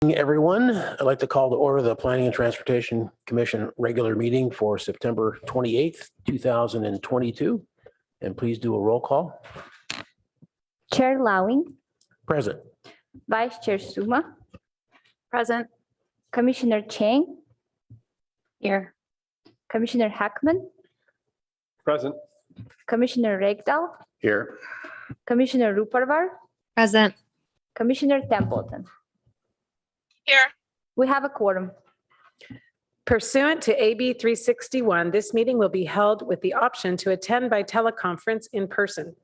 Everyone, I'd like to call to order the Planning and Transportation Commission regular meeting for September 28th, 2022. And please do a roll call. Chair Lowing, Present. Vice Chair Suma, Present. Commissioner Chang, Here. Commissioner Hackman, Present. Commissioner Regdal, Here. Commissioner Ruparvar, Present. Commissioner Templeton. Here. We have a quorum. Pursuant to AB 361, this meeting will be held with the option to attend by teleconference in person.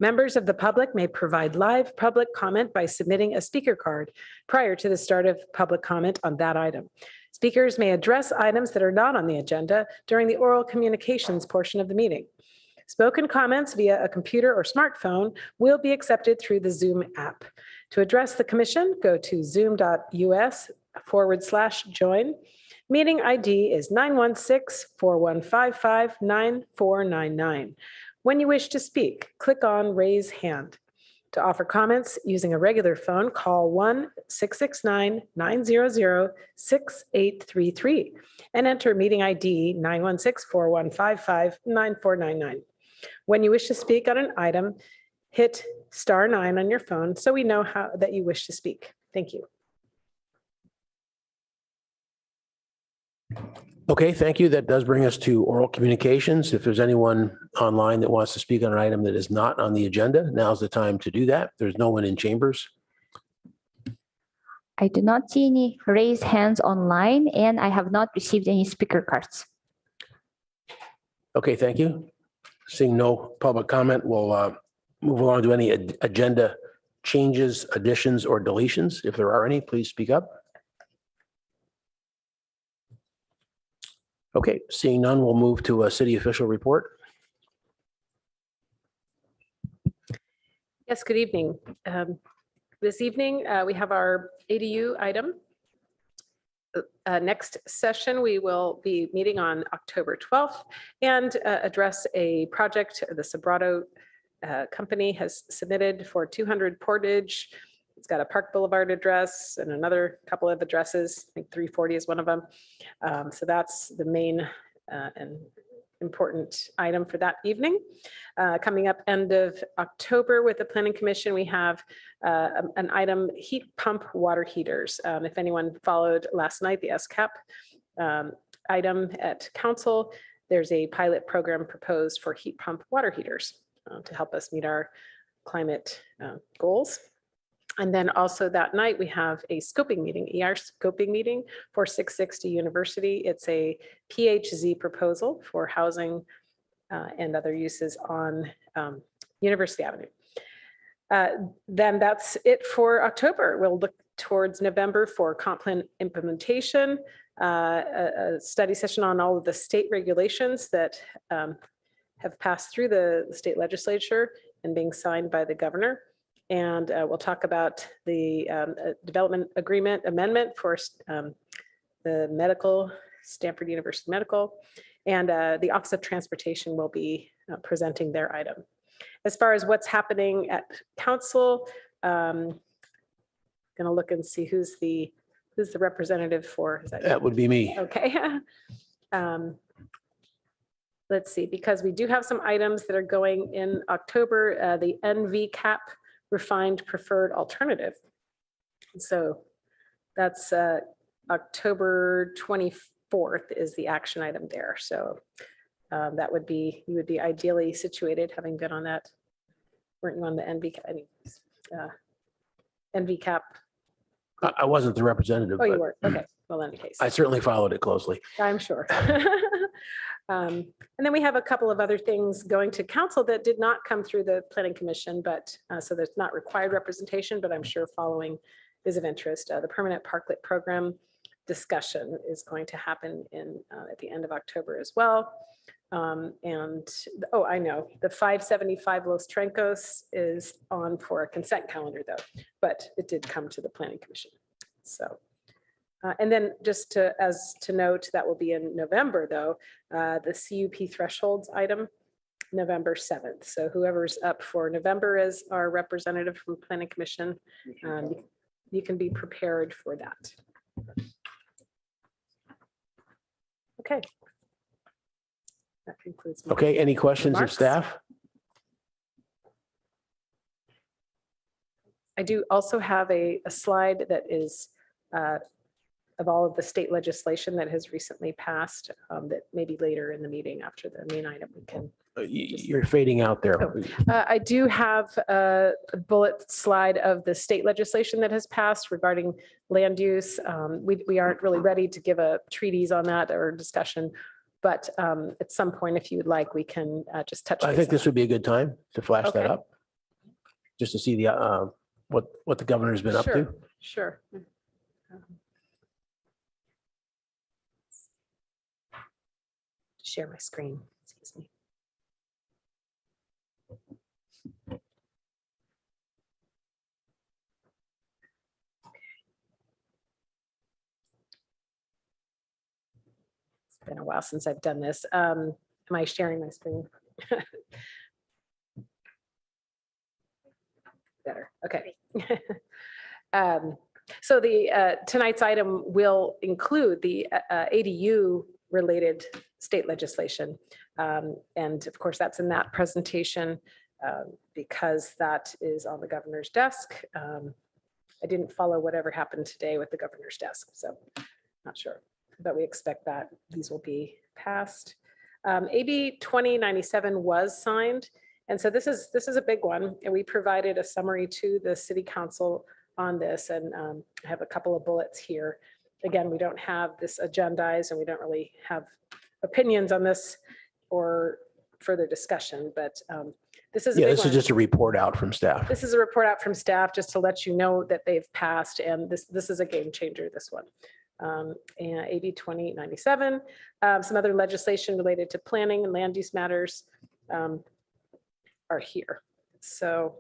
Members of the public may provide live public comment by submitting a speaker card prior to the start of public comment on that item. Speakers may address items that are not on the agenda during the oral communications portion of the meeting. Spoken comments via a computer or smartphone will be accepted through the Zoom app. To address the commission, go to zoom.us/join. Meeting ID is 916-4155-9499. When you wish to speak, click on Raise Hand. To offer comments using a regular phone, call 1-669-900-6833 and enter meeting ID 916-4155-9499. When you wish to speak on an item, hit *9 on your phone so we know that you wish to speak. Thank you. Okay, thank you. That does bring us to oral communications. If there's anyone online that wants to speak on an item that is not on the agenda, now's the time to do that. There's no one in chambers. I do not see any raised hands online, and I have not received any speaker cards. Okay, thank you. Seeing no public comment, we'll move along to any agenda changes, additions, or deletions. If there are any, please speak up. Okay, seeing none, we'll move to a city official report. Yes, good evening. This evening, we have our ADU item. Next session, we will be meeting on October 12th and address a project the Sobrato company has submitted for 200 Portage. It's got a Park Boulevard address and another couple of addresses. I think 340 is one of them. So that's the main and important item for that evening. Coming up end of October with the Planning Commission, we have an item, heat pump water heaters. If anyone followed last night, the SCAP item at council, there's a pilot program proposed for heat pump water heaters to help us meet our climate goals. And then also that night, we have a scoping meeting, ER scoping meeting for 660 University. It's a PHZ proposal for housing and other uses on University Avenue. Then that's it for October. We'll look towards November for comp plan implementation, a study session on all of the state regulations that have passed through the state legislature and being signed by the governor. And we'll talk about the development agreement amendment for the medical, Stanford University Medical, and the Office of Transportation will be presenting their item. As far as what's happening at council, going to look and see who's the representative for. That would be me. Okay. Let's see, because we do have some items that are going in October, the NVCAP refined preferred alternative. So that's October 24th is the action item there. So that would be, you would be ideally situated having been on that. Weren't you on the NVCAP? I wasn't the representative. Oh, you but were. Okay. Well, in any case. I certainly followed it closely. I'm sure. And then we have a couple of other things going to council that did not come through the Planning Commission, but so there's not required representation, but I'm sure following is of interest. The permanent parklet program discussion is going to happen at the end of October as well. And oh, I know the 575 Los Trencos is on for a consent calendar though, but it did come to the Planning Commission. So. And then just to note, that will be in November though, the CUP thresholds item, November 7th. So whoever's up for November as our representative from Planning Commission, you can be prepared for that. Okay. That concludes. my Okay, any questions of remarks. staff? I do also have a slide that is of all of the state legislation that has recently passed, that maybe later in the meeting after the main item we can. You're fading out there. Oh. I do have a bullet slide of the state legislation that has passed regarding land use. We aren't really ready to give a treatise on that or discussion, but at some point, if you would like, we can just touch. I base think on this it. would be a good time to flash that Okay. up. Just to see the, what the governor's been up to. Sure. Share my screen, excuse me. It's been a while since I've done this. Am I sharing my screen? Better, okay. So the tonight's item will include the ADU related state legislation. And of course, that's in that presentation because that is on the governor's desk. I didn't follow whatever happened today with the governor's desk, so not sure, but we expect that these will be passed. AB 2097 was signed. And so this is a big one. And we provided a summary to the city council on this, and I have a couple of bullets here. Again, we don't have this agendized and we don't really have opinions on this or further discussion, but this is a Yeah, big this is one. just a report out from staff. This is a report out from staff just to let you know that they've passed, and this is a game changer, this one. And AB 2097, some other legislation related to planning and land use matters are here. So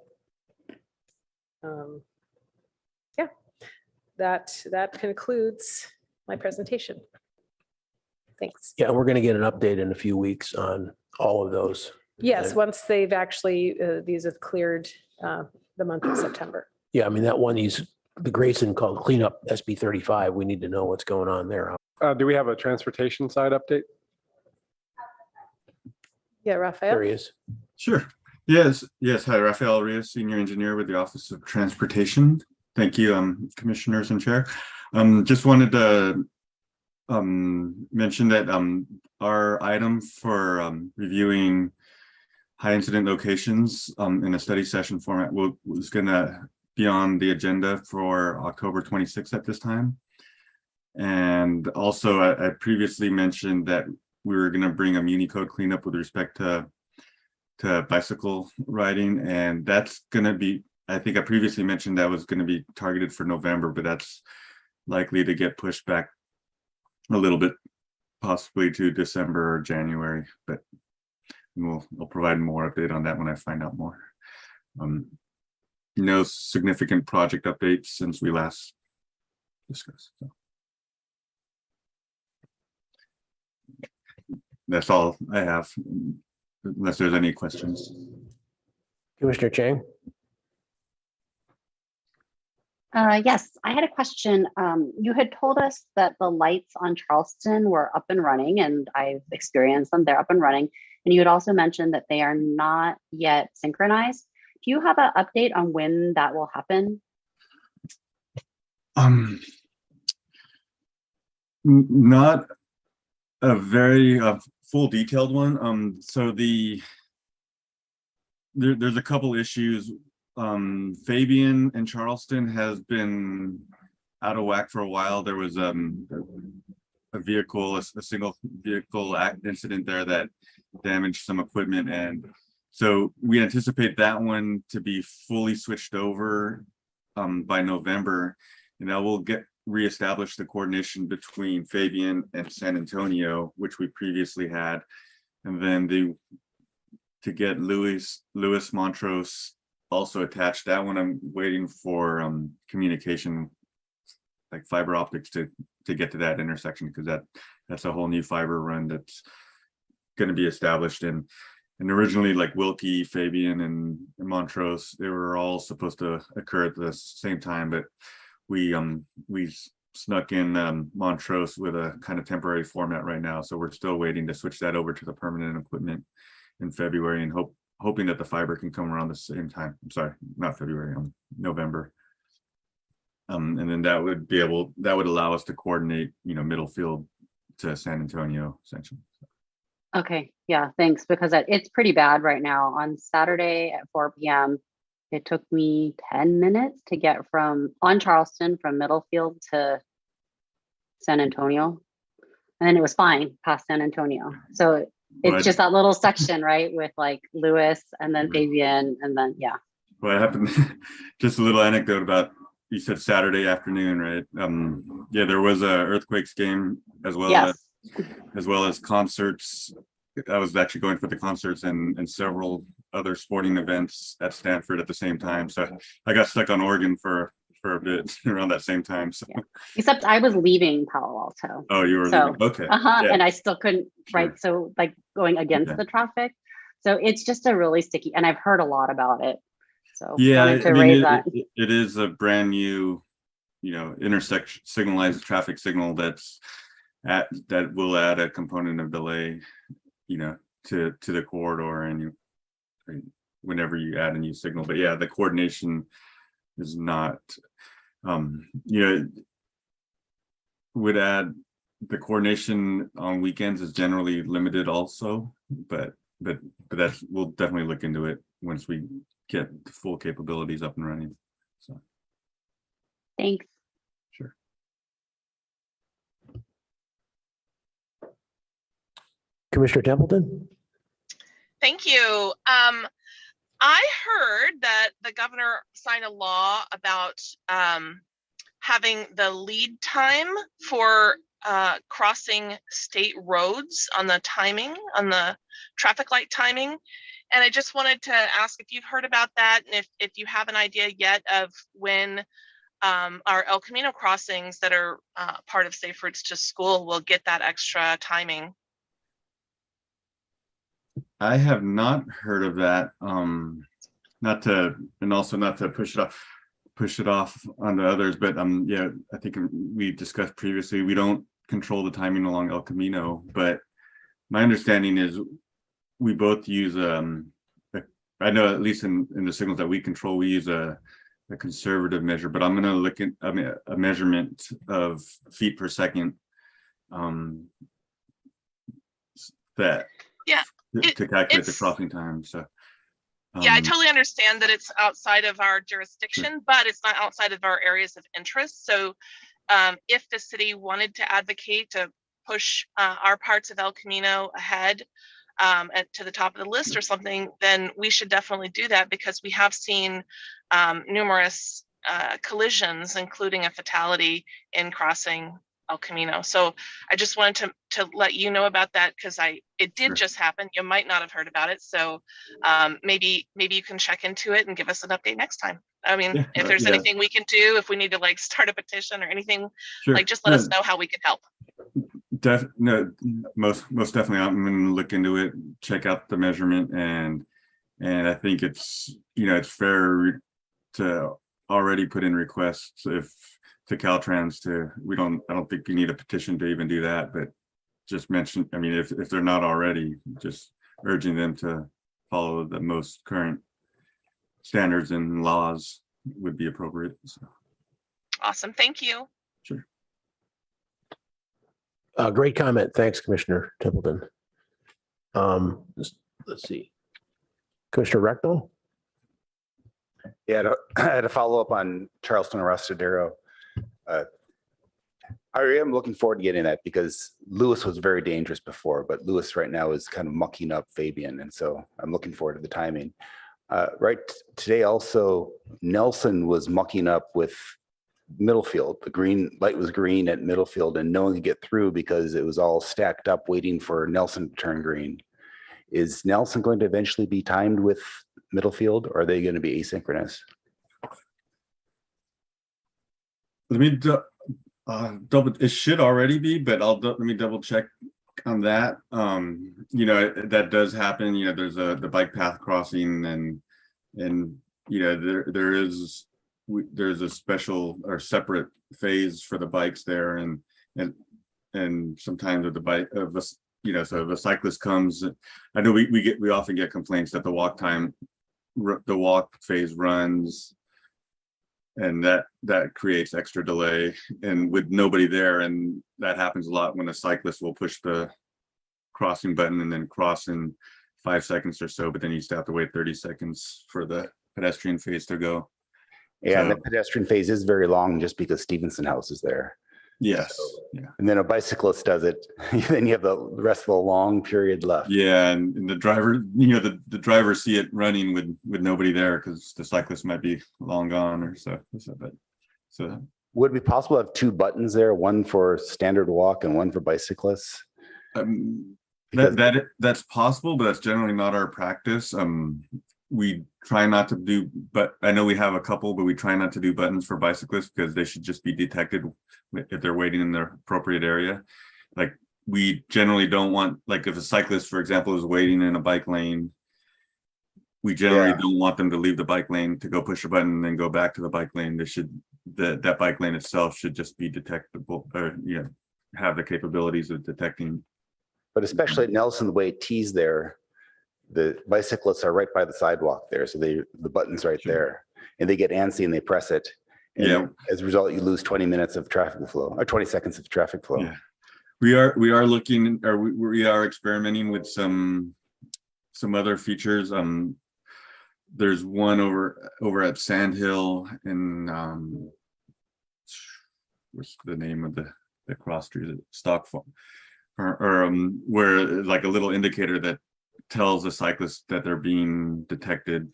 yeah, that concludes my presentation. Thanks. Yeah, we're going to get an update in a few weeks on all of those. Yes, And- once they've actually, these have cleared the month of September. Yeah, I mean, that one, the Grayson called cleanup SB 35. We need to know what's going on there. Do we have a transportation side update? Yeah, Raphael? There he is. Sure. Yes. Hi, Rafael Rios, Senior Engineer with the Office of Transportation. Thank you, Commissioners and Chair. Just wanted to mention that our item for reviewing high incident locations in a study session format was going to be on the agenda for October 26th at this time. And also, I previously mentioned that we were going to bring a muni code cleanup with respect to bicycle riding, and that's going to be, I think I previously mentioned that was going to be targeted for November, but that's likely to get pushed back a little bit, possibly to December or January, but we'll provide more update on that when I find out more. No significant project updates since we last discussed. So. That's all I have, unless there's any questions. Commissioner Chang? Yes, I had a question. You had told us that the lights on Charleston were up and running, and I've experienced them. They're up and running. And you had also mentioned that they are not yet synchronized. Do you have an update on when that will happen? Not a very full detailed one. So there's a couple issues. Fabian and Charleston has been out of whack for a while. There was a single vehicle incident there that damaged some equipment, and so we anticipate that one to be fully switched over by November, and that will reestablish the coordination between Fabian and San Antonio, which we previously had, and then to get Lewis Montrose also attached. That one I'm waiting for communication, like fiber optics, to get to that intersection, because that's a whole new fiber run that's going to be established. And originally, like Wilkie, Fabian, and Montrose, they were all supposed to occur at the same time, but we snuck in Montrose with a kind of temporary format right now, so we're still waiting to switch that over to the permanent equipment in February, and hoping that the fiber can come around the same time. I'm sorry, not February, November. And then that would allow us to coordinate, Middlefield to San Antonio essentially. Okay, yeah, thanks, because it's pretty bad right now. On Saturday at 4 p.m., it took me 10 minutes to get on Charleston from Middlefield to San Antonio. And then it was fine past San Antonio. So it's just that little section, right? With like Lewis and then Fabian and then, yeah. Well, it happened, just a little anecdote about, you said Saturday afternoon, right? Yeah, there was a Earthquakes game as well as concerts. I was actually going for the concerts and several other sporting events at Stanford at the same time. So I got stuck on Oregon for a bit around that same time. So. Yeah. Except I was leaving Palo Alto. Oh, you were leaving. Okay. Yeah. And I still couldn't, right? So like going against the traffic. So it's just a really sticky, and I've heard a lot about it. So yeah, it is a brand new, intersection signalized traffic signal that will add a component of delay, to the corridor, and whenever you add a new signal. But yeah, the coordination is not, would add, the coordination on weekends is generally limited also, but that's, we'll definitely look into it once we get the full capabilities up and running. So thanks. Sure. Commissioner Templeton? Thank you. I heard that the governor signed a law about having the lead time for crossing state roads on the traffic light timing. And I just wanted to ask if you've heard about that, and if you have an idea yet of when our El Camino crossings that are part of Safe Routes to School will get that extra timing. I have not heard of that. Not to push it off on the others, but yeah, I think we discussed previously, we don't control the timing along El Camino, but my understanding is we both use I know at least in the signals that we control, we use a conservative measure, but I'm going to look at a measurement of feet per second that to calculate the crossing time. So yeah, I totally understand that it's outside of our jurisdiction, but it's not outside of our areas of interest. So if the city wanted to advocate to push our parts of El Camino ahead to the top of the list or something, then we should definitely do that, because we have seen numerous collisions, including a fatality in crossing El Camino. So I just wanted to let you know about that, because it did just happen. You might not have heard about it. So maybe you can check into it and give us an update next time. I mean, if there's anything we can do, if we need to like start a petition or anything, like just let us know how we can help. No, most definitely. I'm going to look into it, check out the measurement, and I think it's it's fair to already put in requests to Caltrans I don't think you need a petition to even do that, but just mention, I mean, if they're not already, just urging them to follow the most current standards and laws would be appropriate. So. Awesome. Thank you. Sure. Great comment. Thanks, Commissioner Templeton. Let's see. Commissioner Rectal? Yeah, I had to follow up on Charleston Arrestadero. I am looking forward to getting that, because Lewis was very dangerous before, but Lewis right now is kind of mucking up Fabian. And so I'm looking forward to the timing. Right today also, Nelson was mucking up with Middlefield. The green light was green at Middlefield and no one could get through because it was all stacked up waiting for Nelson to turn green. Is Nelson going to eventually be timed with Middlefield, or are they going to be asynchronous? Let me it should already be, but let me double check on that. That does happen. There's the bike path crossing, and there is there's a special or separate phase for the bikes there, and sometimes with the bike of this, so if a cyclist comes, I know we often get complaints that the walk phase runs, and that creates extra delay, and with nobody there, and that happens a lot when a cyclist will push the crossing button and then cross in 5 seconds or so, but then you still have to wait 30 seconds for the pedestrian phase to go. Yeah, So- the pedestrian phase is very long just because Stevenson House is there. Yes. Yeah. And then a bicyclist does it. Then you have the rest of a long period left. Yeah, and the driver, the drivers see it running with nobody there because the cyclist might be long gone or so. Would it be possible to have 2 buttons there, one for standard walk and one for bicyclists? That's possible, but that's generally not our practice. We try not to do, but I know we have a couple, but we try not to do buttons for bicyclists because they should just be detected if they're waiting in their appropriate area. Like, we generally don't want, like, if a cyclist, for example, is waiting in a bike lane, we generally don't want them to leave the bike lane to go push a button and then go back to the bike lane. That bike lane itself should just be detectable, or have the capabilities of detecting. But especially at Nelson, the way it tees there, the bicyclists are right by the sidewalk there. So the button's right there, and they get antsy and they press it. And as a result, you lose 20 minutes of traffic flow, or 20 seconds of traffic flow. Yeah. We are looking, or we are experimenting with some other features. There's one over at Sand Hill in what's the name of the cross street? Stock or where like a little indicator that tells the cyclist that they're being detected.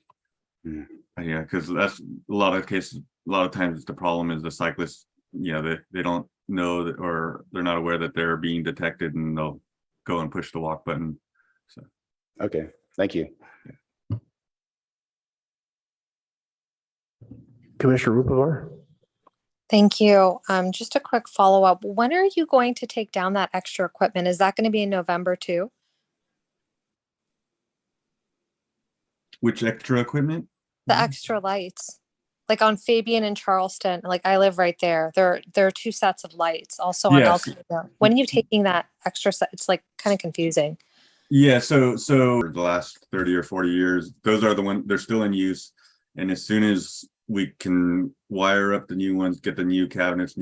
Yeah, because that's a lot of times the problem is the cyclists, they don't know that, or they're not aware that they're being detected, and they'll go and push the walk button. So okay, thank you. Commissioner Rupavar? Thank you. Just a quick follow-up. When are you going to take down that extra equipment? Is that going to be in November too? which extra equipment? The extra lights, like on Fabian and Charleston, like I live right there. There are 2 sets of lights also on Yes. Elkhorn. When are you taking that extra set? It's like kind of confusing. Yeah, so for the last 30 or 40 years, those are the ones, they're still in use. And as soon as we can wire up the new ones, get the new cabinets,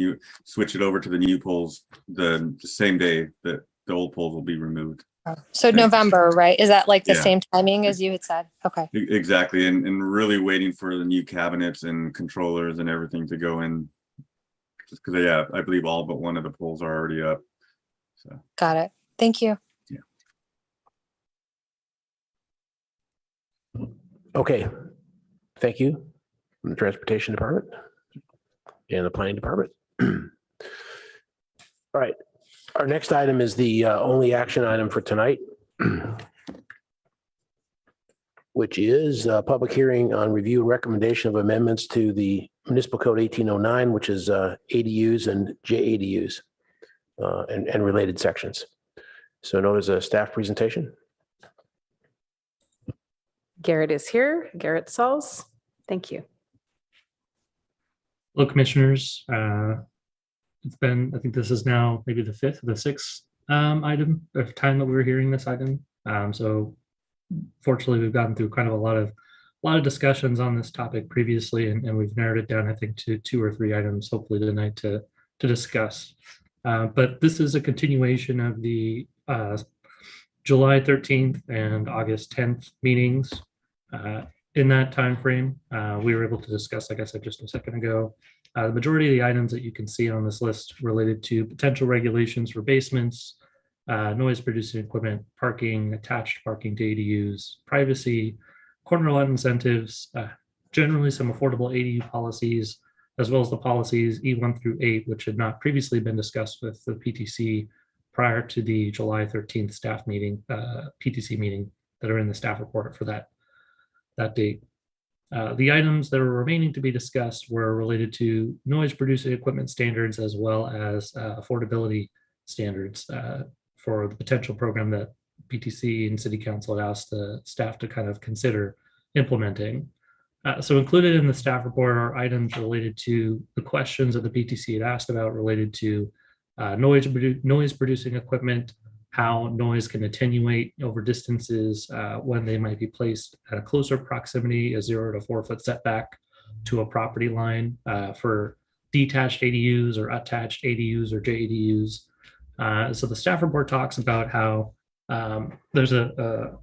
switch it over to the new poles, the same day that the old poles will be removed. So November, right? Is that like the Yeah. same timing as you had said? Okay. Exactly. And really waiting for the new cabinets and controllers and everything to go in. Just because, yeah, I believe all but one of the poles are already up. So. Got it. Thank you. Okay, thank you. From the Transportation Department and the Planning Department. All right, our next item is the only action item for tonight, which is a public hearing on review and recommendation of amendments to the Municipal Code 1809, which is ADUs and JADUs and related sections. So known as a staff presentation. Garrett is here. Garrett Sauls. Thank you. Hello, commissioners. It's been, I think this is now maybe the 5th or the 6th item of time that we were hearing this item. So fortunately, we've gotten through kind of a lot of discussions on this topic previously, and we've narrowed it down, I think, to 2 or 3 items, hopefully tonight to discuss. But this is a continuation of the July 13th and August 10th meetings. In that time frame, we were able to discuss, like I said just a second ago, the majority of the items that you can see on this list related to potential regulations for basements, noise producing equipment, parking, attached parking to ADUs, privacy, corner lot incentives, generally some affordable ADU policies, as well as the policies E1 through 8, which had not previously been discussed with the PTC prior to the July 13th staff meeting, PTC meeting, that are in the staff report for that date. The items that are remaining to be discussed were related to noise producing equipment standards, as well as affordability standards for the potential program that PTC and City Council had asked the staff to kind of consider implementing. So included in the staff report are items related to the questions that the PTC had asked about related to noise producing equipment, how noise can attenuate over distances when they might be placed at a closer proximity, a 0 to 4 foot setback to a property line for detached ADUs or attached ADUs or JADUs. So the staff report talks about how there's a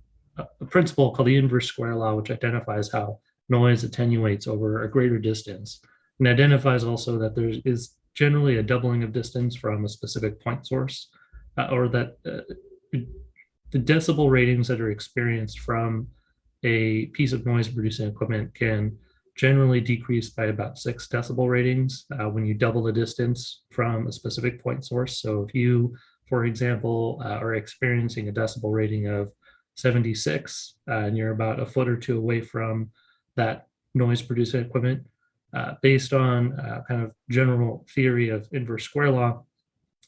principle called the inverse square law, which identifies how noise attenuates over a greater distance, and identifies also that there is generally a doubling of distance from a specific point source, or that the decibel ratings that are experienced from a piece of noise producing equipment can generally decrease by about 6 decibel ratings when you double the distance from a specific point source. So if you, for example, are experiencing a decibel rating of 76 and you're about a foot or two away from that noise producing equipment, based on kind of general theory of inverse square law,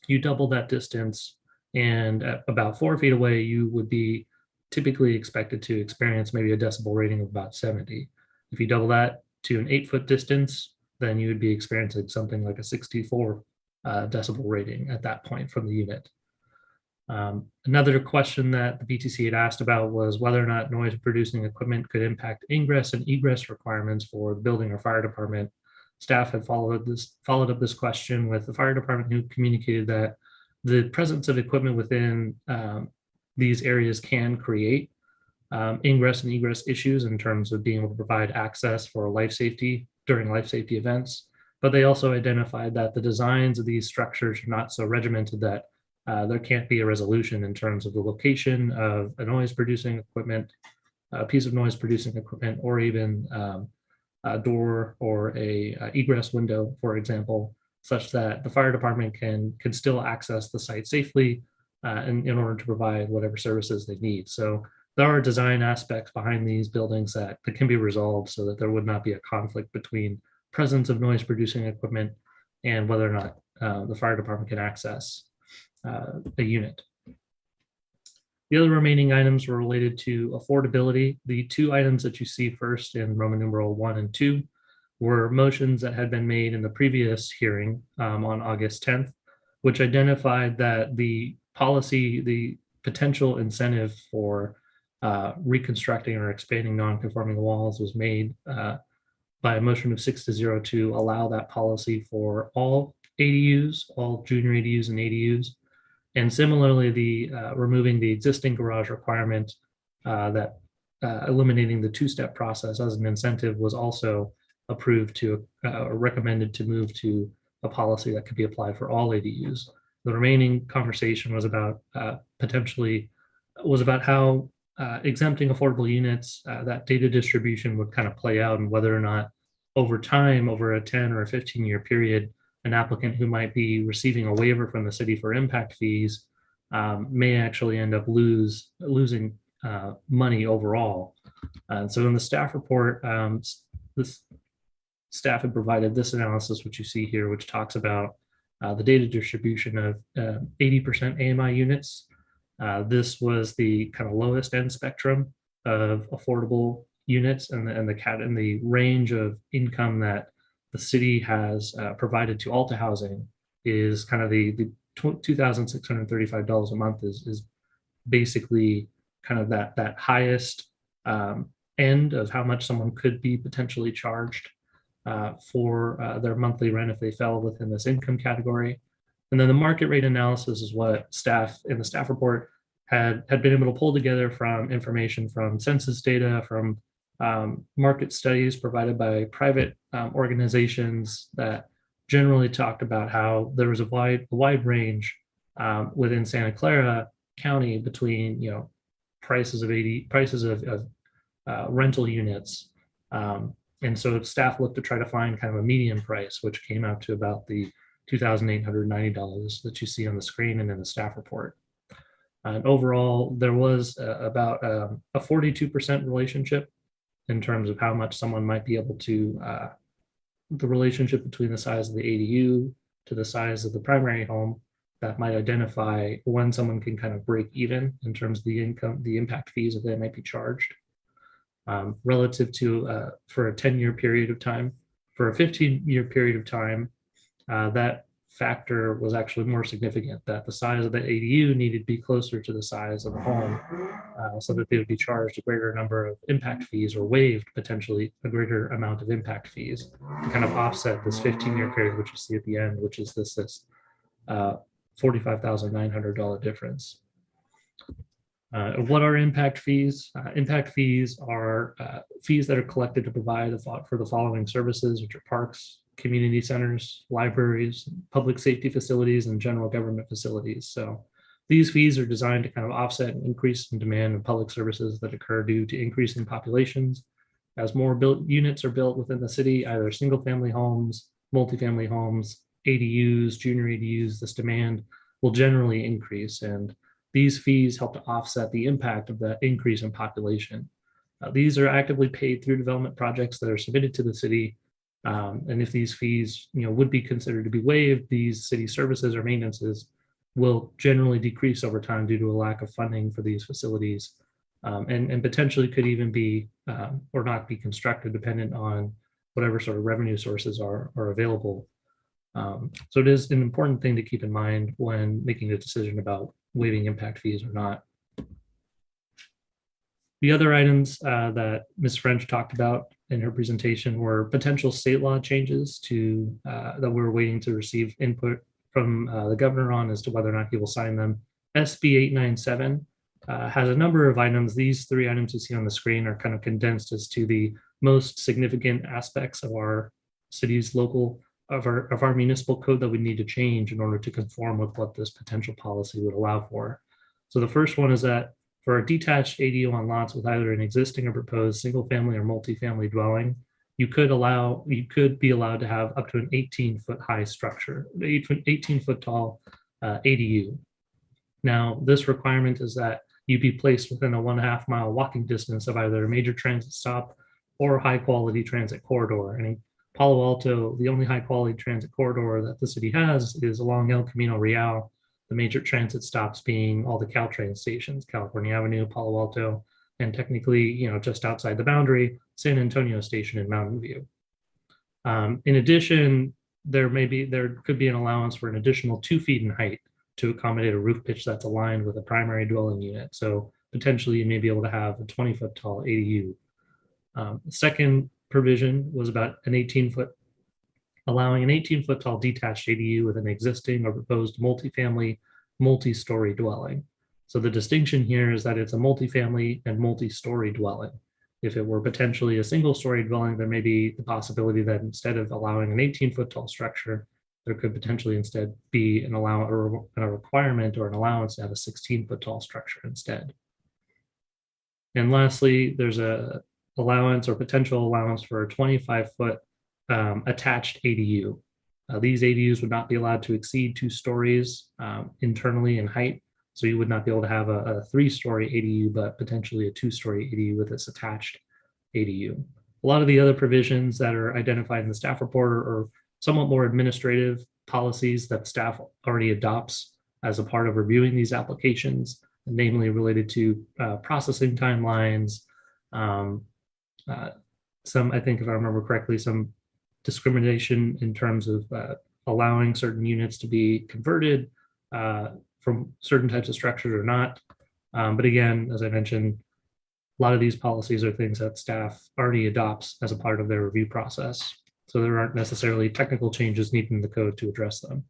you double that distance, and at about 4 feet away, you would be typically expected to experience maybe a decibel rating of about 70. If you double that to an 8-foot distance, then you would be experiencing something like a 64 decibel rating at that point from the unit. Another question that the BTC had asked about was whether or not noise producing equipment could impact ingress and egress requirements for the building or fire department. Staff had followed up this question with the fire department, who communicated that the presence of equipment within these areas can create ingress and egress issues in terms of being able to provide access for life safety during life safety events. But they also identified that the designs of these structures are not so regimented that there can't be a resolution in terms of the location of a noise producing equipment, a piece of noise producing equipment, or even a door or a egress window, for example, such that the fire department can still access the site safely in order to provide whatever services they need. So there are design aspects behind these buildings that can be resolved so that there would not be a conflict between presence of noise producing equipment and whether or not the fire department can access a unit. The other remaining items were related to affordability. The 2 items that you see first in Roman numeral 1 and 2 were motions that had been made in the previous hearing on August 10th, which identified that the policy, the potential incentive for reconstructing or expanding non-conforming walls was made by a motion of 6-0 to allow that policy for all ADUs, all junior ADUs and ADUs. And similarly, the removing the existing garage requirement that eliminating the 2-step process as an incentive was also approved to recommended to move to a policy that could be applied for all ADUs. The remaining conversation was about how exempting affordable units, that data distribution would kind of play out, and whether or not over time, over a 10 or a 15-year period, an applicant who might be receiving a waiver from the city for impact fees may actually end up losing money overall. So in the staff report, this staff had provided this analysis, which you see here, which talks about the data distribution of 80% AMI units. This was the kind of lowest end spectrum of affordable units, and the range of income that the city has provided to Alta Housing is kind of the $2,635 a month is basically kind of that highest end of how much someone could be potentially charged for their monthly rent if they fell within this income category. And then the market rate analysis is what staff in the staff report had been able to pull together from information from census data, from market studies provided by private organizations that generally talked about how there was a wide range within Santa Clara County between prices of rental units, and so staff looked to try to find kind of a median price, which came out to about the $2,890 that you see on the screen and in the staff report. And overall, there was about a 42% relationship in terms of how much someone might be able to, the relationship between the size of the ADU to the size of the primary home that might identify when someone can kind of break even in terms of the income, the impact fees that they might be charged. relative to for a 10-year period of time. For a 15-year period of time, that factor was actually more significant, that the size of the ADU needed to be closer to the size of the home so that they would be charged a greater number of impact fees or waived potentially a greater amount of impact fees to kind of offset this 15-year period, which you see at the end, which is this $45,900 difference. What are impact fees? Impact fees are fees that are collected to provide for the following services, which are parks, community centers, libraries, public safety facilities, and general government facilities. So these fees are designed to kind of offset an increase in demand in public services that occur due to increasing populations. As more units are built within the city, either single family homes, multifamily homes, ADUs, junior ADUs, this demand will generally increase. And these fees help to offset the impact of the increase in population. These are actively paid through development projects that are submitted to the city. And if these fees, would be considered to be waived, these city services or maintenances will generally decrease over time due to a lack of funding for these facilities, and potentially could even be or not be constructed dependent on whatever sort of revenue sources are available. So it is an important thing to keep in mind when making a decision about waiving impact fees or not. The other items that Ms. French talked about in her presentation were potential state law changes to that we're waiting to receive input from the governor on as to whether or not he will sign them. SB 897 has a number of items. These 3 items you see on the screen are kind of condensed as to the most significant aspects of our city's local of our municipal code that we need to change in order to conform with what this potential policy would allow for. So the first one is that for a detached ADU on lots with either an existing or proposed single family or multifamily dwelling, you could be allowed to have up to an 18-foot high structure, 18-foot tall ADU. Now, this requirement is that you be placed within a 1.5 mile walking distance of either a major transit stop or high quality transit corridor. And in Palo Alto, the only high quality transit corridor that the city has is along El Camino Real, the major transit stops being all the Caltrain stations, California Avenue, Palo Alto, and technically, just outside the boundary, San Antonio Station in Mountain View. In addition, there could be an allowance for an additional 2 feet in height to accommodate a roof pitch that's aligned with a primary dwelling unit. So potentially you may be able to have a 20-foot tall ADU. The second provision was about allowing an 18-foot tall detached ADU with an existing or proposed multifamily, multi-story dwelling. So the distinction here is that it's a multifamily and multi-story dwelling. If it were potentially a single-story dwelling, there may be the possibility that instead of allowing an 18-foot tall structure, there could potentially instead be a requirement or an allowance to have a 16-foot tall structure instead. And lastly, there's a allowance or potential allowance for a 25-foot attached ADU. These ADUs would not be allowed to exceed 2 stories internally in height. So you would not be able to have a 3-story ADU, but potentially a 2-story ADU with this attached ADU. A lot of the other provisions that are identified in the staff report are somewhat more administrative policies that staff already adopts as a part of reviewing these applications, namely related to processing timelines, some, I think if I remember correctly, some discrimination in terms of allowing certain units to be converted from certain types of structures or not. But again, as I mentioned, a lot of these policies are things that staff already adopts as a part of their review process. So there aren't necessarily technical changes needed in the code to address them.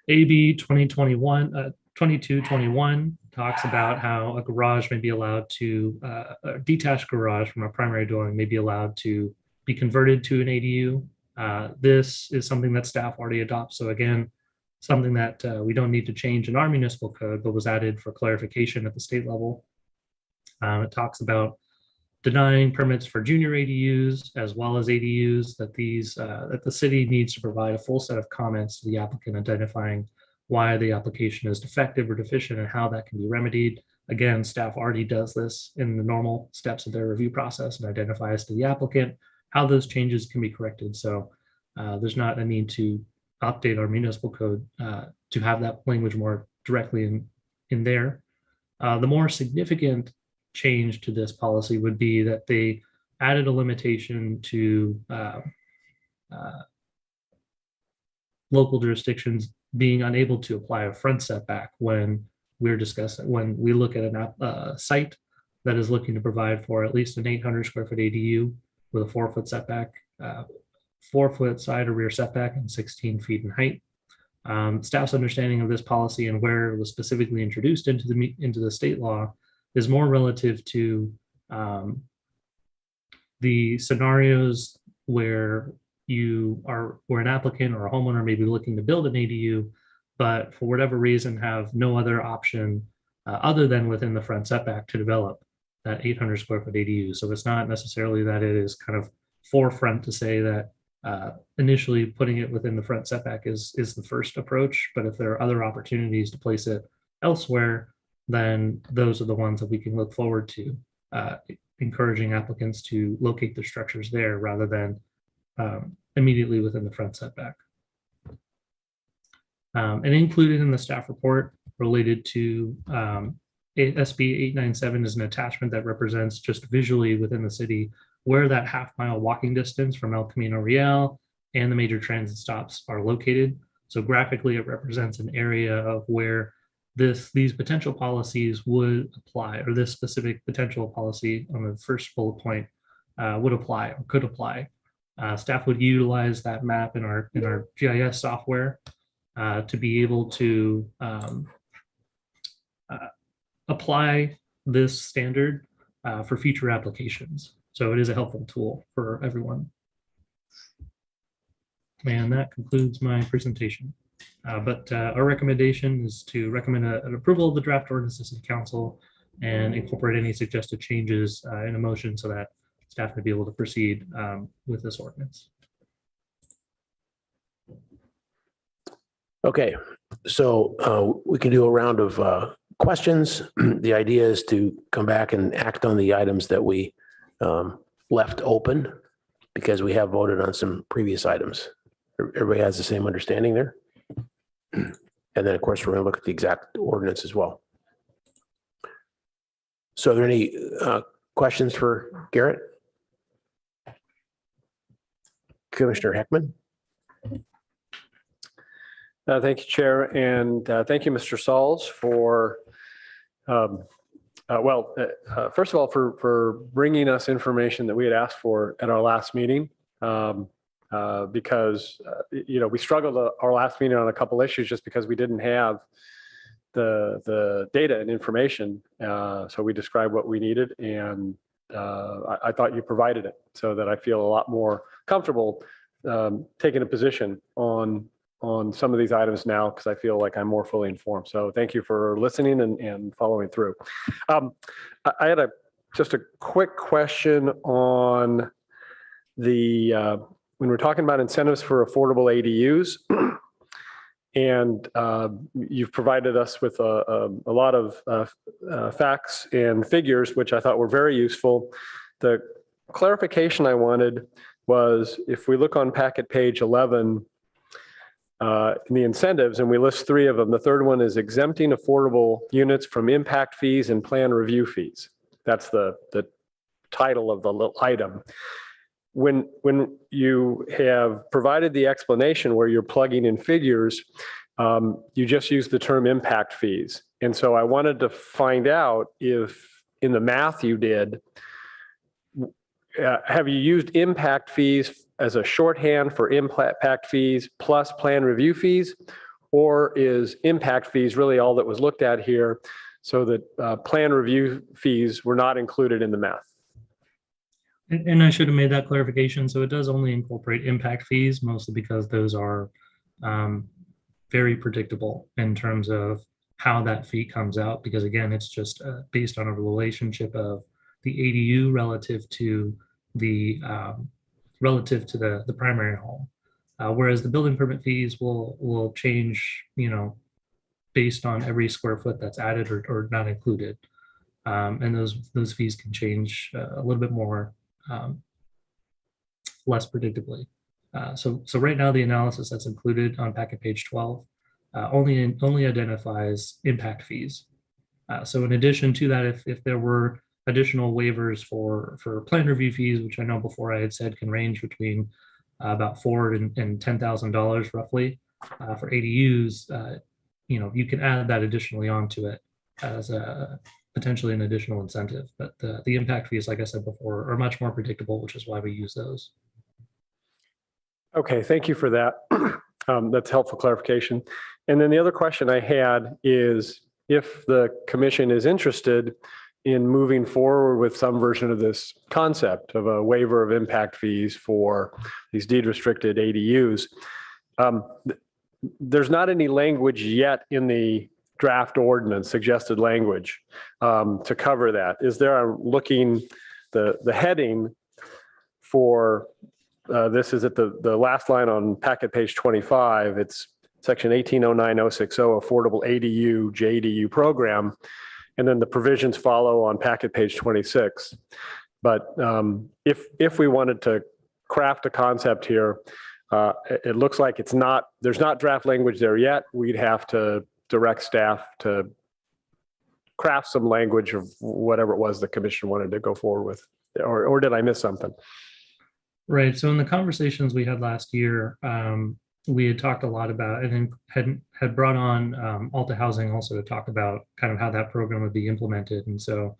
AB 2221 talks about how a garage may be allowed to, a detached garage from a primary dwelling may be allowed to be converted to an ADU. This is something that staff already adopts. So again, something that we don't need to change in our municipal code, but was added for clarification at the state level. It talks about denying permits for junior ADUs as well as ADUs, that the city needs to provide a full set of comments to the applicant identifying why the application is defective or deficient and how that can be remedied. Again, staff already does this in the normal steps of their review process and identifies to the applicant how those changes can be corrected. So there's not a need to update our municipal code to have that language more directly in there. The more significant change to this policy would be that they added a limitation to local jurisdictions being unable to apply a front setback when when we look at a site that is looking to provide for at least an 800 square foot ADU with a 4-foot setback, 4-foot side or rear setback, and 16 feet in height. Staff's understanding of this policy and where it was specifically introduced into the state law is more relative to the scenarios where where an applicant or a homeowner may be looking to build an ADU, but for whatever reason have no other option other than within the front setback to develop that 800 square foot ADU. So it's not necessarily that it is kind of forefront to say that initially putting it within the front setback is the first approach, but if there are other opportunities to place it elsewhere, then those are the ones that we can look forward to, encouraging applicants to locate their structures there rather than immediately within the front setback. And included in the staff report related to SB 897 is an attachment that represents just visually within the city where that half-mile walking distance from El Camino Real and the major transit stops are located. So graphically, it represents an area of where these potential policies would apply, or this specific potential policy on the first bullet point would apply or could apply. Staff would utilize that map in our GIS software to be able to apply this standard for future applications. So it is a helpful tool for everyone. And that concludes my presentation. But our recommendation is to recommend an approval of the draft ordinance to City Council and incorporate any suggested changes in a motion so that staff may be able to proceed with this ordinance. Okay, so we can do a round of questions. The idea is to come back and act on the items that we left open because we have voted on some previous items. Everybody has the same understanding there? And then, of course, we're going to look at the exact ordinance as well. So are there any questions for Garrett? Commissioner Heckman? Thank you, Chair, and thank you, Mr. Sauls, for, first of all, for bringing us information that we had asked for at our last meeting, because, we struggled our last meeting on a couple issues just because we didn't have the data and information. So we described what we needed, and I thought you provided it so that I feel a lot more comfortable taking a position on some of these items now because I feel like I'm more fully informed. So thank you for listening and following through. I had just a quick question on the when we're talking about incentives for affordable ADUs, and you've provided us with a lot of facts and figures, which I thought were very useful. The clarification I wanted was if we look on packet page 11, in the incentives, and we list 3 of them. The third one is exempting affordable units from impact fees and plan review fees. That's the title of the little item. When you have provided the explanation where you're plugging in figures, you just use the term impact fees. And so I wanted to find out if in the math you did, have you used impact fees as a shorthand for impact fees plus plan review fees, or is impact fees really all that was looked at here so that plan review fees were not included in the math? And I should have made that clarification. So it does only incorporate impact fees, mostly because those are very predictable in terms of how that fee comes out, because again, it's just based on a relationship of the ADU relative to the primary home, whereas the building permit fees will change, based on every square foot that's added or not included, and those fees can change a little bit more less predictably. So right now the analysis that's included on packet page 12 only identifies impact fees. So in addition to that, if there were additional waivers for plan review fees, which I know before I had said can range between about $4,000 and $10,000 roughly for ADUs. You can add that additionally onto it as potentially an additional incentive. But the impact fees, like I said before, are much more predictable, which is why we use those. Okay, thank you for that. That's helpful clarification. And then the other question I had is if the commission is interested in moving forward with some version of this concept of a waiver of impact fees for these deed restricted ADUs. There's not any language yet in the draft ordinance, suggested language to cover that. Is there? I'm looking, the heading for this is at the last line on packet page 25. It's section 1809060 affordable ADU JDU program. And then the provisions follow on packet page 26. But if we wanted to craft a concept here, it looks like there's not draft language there yet. We'd have to direct staff to craft some language of whatever it was the commission wanted to go forward with. Or did I miss something? Right. So in the conversations we had last year, we had talked a lot about, and then had brought on Alta Housing also to talk about kind of how that program would be implemented. And so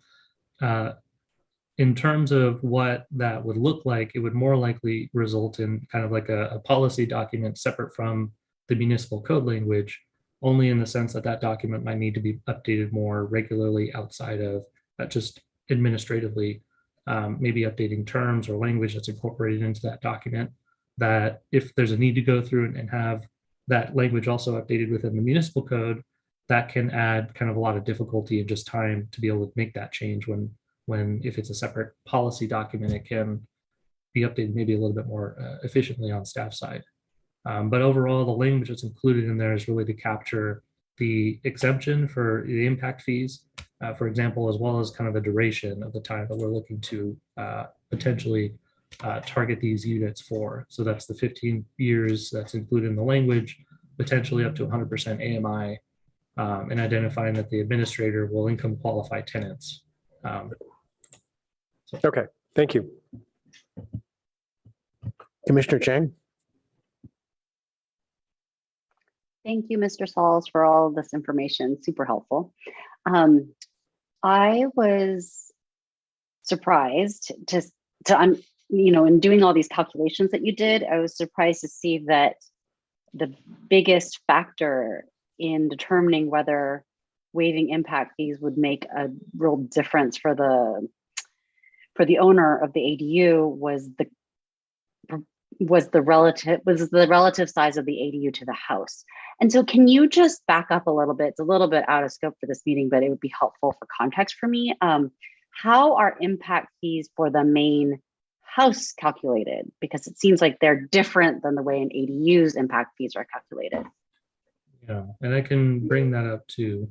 in terms of what that would look like, it would more likely result in kind of like a policy document separate from the municipal code language, only in the sense that that document might need to be updated more regularly outside of just administratively, maybe updating terms or language that's incorporated into that document, that if there's a need to go through and have that language also updated within the municipal code, that can add kind of a lot of difficulty and just time to be able to make that change when if it's a separate policy document, it can be updated maybe a little bit more efficiently on staff side. But overall, the language that's included in there is really to capture the exemption for the impact fees, for example, as well as kind of the duration of the time that we're looking to potentially target these units for. So that's the 15 years that's included in the language, potentially up to 100% AMI, and identifying that the administrator will income qualify tenants. Okay, thank you. Commissioner Chang? Thank you, Mr. Sauls, for all of this information. Super helpful. I was surprised in doing all these calculations that you did, I was surprised to see that the biggest factor in determining whether waiving impact fees would make a real difference for the owner of the ADU was the relative size of the ADU to the house. And so can you just back up a little bit? It's a little bit out of scope for this meeting, but it would be helpful for context for me. How are impact fees for the main house calculated? Because it seems like they're different than the way an ADU's impact fees are calculated. Yeah, and I can bring that up too.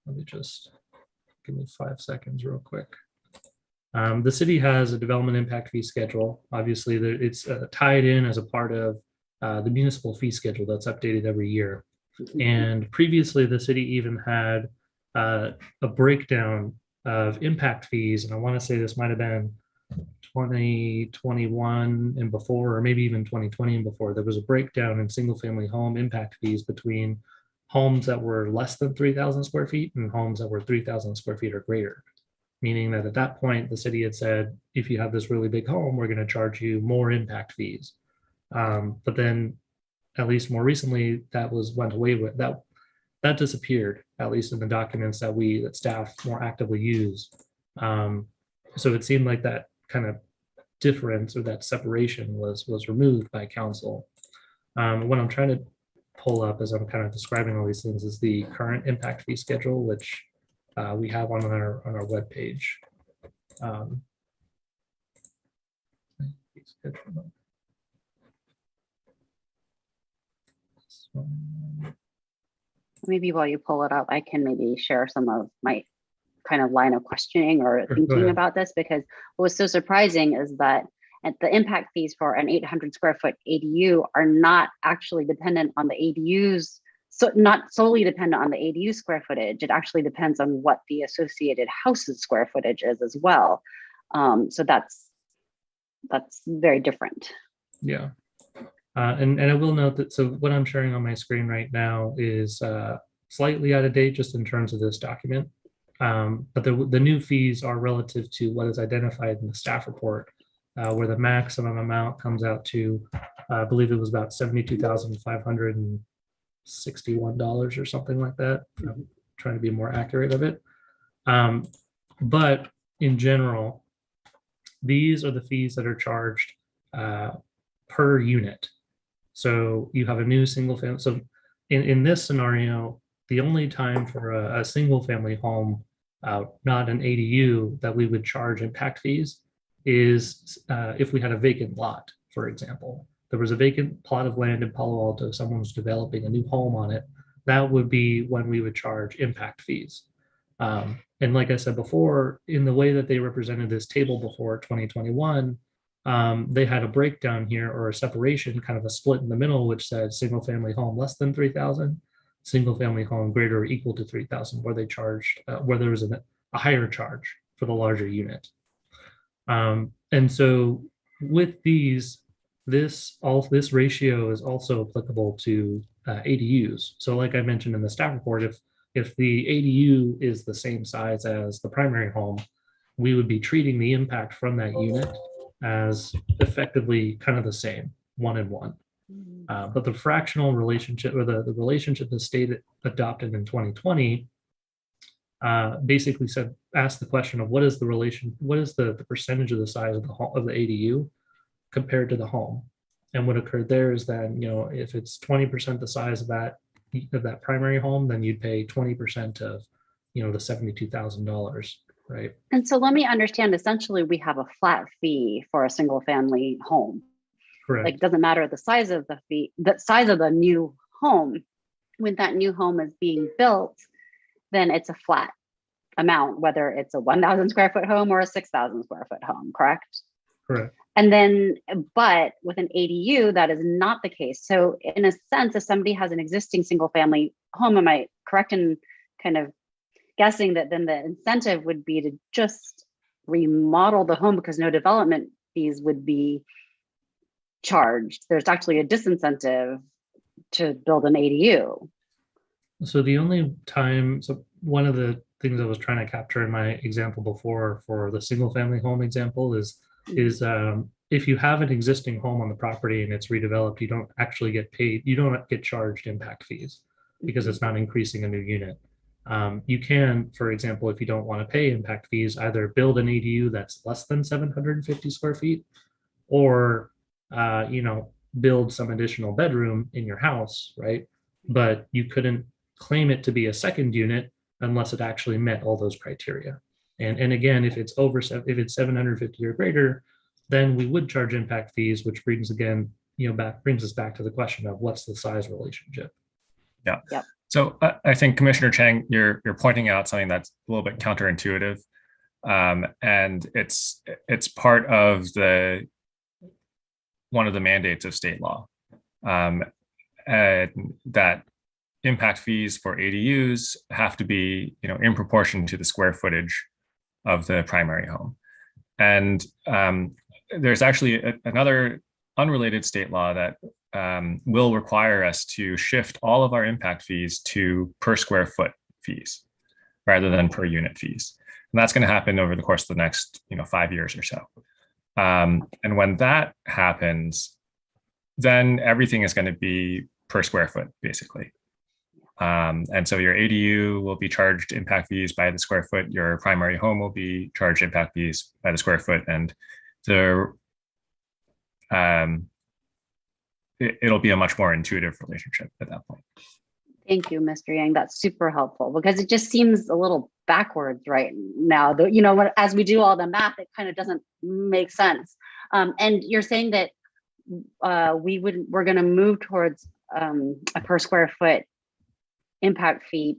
Let me just give me 5 seconds real quick. The city has a development impact fee schedule. Obviously, it's tied in as a part of the municipal fee schedule that's updated every year. And previously, the city even had a breakdown of impact fees. And I want to say this might have been 2021 and before, or maybe even 2020 and before. There was a breakdown in single family home impact fees between homes that were less than 3,000 square feet and homes that were 3,000 square feet or greater. Meaning that at that point, the city had said, if you have this really big home, we're going to charge you more impact fees. But then, at least more recently, that went away with that disappeared, at least in the documents that staff more actively use. So it seemed like that kind of difference or that separation was removed by council. What I'm trying to pull up as I'm kind of describing all these things is the current impact fee schedule, which we have on our webpage. Maybe while you pull it up, I can maybe share some of my kind of line of questioning or thinking about this, because what was so surprising is that the impact fees for an 800 square foot ADU are not actually dependent on the ADU's so not solely dependent on the ADU square footage. It actually depends on what the associated house's square footage is as well. So that's very different. Yeah. And I will note that, so what I'm sharing on my screen right now is slightly out of date just in terms of this document. But the new fees are relative to what is identified in the staff report, where the maximum amount comes out to, I believe it was about $72,561 or something like that. I'm trying to be more accurate of it. But in general, these are the fees that are charged per unit. So you have a new single family. So in this scenario, the only time for a single family home, not an ADU, that we would charge impact fees is if we had a vacant lot, for example. There was a vacant plot of land in Palo Alto, someone was developing a new home on it. That would be when we would charge impact fees. And like I said before, in the way that they represented this table before 2021, they had a breakdown here, or a separation, kind of a split in the middle, which said single family home less than 3,000, single family home greater or equal to 3,000, where they charged, where there was a higher charge for the larger unit. And so with these, this ratio is also applicable to ADUs. So like I mentioned in the staff report, if the ADU is the same size as the primary home, we would be treating the impact from that unit as effectively kind of the same, 1 and 1. But the fractional relationship, or the relationship the state adopted in 2020, basically asked the question of what is the percentage of the size of the ADU compared to the home. And what occurred there is that, if it's 20% the size of that primary home, then you'd pay 20% of, the $72,000, right? And so let me understand, essentially we have a flat fee for a single family home. Correct. Like, it doesn't matter the size of the fee, the size of the new home. When that new home is being built, then it's a flat amount, whether it's a 1,000 square foot home or a 6,000 square foot home, correct? Correct. And then, but with an ADU, that is not the case. So in a sense, if somebody has an existing single family home, am I correct in kind of guessing that then the incentive would be to just remodel the home because no development fees would be charged? There's actually a disincentive to build an ADU. So the only time, so one of the things I was trying to capture in my example before for the single family home example is if you have an existing home on the property and it's redeveloped, you don't actually get paid, you don't get charged impact fees because it's not increasing a new unit. You can, for example, if you don't want to pay impact fees, either build an ADU that's less than 750 square feet, or build some additional bedroom in your house, right? But you couldn't claim it to be a second unit unless it actually met all those criteria. And again, if it's 750 or greater, then we would charge impact fees, which brings us back to the question of what's the size relationship. Yeah. Yep. So I think Commissioner Chang, you're pointing out something that's a little bit counterintuitive, and it's part of one of the mandates of state law, and that impact fees for ADUs have to be, in proportion to the square footage of the primary home. And there's actually another unrelated state law that will require us to shift all of our impact fees to per square foot fees rather than per unit fees. And that's going to happen over the course of the next 5 years or so. And when that happens, then everything is going to be per square foot, basically. And so your ADU will be charged impact fees by the square foot. Your primary home will be charged impact fees by the square foot, and it'll be a much more intuitive relationship at that point. Thank you, Mr. Yang. That's super helpful because it just seems a little backwards right now. As we do all the math, it kind of doesn't make sense. And you're saying that we're going to move towards a per square foot impact fee,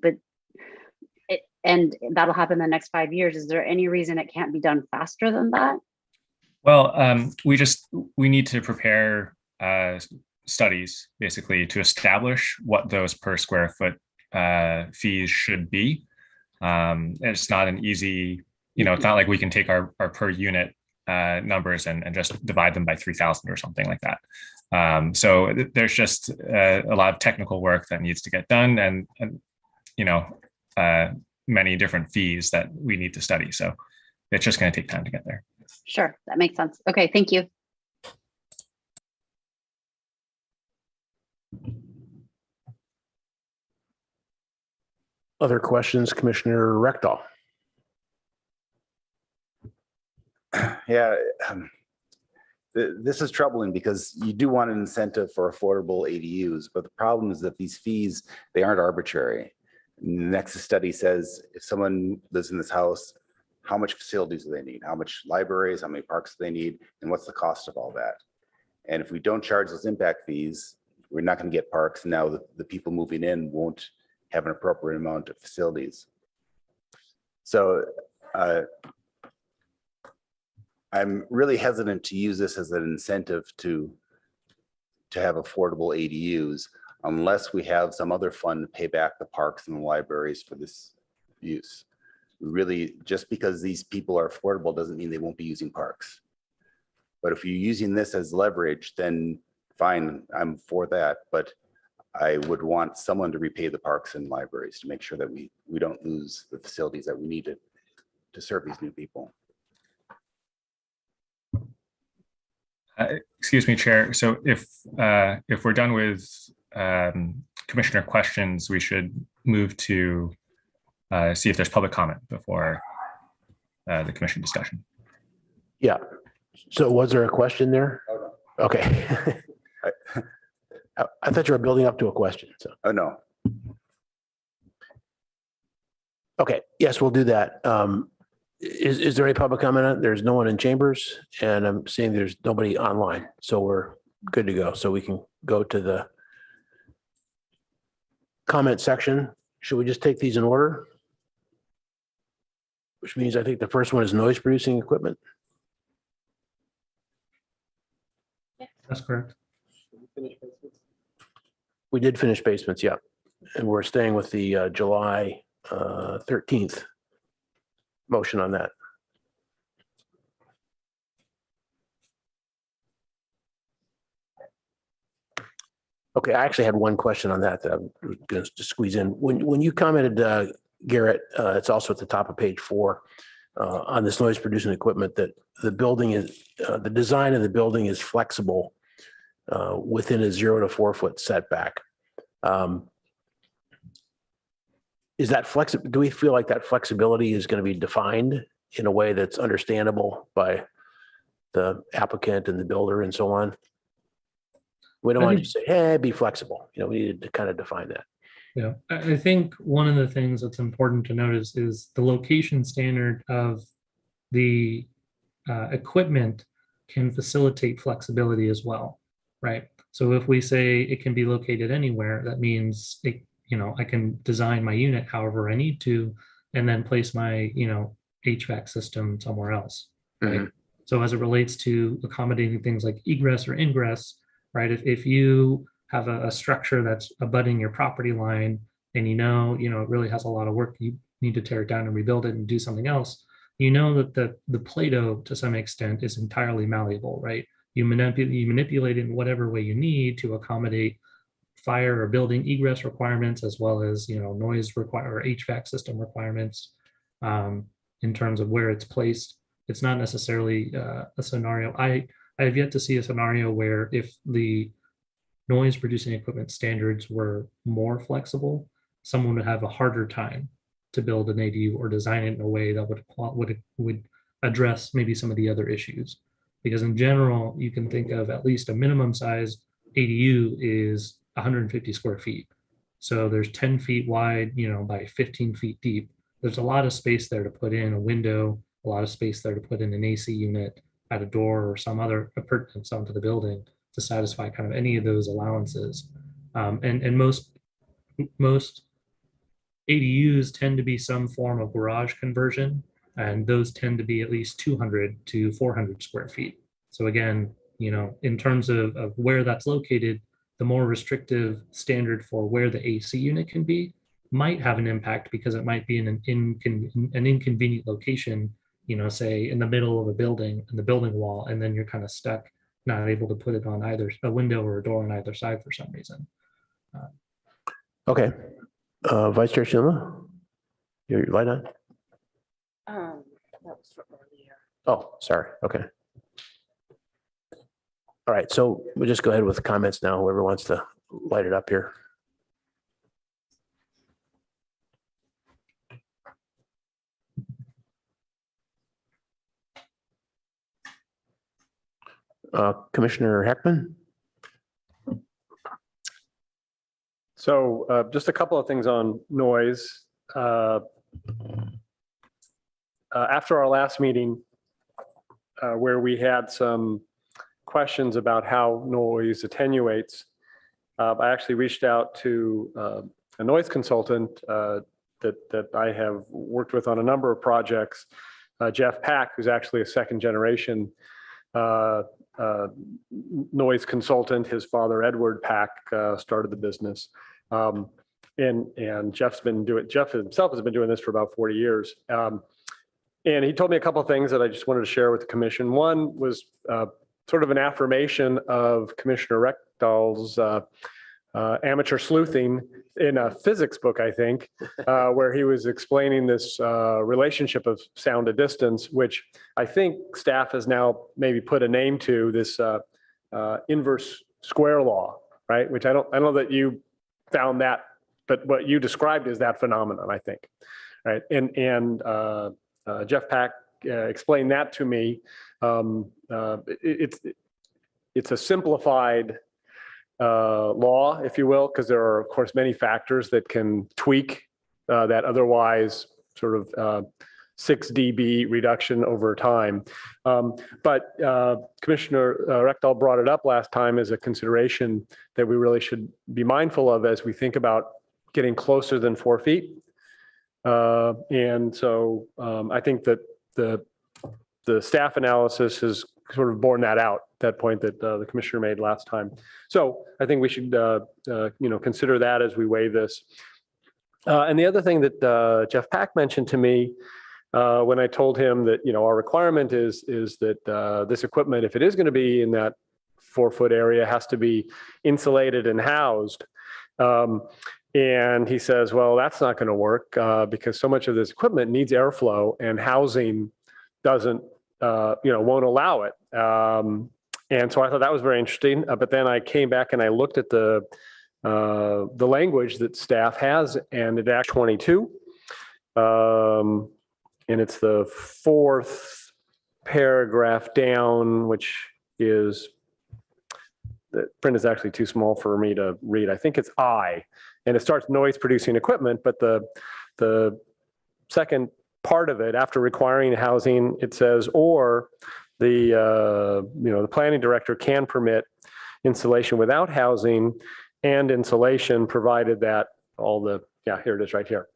and that'll happen in the next 5 years. Is there any reason it can't be done faster than that? Well, we need to prepare studies basically to establish what those per square foot fees should be. It's not an easy, it's not like we can take our per unit numbers and just divide them by 3,000 or something like that. So there's just a lot of technical work that needs to get done, and many different fees that we need to study. So it's just going to take time to get there. Sure, that makes sense. Okay, thank you. Other questions, Commissioner Rectal? Yeah, this is troubling because you do want an incentive for affordable ADUs, but the problem is that these fees, they aren't arbitrary. The Nexus study says if someone lives in this house, how much facilities do they need? How much libraries, how many parks do they need? And what's the cost of all that? And if we don't charge those impact fees, we're not going to get parks. Now the people moving in won't have an appropriate amount of facilities. So I'm really hesitant to use this as an incentive to have affordable ADUs unless we have some other fund to pay back the parks and the libraries for this use. Really, just because these people are affordable doesn't mean they won't be using parks. But if you're using this as leverage, then fine, I'm for that. But I would want someone to repay the parks and libraries to make sure that we don't lose the facilities that we need to serve these new people. Excuse me, Chair. So if we're done with Commissioner questions, we should move to see if there's public comment before the Commission discussion. Yeah. So was there a question there? Oh, no. Okay. I thought you were building up to a question. So. Oh, no. Okay. Yes, we'll do that. Is there any public comment? There's no one in chambers, and I'm seeing there's nobody online. So we're good to go. So we can go to the comment section. Should we just take these in order? Which means I think the first one is noise producing equipment. That's correct. We did finish basements, yeah. And we're staying with the July 13th motion on that. Okay, I actually had one question on that I'm going to squeeze in. When you commented, Garrett, it's also at the top of page 4 on this noise producing equipment, that the building is, the design of the building is flexible within a 0 to 4 foot setback. Is that flexible? Do we feel like that flexibility is going to be defined in a way that's understandable by the applicant and the builder and so on? We don't want to just say, hey, be flexible. We needed to kind of define that. Yeah, I think one of the things that's important to notice is the location standard of the equipment can facilitate flexibility as well, right? So if we say it can be located anywhere, that means it, I can design my unit however I need to, and then place my, HVAC system somewhere else, right? Mm-hmm. So as it relates to accommodating things like egress or ingress, right? If you have a structure that's abutting your property line and it really has a lot of work, you need to tear it down and rebuild it and do something else, that the Play-Doh to some extent is entirely malleable, right? You manipulate it in whatever way you need to accommodate fire or building egress requirements, as well as noise or HVAC system requirements in terms of where it's placed. It's not necessarily a scenario. I have yet to see a scenario where if the noise producing equipment standards were more flexible, someone would have a harder time to build an ADU or design it in a way that would address maybe some of the other issues. Because in general, you can think of at least a minimum size ADU is 150 square feet. So there's 10 feet wide, by 15 feet deep. There's a lot of space there to put in a window, a lot of space there to put in an AC unit at a door or some other appurtenance onto the building to satisfy kind of any of those allowances. And most ADUs tend to be some form of garage conversion, and those tend to be at least 200 to 400 square feet. So again, in terms of where that's located, the more restrictive standard for where the AC unit can be might have an impact because it might be in an inconvenient location, say in the middle of a building, in the building wall, and then you're kind of stuck, not able to put it on either a window or a door on either side for some reason. Okay. Vice Chair Schindler, your light on? That was for earlier. Oh, sorry. Okay. All right. So we'll just go ahead with comments now. Whoever wants to light it up here. Commissioner Heckman? So just a couple of things on noise. After our last meeting, where we had some questions about how noise attenuates, I actually reached out to a noise consultant that I have worked with on a number of projects, Jeff Pack, who's actually a second generation noise consultant. His father, Edward Pack, started the business. And Jeff himself has been doing this for about 40 years. And he told me a couple of things that I just wanted to share with the commission. One was sort of an affirmation of Commissioner Rechthal's amateur sleuthing in a physics book, I think, where he was explaining this relationship of sound to distance, which I think staff has now maybe put a name to, this inverse square law, right? Which I don't know that you found that, but what you described is that phenomenon, I think, right? And Jeff Pack explained that to me. It's a simplified law, if you will, because there are, of course, many factors that can tweak that otherwise sort of 6 dB reduction over time. But Commissioner Rechtal brought it up last time as a consideration that we really should be mindful of as we think about getting closer than 4 feet. And so I think that the staff analysis has sort of borne that out, that point that the commissioner made last time. So I think we should consider that as we weigh this. And the other thing that Jeff Pack mentioned to me when I told him that our requirement is that this equipment, if it is going to be in that 4-foot area, has to be insulated and housed. And he says, well, that's not going to work because so much of this equipment needs airflow, and housing doesn't, won't allow it. And so I thought that was very interesting. But then I came back and I looked at the language that staff has, and it Act 22. And it's the 4th paragraph down, which is, the print is actually too small for me to read. I think it's I, and it starts noise producing equipment, but the second part of it, after requiring housing, it says, or the planning director can permit installation without housing and insulation, provided that all the, here it is right here.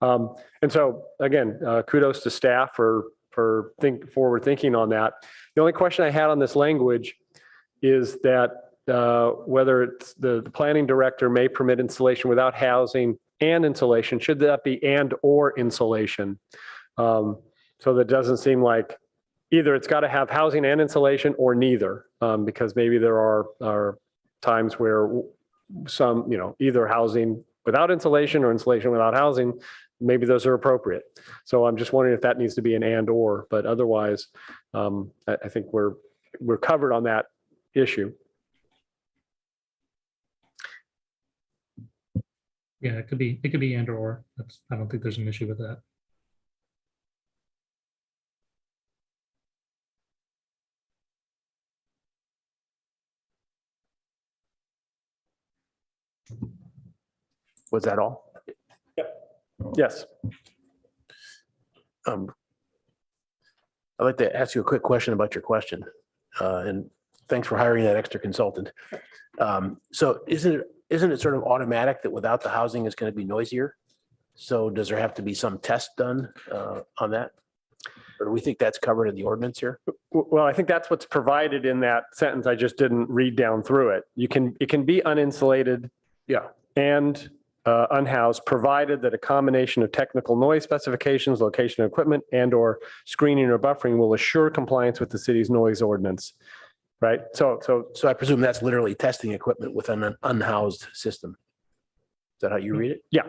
And so again, kudos to staff for forward thinking on that. The only question I had on this language is that whether it's the planning director may permit installation without housing and insulation, should that be and or insulation? So that doesn't seem like either it's got to have housing and insulation or neither, because maybe there are times where some, either housing without insulation or insulation without housing, maybe those are appropriate. So I'm just wondering if that needs to be an and or, but otherwise, I think we're covered on that issue. Yeah, it could be and or. I don't think there's an issue with that. Was that all? Yes. I'd like to ask you a quick question about your question. And thanks for hiring that extra consultant. So isn't it sort of automatic that without the housing it's going to be noisier? So does there have to be some test done on that? Or do we think that's covered in the ordinance here? Well, I think that's what's provided in that sentence. I just didn't read down through it. It can be uninsulated. Yeah. And unhoused, provided that a combination of technical noise specifications, location of equipment, and/or screening or buffering will assure compliance with the city's noise ordinance. Right? So I presume that's literally testing equipment with an unhoused system. Is that how you read it? yeah.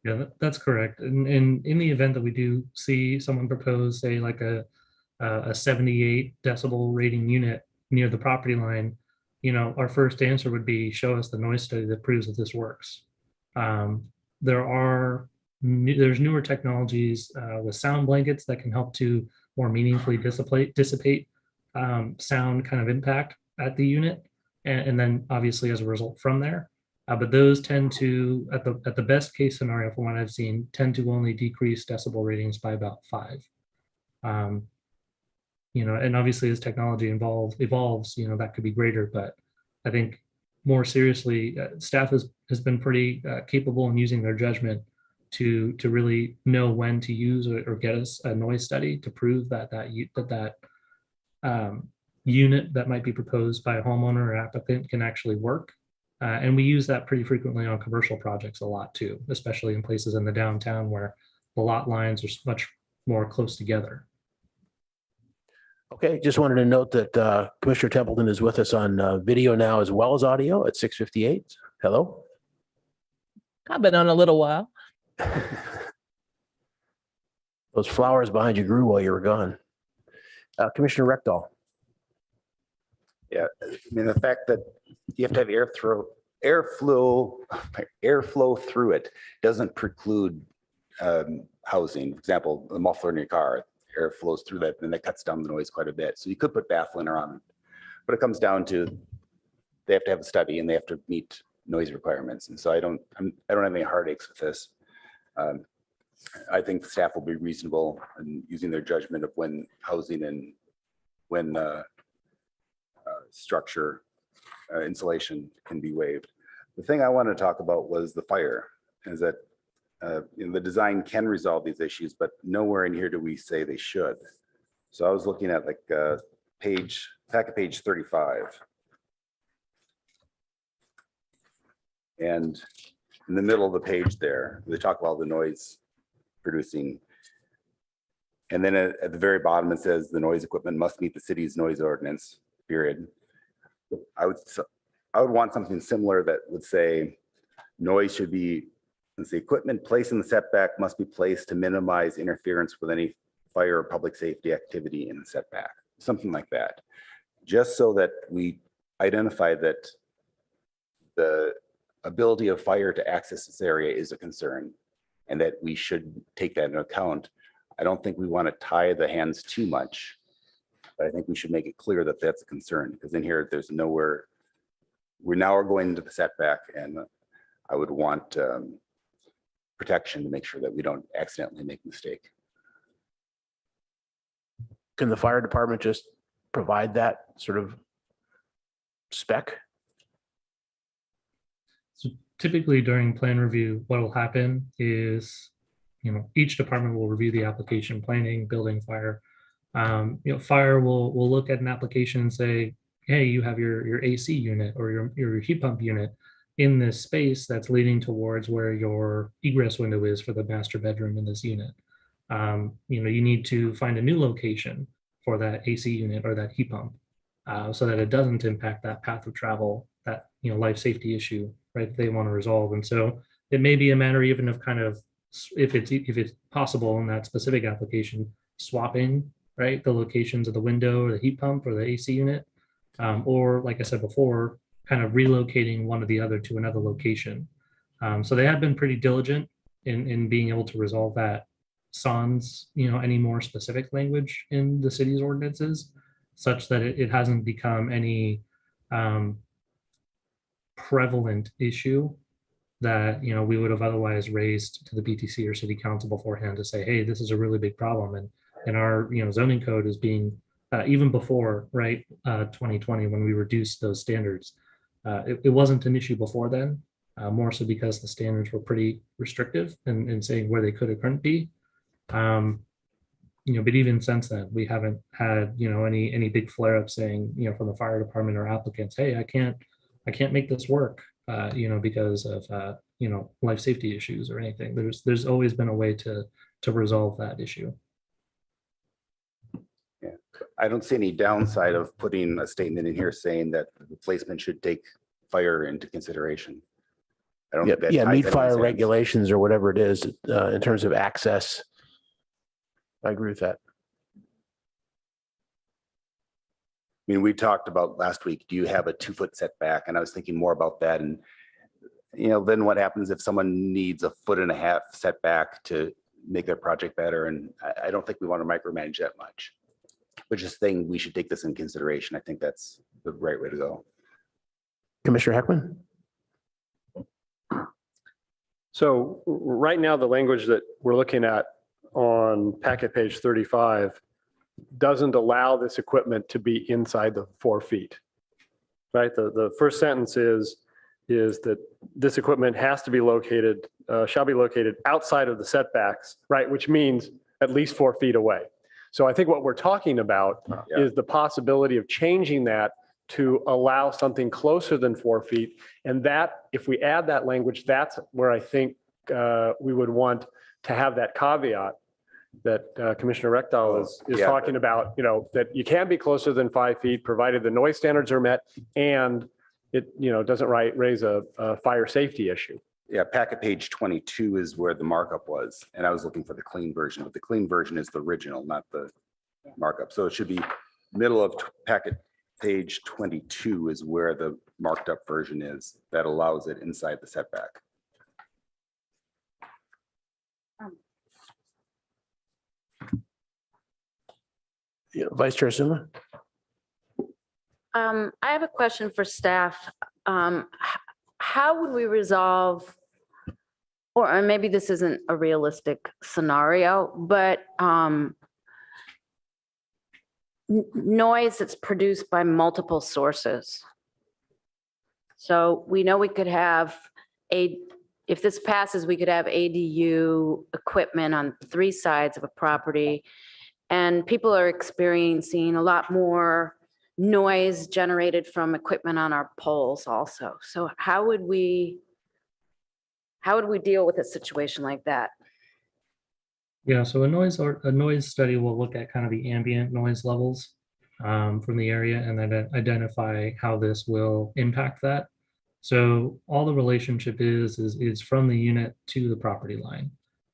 Yeah, that's correct. And in the event that we do see someone propose, say, like a 78 decibel rating unit near the property line, our first answer would be, show us the noise study that proves that this works. There's newer technologies with sound blankets that can help to more meaningfully dissipate sound kind of impact at the unit, and then obviously as a result from there. But those tend to, at the best case scenario, from what I've seen, tend to only decrease decibel ratings by about 5. And obviously as technology evolves, that could be greater. But I think more seriously, staff has been pretty capable in using their judgment to really know when to use or get us a noise study to prove that unit that might be proposed by a homeowner or applicant can actually work. And we use that pretty frequently on commercial projects a lot too, especially in places in the downtown where the lot lines are much more close together. Okay, just wanted to note that Commissioner Templeton is with us on video now as well as audio at 6:58. Hello. I've been on a little while. Those flowers behind you grew while you were gone. Commissioner Rectal. Yeah, I mean, the fact that you have to have airflow through it doesn't preclude housing. For example, the muffler in your car, air flows through that, and that cuts down the noise quite a bit. So you could put baffling around it, but it comes down to they have to have a study and they have to meet noise requirements. And so I don't have any heartaches with this. I think the staff will be reasonable in using their judgment of when housing and when structure insulation can be waived. The thing I wanted to talk about was the fire, is that the design can resolve these issues, but nowhere in here do we say they should. So I was looking at like page 35. And in the middle of the page there, they talk about the noise producing. And then at the very bottom, it says the noise equipment must meet the city's noise ordinance, period. I would want something similar that would say noise should be, let's say, equipment placed in the setback must be placed to minimize interference with any fire or public safety activity in the setback, something like that. Just so that we identify that the ability of fire to access this area is a concern and that we should take that into account. I don't think we want to tie the hands too much, but I think we should make it clear that that's a concern, because in here, there's nowhere, we now are going into the setback, and I would want protection to make sure that we don't accidentally make a mistake. Can the fire department just provide that sort of spec? So typically during plan review, what will happen is, each department will review the application, planning, building, fire. Fire will look at an application and say, hey, you have your AC unit or your heat pump unit in this space that's leading towards where your egress window is for the master bedroom in this unit. You need to find a new location for that AC unit or that heat pump so that it doesn't impact that path of travel, that life safety issue, right, that they want to resolve. And so it may be a matter even of kind of, if it's possible in that specific application, swapping, right, the locations of the window or the heat pump or the AC unit, or like I said before, kind of relocating one or the other to another location. So they have been pretty diligent in being able to resolve that sans any more specific language in the city's ordinances, such that it hasn't become any prevalent issue that we would have otherwise raised to the BTC or city council beforehand to say, hey, this is a really big problem, and our zoning code is being even before 2020, when we reduced those standards, it wasn't an issue before then, more so because the standards were pretty restrictive in saying where they could or couldn't be. But even since then, we haven't had, any big flare up saying, from the fire department or applicants, hey, I can't make this work, because of, life safety issues or anything. There's always been a way to resolve that issue. Yeah, I don't see any downside of putting a statement in here saying that the replacement should take fire into consideration. I don't think that Yeah, ties meet anyone's fire hands. regulations or whatever it is, in terms of access. I agree with that. I mean, we talked about last week, do you have a 2-foot setback? And I was thinking more about that. And, then what happens if someone needs a 1.5 foot setback to make their project better? And I don't think we want to micromanage that much. But just saying we should take this in consideration. I think that's the right way to go. Commissioner Heckman? So right now, the language that we're looking at on packet page 35 doesn't allow this equipment to be inside the 4 feet, right? The first sentence is that this equipment has to be located, shall be located outside of the setbacks, right? Which means at least 4 feet away. So I think what we're talking about is the possibility of changing that to allow something closer than 4 feet. And that, if we add that language, that's where I think we would want to have that caveat that Commissioner Rectal is talking about, that you can be closer than 5 feet, provided the noise standards are met and it, doesn't raise a fire safety issue. Yeah, packet page 22 is where the markup was. And I was looking for the clean version, but the clean version is the original, not the markup. So it should be middle of packet page 22 is where the marked up version is that allows it inside the setback. Vice Chair Suma? I have a question for staff. How would we resolve, or maybe this isn't a realistic scenario, but noise that's produced by multiple sources? So we know we could have if this passes, we could have ADU equipment on 3 sides of a property, and people are experiencing a lot more noise generated from equipment on our poles also. So how would we deal with a situation like that? Yeah, so a noise study will look at kind of the ambient noise levels from the area and then identify how this will impact that. So all the relationship is from the unit to the property line.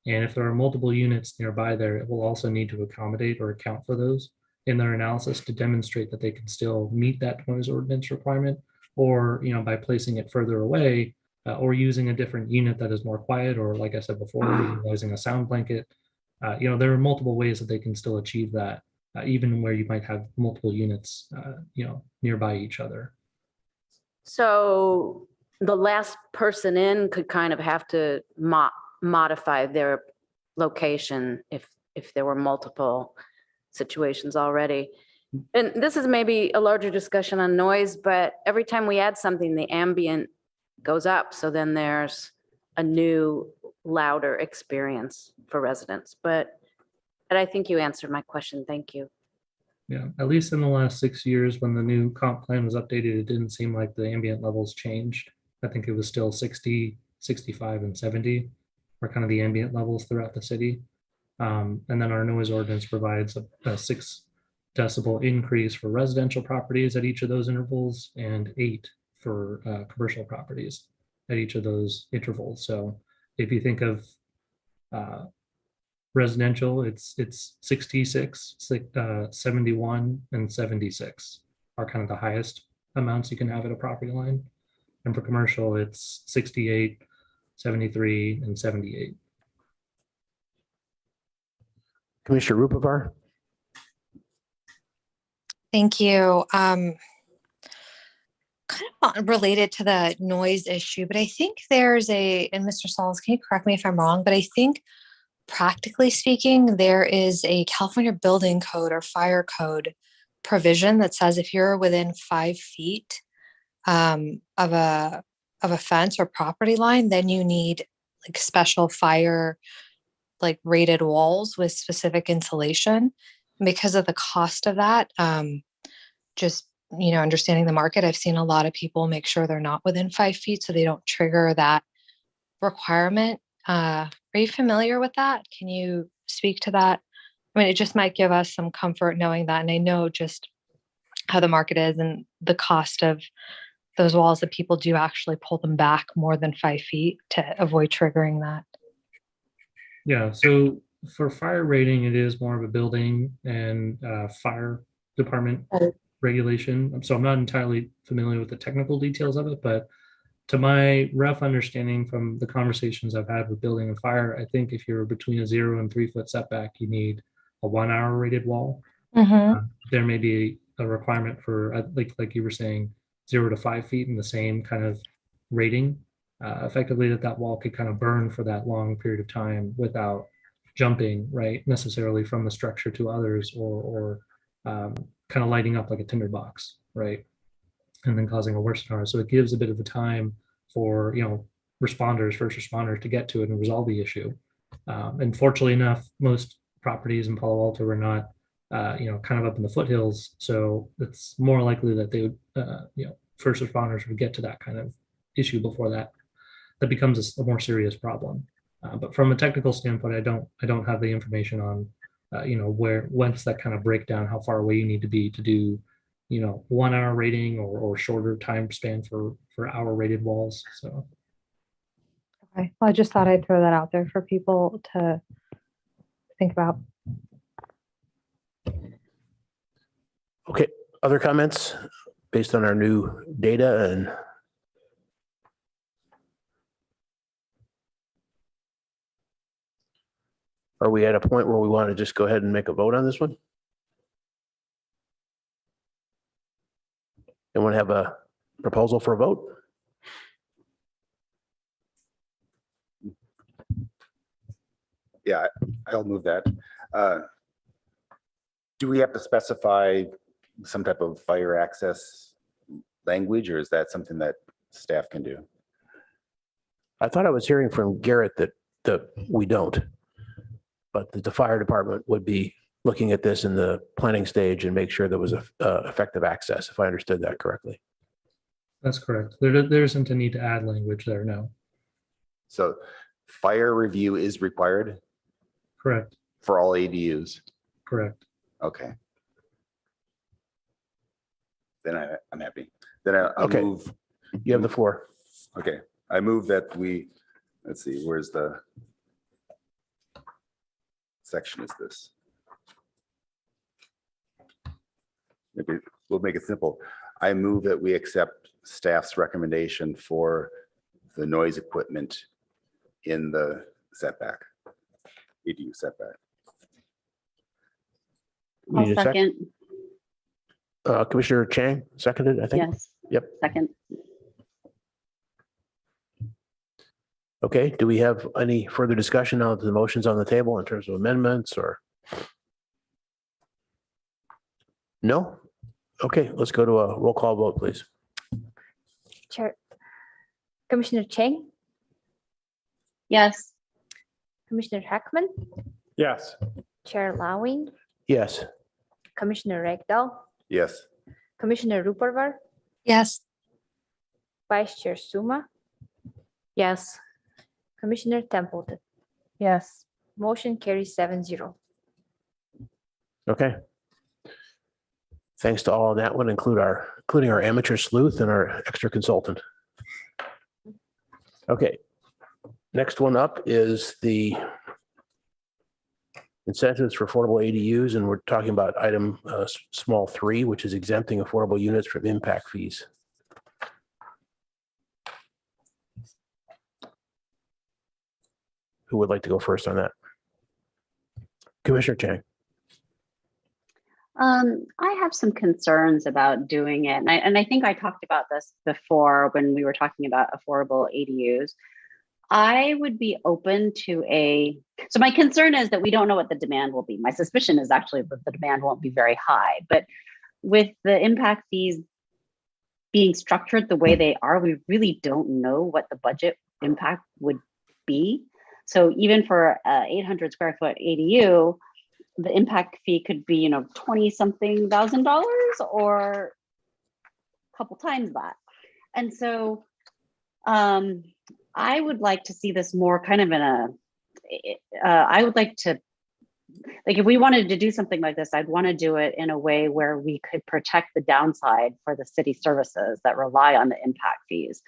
And if there are multiple units nearby there, it will also need to accommodate or account for those in their analysis to demonstrate that they can still meet that noise ordinance requirement, or by placing it further away or using a different unit that is more quiet, or like I said before, utilizing a sound blanket. There are multiple ways that they can still achieve that, even where you might have multiple units, nearby each other. So the last person in could kind of have to modify their location if there were multiple situations already. And this is maybe a larger discussion on noise, but every time we add something, the ambient goes up. So then there's a new, louder experience for residents. But I think you answered my question. Thank you. Yeah, at least in the last 6 years, when the new comp plan was updated, it didn't seem like the ambient levels changed. I think it was still 60, 65, and 70 are kind of the ambient levels throughout the city. And then our noise ordinance provides a 6 decibel increase for residential properties at each of those intervals and 8 for commercial properties at each of those intervals. So if you think of residential, it's 66, 71, and 76 are kind of the highest amounts you can have at a property line. And for commercial, it's 68, 73, and 78. Commissioner Rupavar? Thank you. Kind of related to the noise issue, but I think there's and Mr. Solis, can you correct me if I'm wrong, but I think practically speaking, there is a California building code or fire code provision that says if you're within 5 feet of a fence or property line, then you need like special fire like rated walls with specific insulation. And because of the cost of that, just, understanding the market, I've seen a lot of people make sure they're not within 5 feet so they don't trigger that requirement. Are you familiar with that? Can you speak to that? I mean, it just might give us some comfort knowing that. And I know just how the market is and the cost of those walls that people do actually pull them back more than 5 feet to avoid triggering that. Yeah, so for fire rating, it is more of a building and fire department regulation. So I'm not entirely familiar with the technical details of it, but to my rough understanding from the conversations I've had with building and fire, I think if you're between a 0 and 3 foot setback, you need a 1 hour rated wall. There may be a requirement for, like you were saying, 0 to 5 feet in the same kind of rating. Effectively, that wall could kind of burn for that long period of time without jumping, right, necessarily from the structure to others, or kind of lighting up like a tinderbox, right, and then causing a worse harm. So it gives a bit of a time for first responders to get to it and resolve the issue. And fortunately enough, most properties in Palo Alto are not kind of up in the foothills, so it's more likely that they would first responders would get to that kind of issue before that becomes a more serious problem. But from a technical standpoint, I don't have the information on when's that kind of breakdown, how far away you need to be to do 1 hour rating or shorter time span for hour rated walls. So Okay, well, I just thought I'd throw that out there for people to think about. Okay, other comments based on our new data and are we at a point where we want to just go ahead and make a vote on this one? Anyone have a proposal for a vote? Yeah, I'll move that. Do we have to specify some type of fire access language, or is that something that staff can do? I thought I was hearing from Garrett that we don't, but that the fire department would be looking at this in the planning stage and make sure there was a effective access, if I understood that correctly. that's correct. There isn't a need to add language there, no. So fire review is required Correct, for all ADUs? correct. Okay. Then I'm happy. Then I'll Okay. move. You have the floor. Okay, I move that we, let's see, where's the section is this? Maybe we'll make it simple. I move that we accept staff's recommendation for the noise equipment in the setback, ADU setback. We I'll need a sec- second. Commissioner Chang seconded, I think. Yes. Yep. Second. Okay, do we have any further discussion on the motions on the table in terms of amendments or? No? Okay, let's go to a roll call vote, please. Chair, Commissioner Chang, Yes. Commissioner Heckman, Yes. Chair Lawing, Yes. Commissioner Ragdoll, Yes. Commissioner Rupervar, Yes. Vice Chair Suma, Yes. Commissioner Templeton. Yes. Motion carries 7-0. Okay. Thanks to all of that one, including our amateur sleuth and our extra consultant. Okay. Next one up is the incentives for affordable ADUs, and we're talking about item small 3, which is exempting affordable units from impact fees. Who would like to go first on that? Commissioner Chang. I have some concerns about doing it. And I think I talked about this before when we were talking about affordable ADUs. I would be open to so my concern is that we don't know what the demand will be. My suspicion is actually that the demand won't be very high, but with the impact fees being structured the way they are, we really don't know what the budget impact would be. So even for a 800 square foot ADU, the impact fee could be, 20 something $1,000 or a couple times that. And so I would like to see this more kind of in I would like to, like, if we wanted to do something like this, I'd want to do it in a way where we could protect the downside for the city services that rely on the impact fees.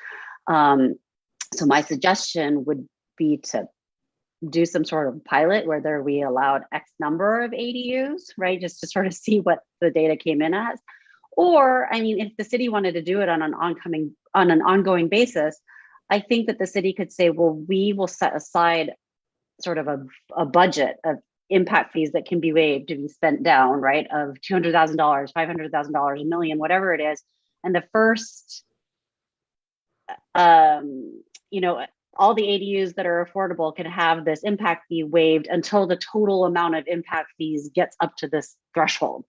So my suggestion would be to do some sort of pilot where we allowed X number of ADUs, right? Just to sort of see what the data came in as. Or, I mean, if the city wanted to do it on an ongoing basis, I think that the city could say, well, we will set aside sort of a budget of impact fees that can be waived to be spent down, right? Of $200,000, $500,000, $1 million, whatever it is. And the first, all the ADUs that are affordable can have this impact fee waived until the total amount of impact fees gets up to this threshold.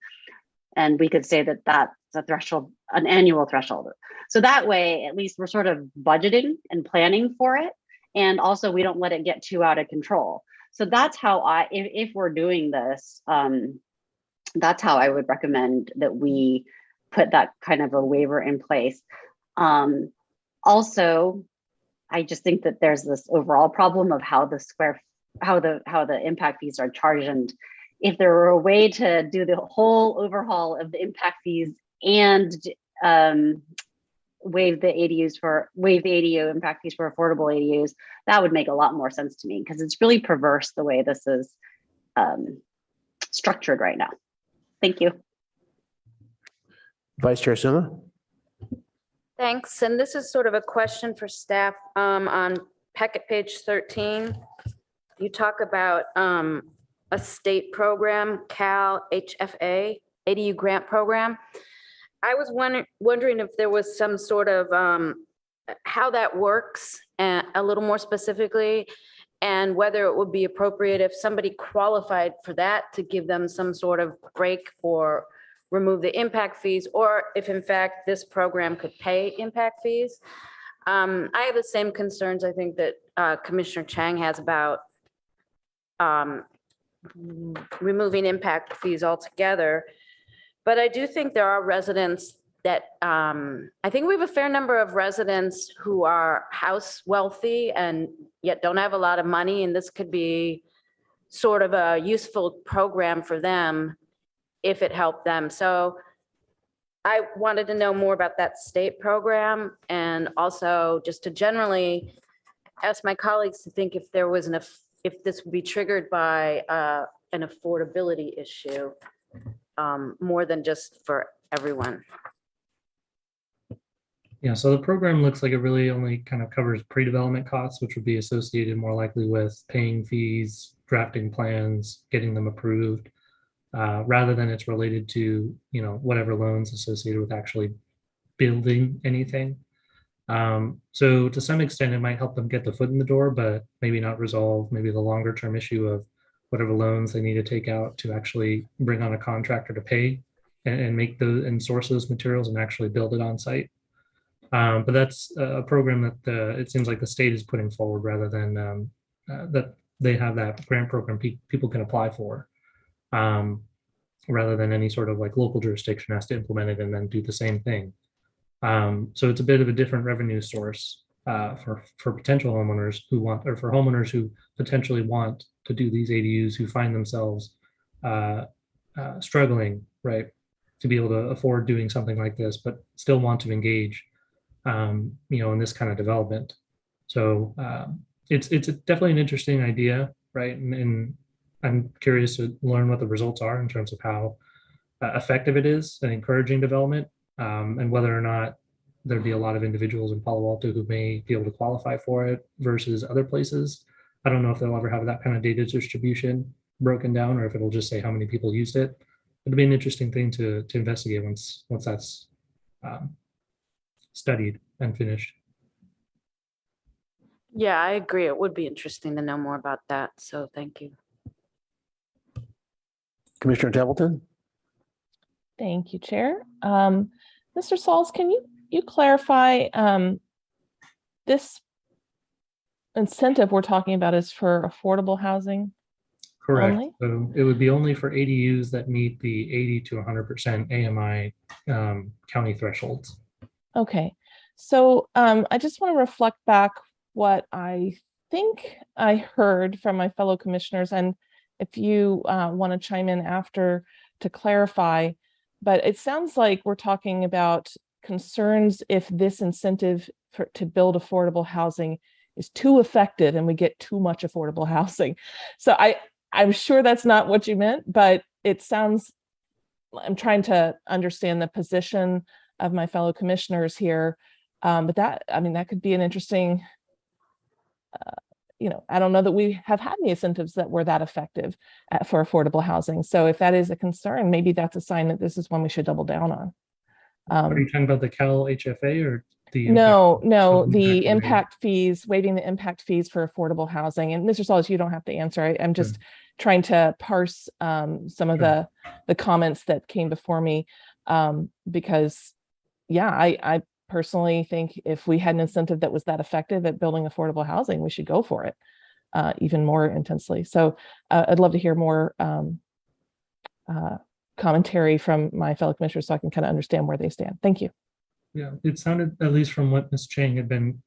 And we could say that that's a threshold, an annual threshold. So that way, at least we're sort of budgeting and planning for it. And also we don't let it get too out of control. So that's how if we're doing this, that's how I would recommend that we put that kind of a waiver in place. Also, I just think that there's this overall problem of how the impact fees are charged. And if there were a way to do the whole overhaul of the impact fees and waive the ADU impact fees for affordable ADUs, that would make a lot more sense to me, because it's really perverse the way this is structured right now. Thank you. Vice Chair Suma. Thanks. And this is sort of a question for staff. On packet page 13, you talk about a state program, Cal HFA, ADU grant program. I was wondering if there was some sort of how that works, a little more specifically, and whether it would be appropriate if somebody qualified for that to give them some sort of break or remove the impact fees, or if in fact this program could pay impact fees. I have the same concerns I think that Commissioner Chang has about removing impact fees altogether. But I do think there are residents that I think we have a fair number of residents who are house wealthy and yet don't have a lot of money. And this could be sort of a useful program for them if it helped them. So I wanted to know more about that state program, and also just to generally ask my colleagues to think if there was if this would be triggered by an affordability issue more than just for everyone. Yeah, so the program looks like it really only kind of covers pre-development costs, which would be associated more likely with paying fees, drafting plans, getting them approved, rather than it's related to, whatever loans associated with actually building anything. So to some extent, it might help them get the foot in the door, but maybe not resolve maybe the longer term issue of whatever loans they need to take out to actually bring on a contractor to pay and make those and source those materials and actually build it on site. But that's a program that it seems like the state is putting forward rather than that they have that grant program people can apply for, rather than any sort of like local jurisdiction has to implement it and then do the same thing. So it's a bit of a different revenue source for potential homeowners who want, or for homeowners who potentially want to do these ADUs, who find themselves struggling, right, to be able to afford doing something like this, but still want to engage, in this kind of development. So it's definitely an interesting idea, right? And I'm curious to learn what the results are in terms of how effective it is in encouraging development, and whether or not there'd be a lot of individuals in Palo Alto who may be able to qualify for it versus other places. I don't know if they'll ever have that kind of data distribution broken down, or if it'll just say how many people used it. It'll be an interesting thing to investigate once that's studied and finished. Yeah, I agree. It would be interesting to know more about that. So thank you. Commissioner Templeton. Thank you, Chair. Mr. Sauls, can you clarify this incentive we're talking about is for affordable housing? Correct. Only? So it would be only for ADUs that meet the 80 to 100% AMI county thresholds. Okay. So I just want to reflect back what I think I heard from my fellow commissioners, and if you want to chime in after to clarify, but it sounds like we're talking about concerns if this incentive to build affordable housing is too effective and we get too much affordable housing. So I'm sure that's not what you meant, but it sounds, I'm trying to understand the position of my fellow commissioners here. But that, I mean, that could be an interesting, I don't know that we have had any incentives that were that effective for affordable housing. So if that is a concern, maybe that's a sign that this is one we should double down on. Are you talking about the Cal HFA or the? No, impact the rate? impact fees, waiving the impact fees for affordable housing. And Mr. Solis, you don't have to answer. I'm just trying to parse some of the comments that came before me because, yeah, I personally think if we had an incentive that was that effective at building affordable housing, we should go for it even more intensely. So I'd love to hear more commentary from my fellow commissioners so I can kind of understand where they stand. Thank you. Yeah, it sounded, at least from what Ms. Chang had been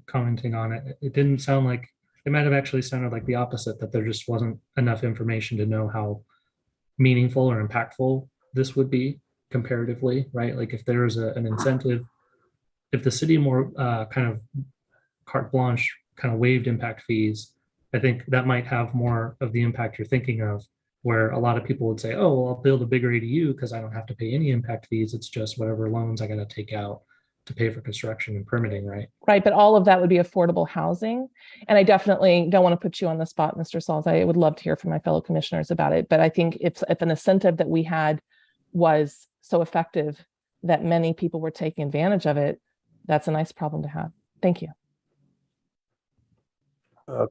commenting on it, it didn't sound like, it might have actually sounded like the opposite, that there just wasn't enough information to know how meaningful or impactful this would be comparatively, right? Like if there is an incentive, if the city more kind of carte blanche kind of waived impact fees, I think that might have more of the impact you're thinking of, where a lot of people would say, oh, well, I'll build a bigger ADU because I don't have to pay any impact fees. It's just whatever loans I got to take out to pay for construction and permitting, right? Right, but all of that would be affordable housing. And I definitely don't want to put you on the spot, Mr. Sauls. I would love to hear from my fellow commissioners about it. But I think if an incentive that we had was so effective that many people were taking advantage of it, that's a nice problem to have. Thank you.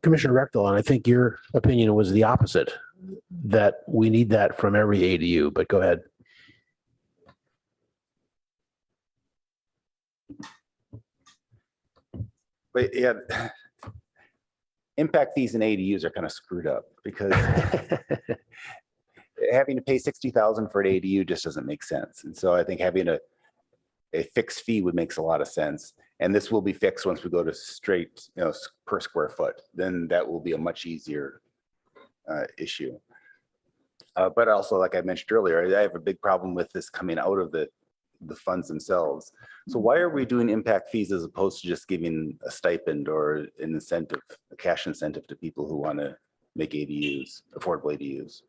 Commissioner Rechtel, and I think your opinion was the opposite, that we need that from every ADU, but go ahead. But yeah, impact fees and ADUs are kind of screwed up because having to pay $60,000 for an ADU just doesn't make sense. And so I think having a fixed fee would makes a lot of sense. And this will be fixed once we go to straight, per square foot. Then that will be a much easier issue. But also, like I mentioned earlier, I have a big problem with this coming out of the funds themselves. So why are we doing impact fees as opposed to just giving a stipend or an incentive, a cash incentive to people who want to make ADUs, affordable ADUs?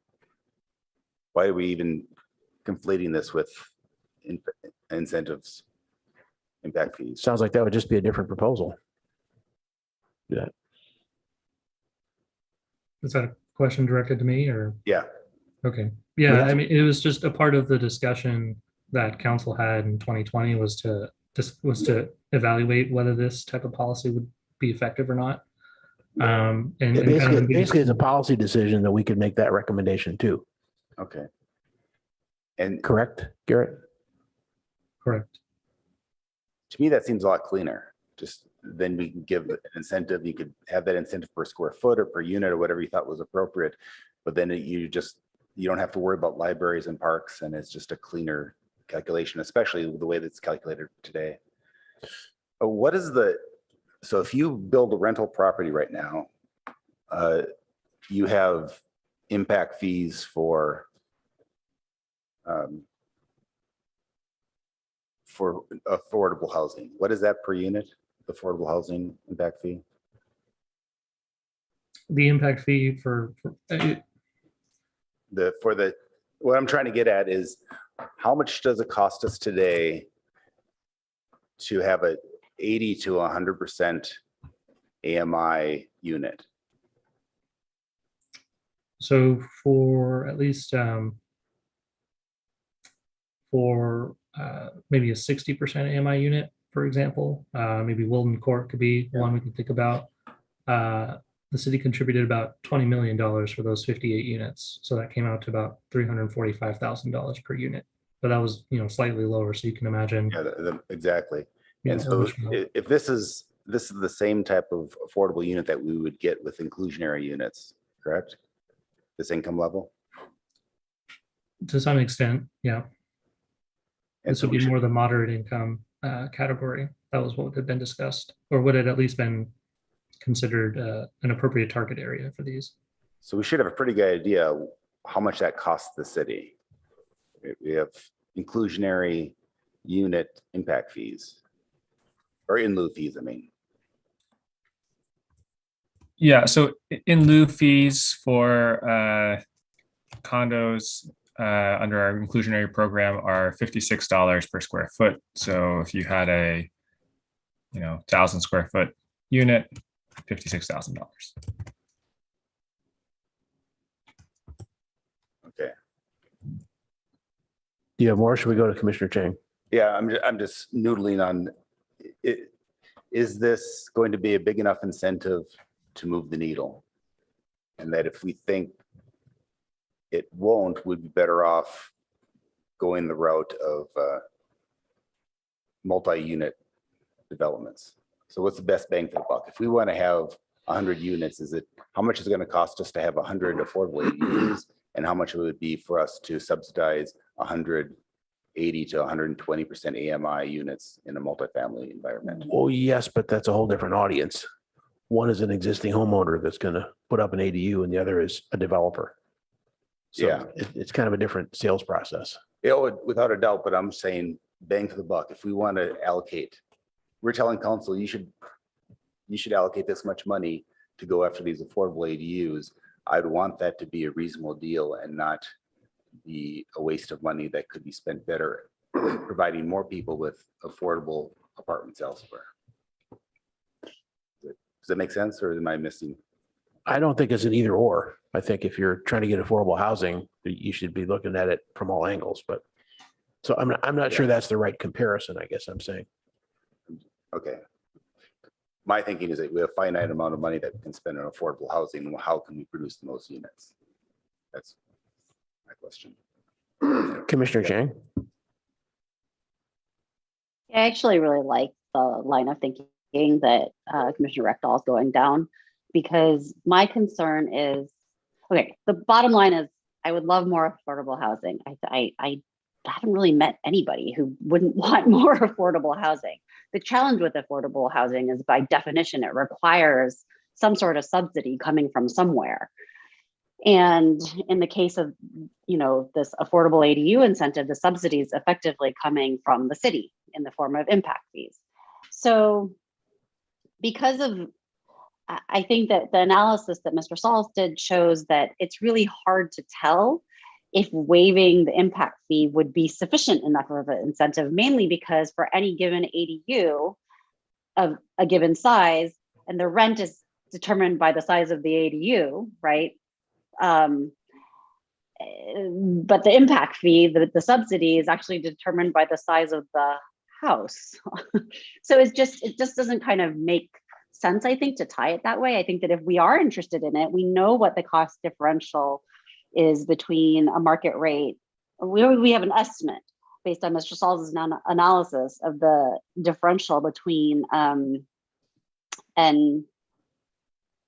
Why are we even conflating this with incentives, impact fees? Sounds like that would just be a different proposal. Yeah. Is that a question directed to me or? Yeah. Okay. Yeah, I mean, it was just a part of the discussion that council had in 2020 was to evaluate whether this type of policy would be effective or not. And basically it's a policy decision that we could make that recommendation too. Okay. And correct, Garrett? Correct. To me, that seems a lot cleaner. Just then we can give an incentive. You could have that incentive per square foot or per unit or whatever you thought was appropriate. But then you don't have to worry about libraries and parks, and it's just a cleaner calculation, especially the way that's calculated today. So if you build a rental property right now, you have impact fees for affordable housing. What is that per unit? Affordable housing impact fee? The impact fee what I'm trying to get at is how much does it cost us today to have a 80 to 100% AMI unit? So for at least maybe a 60% AMI unit, for example, maybe Wilden Court could be one we can think about. The city contributed about $20 million for those 58 units. So that came out to about $345,000 per unit. But that was, slightly lower. So you can imagine. Yeah, exactly. Yeah, and so if this is this is the same type of affordable unit that we would get with inclusionary units, correct? This income level? To some extent, yeah. And This so would we be should, more the moderate income category. That was what had been discussed, or would it at least been considered an appropriate target area for these. so we should have a pretty good idea how much that costs the city. We have inclusionary unit impact fees, or in lieu fees, I mean. Yeah, so in lieu fees for condos under our inclusionary program are $56 per square foot. So if you had a 1,000 square foot unit, $56,000. Okay. Do you have more? Should we go to Commissioner Chang? Yeah, I'm just noodling on it. Is this going to be a big enough incentive to move the needle? And that if we think it won't, we'd be better off going the route of multi-unit developments. So what's the best bang for the buck? If we want to have 100 units, how much is it going to cost us to have 100 affordable ADUs? And how much it would be for us to subsidize 180 to 120% AMI units in a multifamily environment? Well, yes, but that's a whole different audience. One is an existing homeowner that's going to put up an ADU, and the other is a developer. So Yeah. it's kind of a different sales process. Without a doubt, but I'm saying bang for the buck. If we want to allocate, we're telling council, you should allocate this much money to go after these affordable ADUs. I'd want that to be a reasonable deal and not be a waste of money that could be spent better providing more people with affordable apartments elsewhere. Does that make sense, or am I missing? I don't think it's an either or. I think if you're trying to get affordable housing, you should be looking at it from all angles. But so I'm not sure that's the right comparison, I guess I'm saying. Okay. My thinking is that we have a finite amount of money that we can spend on affordable housing. How can we produce the most units? That's my question. Commissioner Chang? I actually really like the line of thinking that Commissioner Rectal is going down, because my concern is, okay, the bottom line is I would love more affordable housing. I haven't really met anybody who wouldn't want more affordable housing. The challenge with affordable housing is, by definition, it requires some sort of subsidy coming from somewhere. And in the case of, this affordable ADU incentive, the subsidy is effectively coming from the city in the form of impact fees. So because of, I think that the analysis that Mr. Sauls did shows that it's really hard to tell if waiving the impact fee would be sufficient enough of an incentive, mainly because for any given ADU of a given size, and the rent is determined by the size of the ADU, right? But the impact fee, the subsidy, is actually determined by the size of the house. So it just doesn't kind of make sense, I think, to tie it that way. I think that if we are interested in it, we know what the cost differential is between a market rate. We have an estimate based on Mr. Sauls' analysis of the differential between an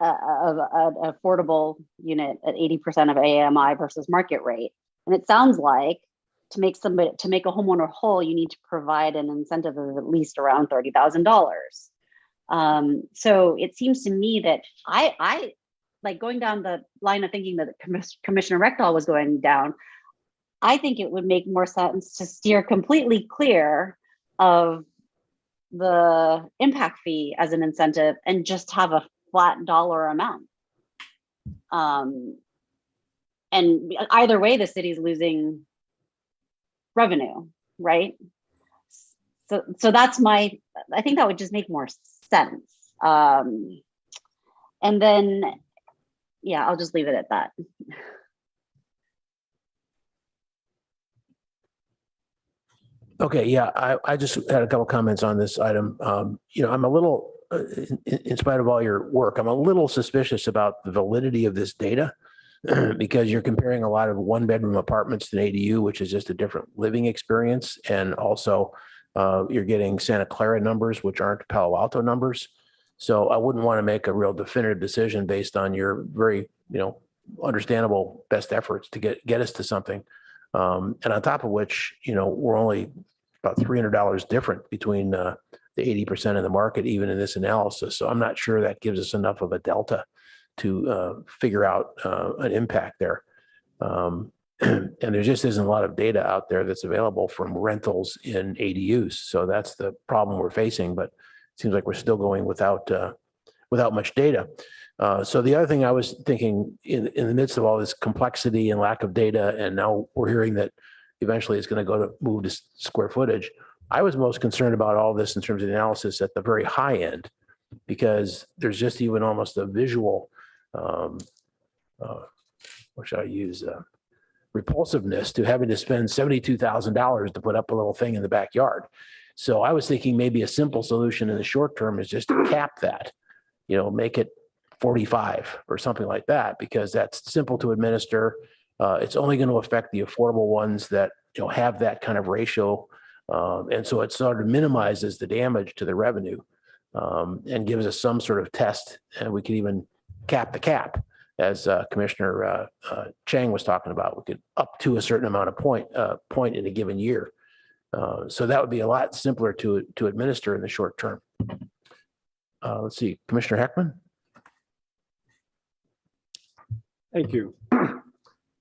affordable unit at 80% of AMI versus market rate. And it sounds like to make a homeowner whole, you need to provide an incentive of at least around $30,000. So it seems to me that I like going down the line of thinking that Commissioner Rectal was going down. I think it would make more sense to steer completely clear of the impact fee as an incentive and just have a flat dollar amount. And either way, the city's losing revenue, right? So that's I think that would just make more sense. And then, yeah, I'll just leave it at that. Okay, yeah, I just had a couple comments on this item. I'm a little, in spite of all your work, I'm a little suspicious about the validity of this data because you're comparing a lot of one-bedroom apartments to an ADU, which is just a different living experience. And also you're getting Santa Clara numbers, which aren't Palo Alto numbers. So I wouldn't want to make a real definitive decision based on your very, understandable best efforts to get us to something. And on top of which, we're only about $300 different between the 80% of the market, even in this analysis. So I'm not sure that gives us enough of a delta to figure out an impact there. And there just isn't a lot of data out there that's available from rentals in ADUs. So that's the problem we're facing, but it seems like we're still going without much data. So the other thing I was thinking in the midst of all this complexity and lack of data, and now we're hearing that eventually it's going to move to square footage. I was most concerned about all this in terms of analysis at the very high end, because there's just even almost a visual, what should I use? Repulsiveness to having to spend $72,000 to put up a little thing in the backyard. So I was thinking maybe a simple solution in the short term is just to cap that, make it 45 or something like that, because that's simple to administer. It's only going to affect the affordable ones that have that kind of ratio. And so it sort of minimizes the damage to the revenue and gives us some sort of test. And we could even cap the cap, as Commissioner Chang was talking about. We could up to a certain amount of point in a given year. So that would be a lot simpler to administer in the short term. Let's see, Commissioner Heckman. Thank you.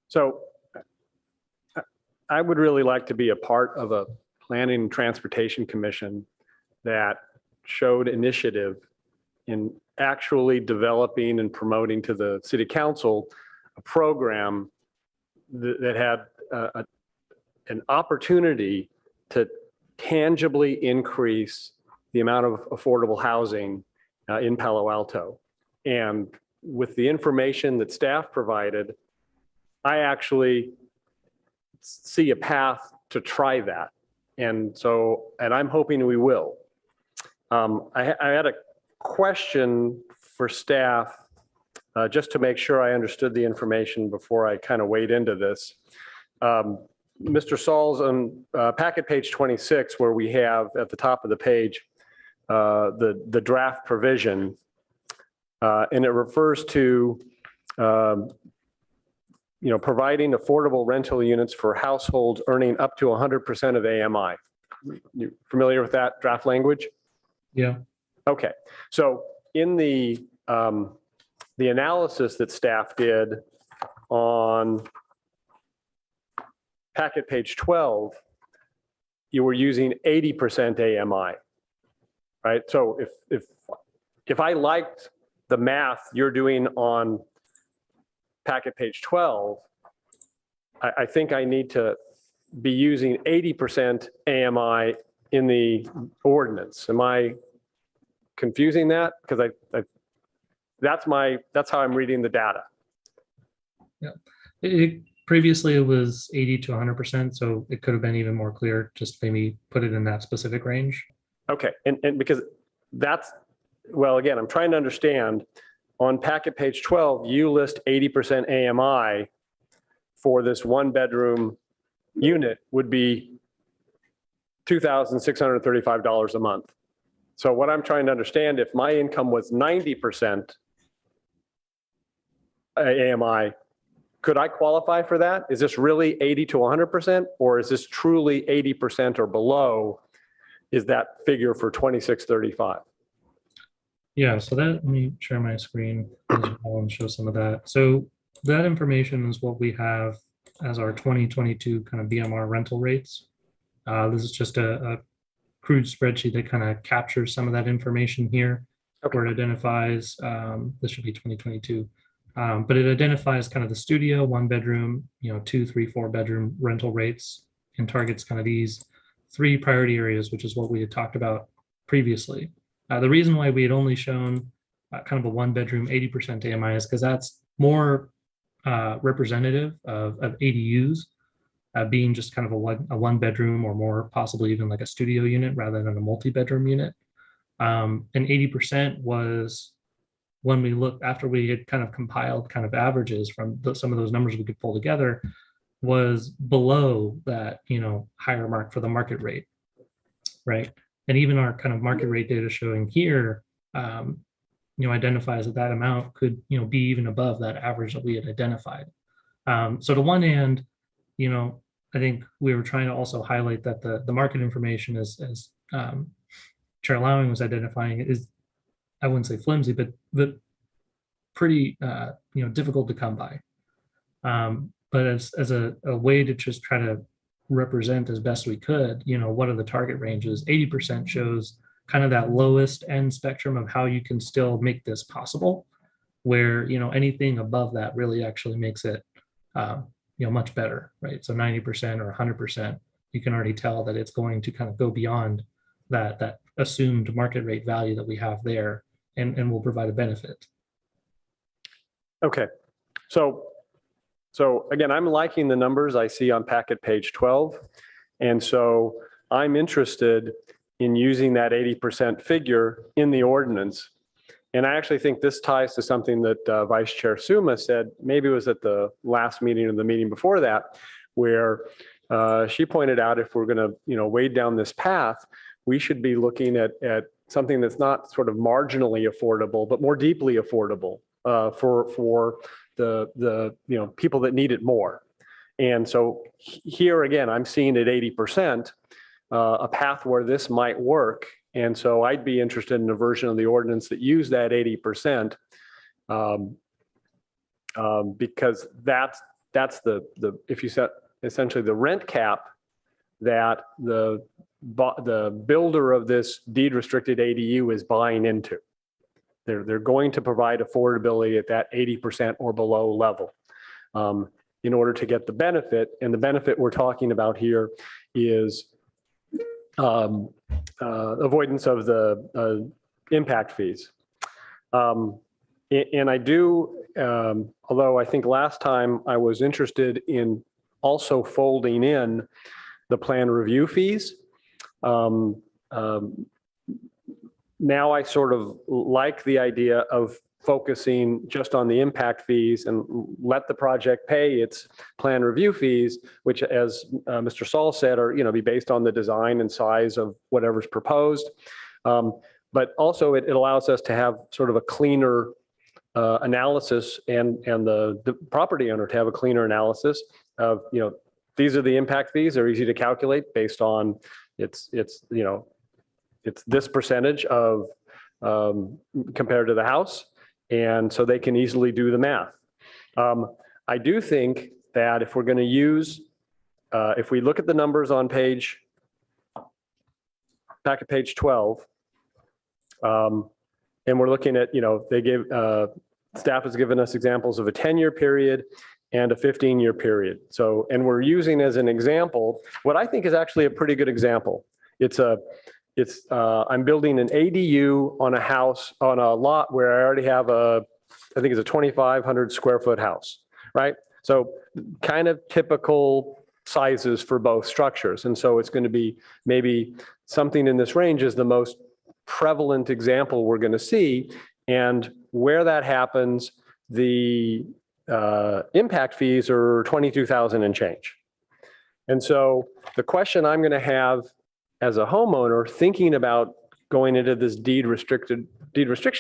So I would really like to be a part of a planning and transportation commission that showed initiative in actually developing and promoting to the city council a program that had an opportunity to tangibly increase the amount of affordable housing in Palo Alto. And with the information that staff provided, I actually see a path to try that. And I'm hoping we will. I had a question for staff, just to make sure I understood the information before I kind of wade into this. Mr. Saul's on packet page 26, where we have at the top of the page the draft provision, and it refers to providing affordable rental units for households earning up to 100% of AMI. You familiar with that draft language? Yeah. Okay. So in the analysis that staff did on packet page 12, you were using 80% AMI, right? So if I liked the math you're doing on packet page 12, I think I need to be using 80% AMI in the ordinance. Am I confusing that? Because that's how I'm reading the data. Yeah. Previously it was 80 to 100%, so it could have been even more clear, just maybe put it in that specific range. Okay, and because that's, well, again, I'm trying to understand, on packet page 12, you list 80% AMI for this one bedroom unit would be $2,635 a month. So what I'm trying to understand, if my income was 90% AMI, could I qualify for that? Is this really 80 to 100%, or is this truly 80% or below? Is that figure for 2635? Yeah, so let me share my screen as well and show some of that. So that information is what we have as our 2022 kind of BMR rental rates. This is just a crude spreadsheet that kind of captures some of that information here, where it identifies, this should be 2022, but it identifies kind of the studio, one bedroom, 2, 3, 4 bedroom rental rates, and targets kind of these 3 priority areas, which is what we had talked about previously. The reason why we had only shown kind of a one bedroom 80% AMI is because that's more representative of ADUs being just kind of a one bedroom or more, possibly even like a studio unit rather than a multi-bedroom unit. And 80% was when we looked, after we had kind of compiled kind of averages from some of those numbers we could pull together, was below that, higher mark for the market rate, right? And even our kind of market rate data showing here, identifies that that amount could, be even above that average that we had identified. So to one hand, I think we were trying to also highlight that the market information as Chair Lowing was identifying is, I wouldn't say flimsy, but pretty, difficult to come by. But as a way to just try to represent as best we could, what are the target ranges? 80% shows kind of that lowest end spectrum of how you can still make this possible, where, anything above that really actually makes it, much better, right? So 90% or 100%, you can already tell that it's going to kind of go beyond that assumed market rate value that we have there, and will provide a benefit. Okay, so again, I'm liking the numbers I see on packet page 12. And so I'm interested in using that 80% figure in the ordinance. And I actually think this ties to something that Vice Chair Suma said, maybe it was at the last meeting or the meeting before that, where she pointed out if we're going to, wade down this path, we should be looking at something that's not sort of marginally affordable, but more deeply affordable for the people that need it more. And so here again, I'm seeing at 80% a path where this might work. And so I'd be interested in a version of the ordinance that use that 80% because that's the if you set essentially the rent cap that the builder of this deed restricted ADU is buying into. They're going to provide affordability at that 80% or below level in order to get the benefit. And the benefit we're talking about here is avoidance of the impact fees. And I do, although I think last time I was interested in also folding in the plan review fees. Now I sort of like the idea of focusing just on the impact fees and let the project pay its plan review fees, which as Mr. Saul said, are, be based on the design and size of whatever's proposed. But also it allows us to have sort of a cleaner analysis and the property owner to have a cleaner analysis of, these are the impact fees. They're easy to calculate based on it's this percentage of compared to the house. And so they can easily do the math. I do think that if we're going to use, if we look at the numbers on packet page 12, and we're looking at, they give, staff has given us examples of a 10-year period and a 15-year period. So, and we're using as an example, what I think is actually a pretty good example. I'm building an ADU on a house, on a lot where I already have I think it's a 2,500 square foot house, right? So kind of typical sizes for both structures. And so it's going to be maybe something in this range is the most prevalent example we're going to see. And where that happens, the impact fees are $22,000 and change. And so the question I'm going to have as a homeowner thinking about going into this deed restriction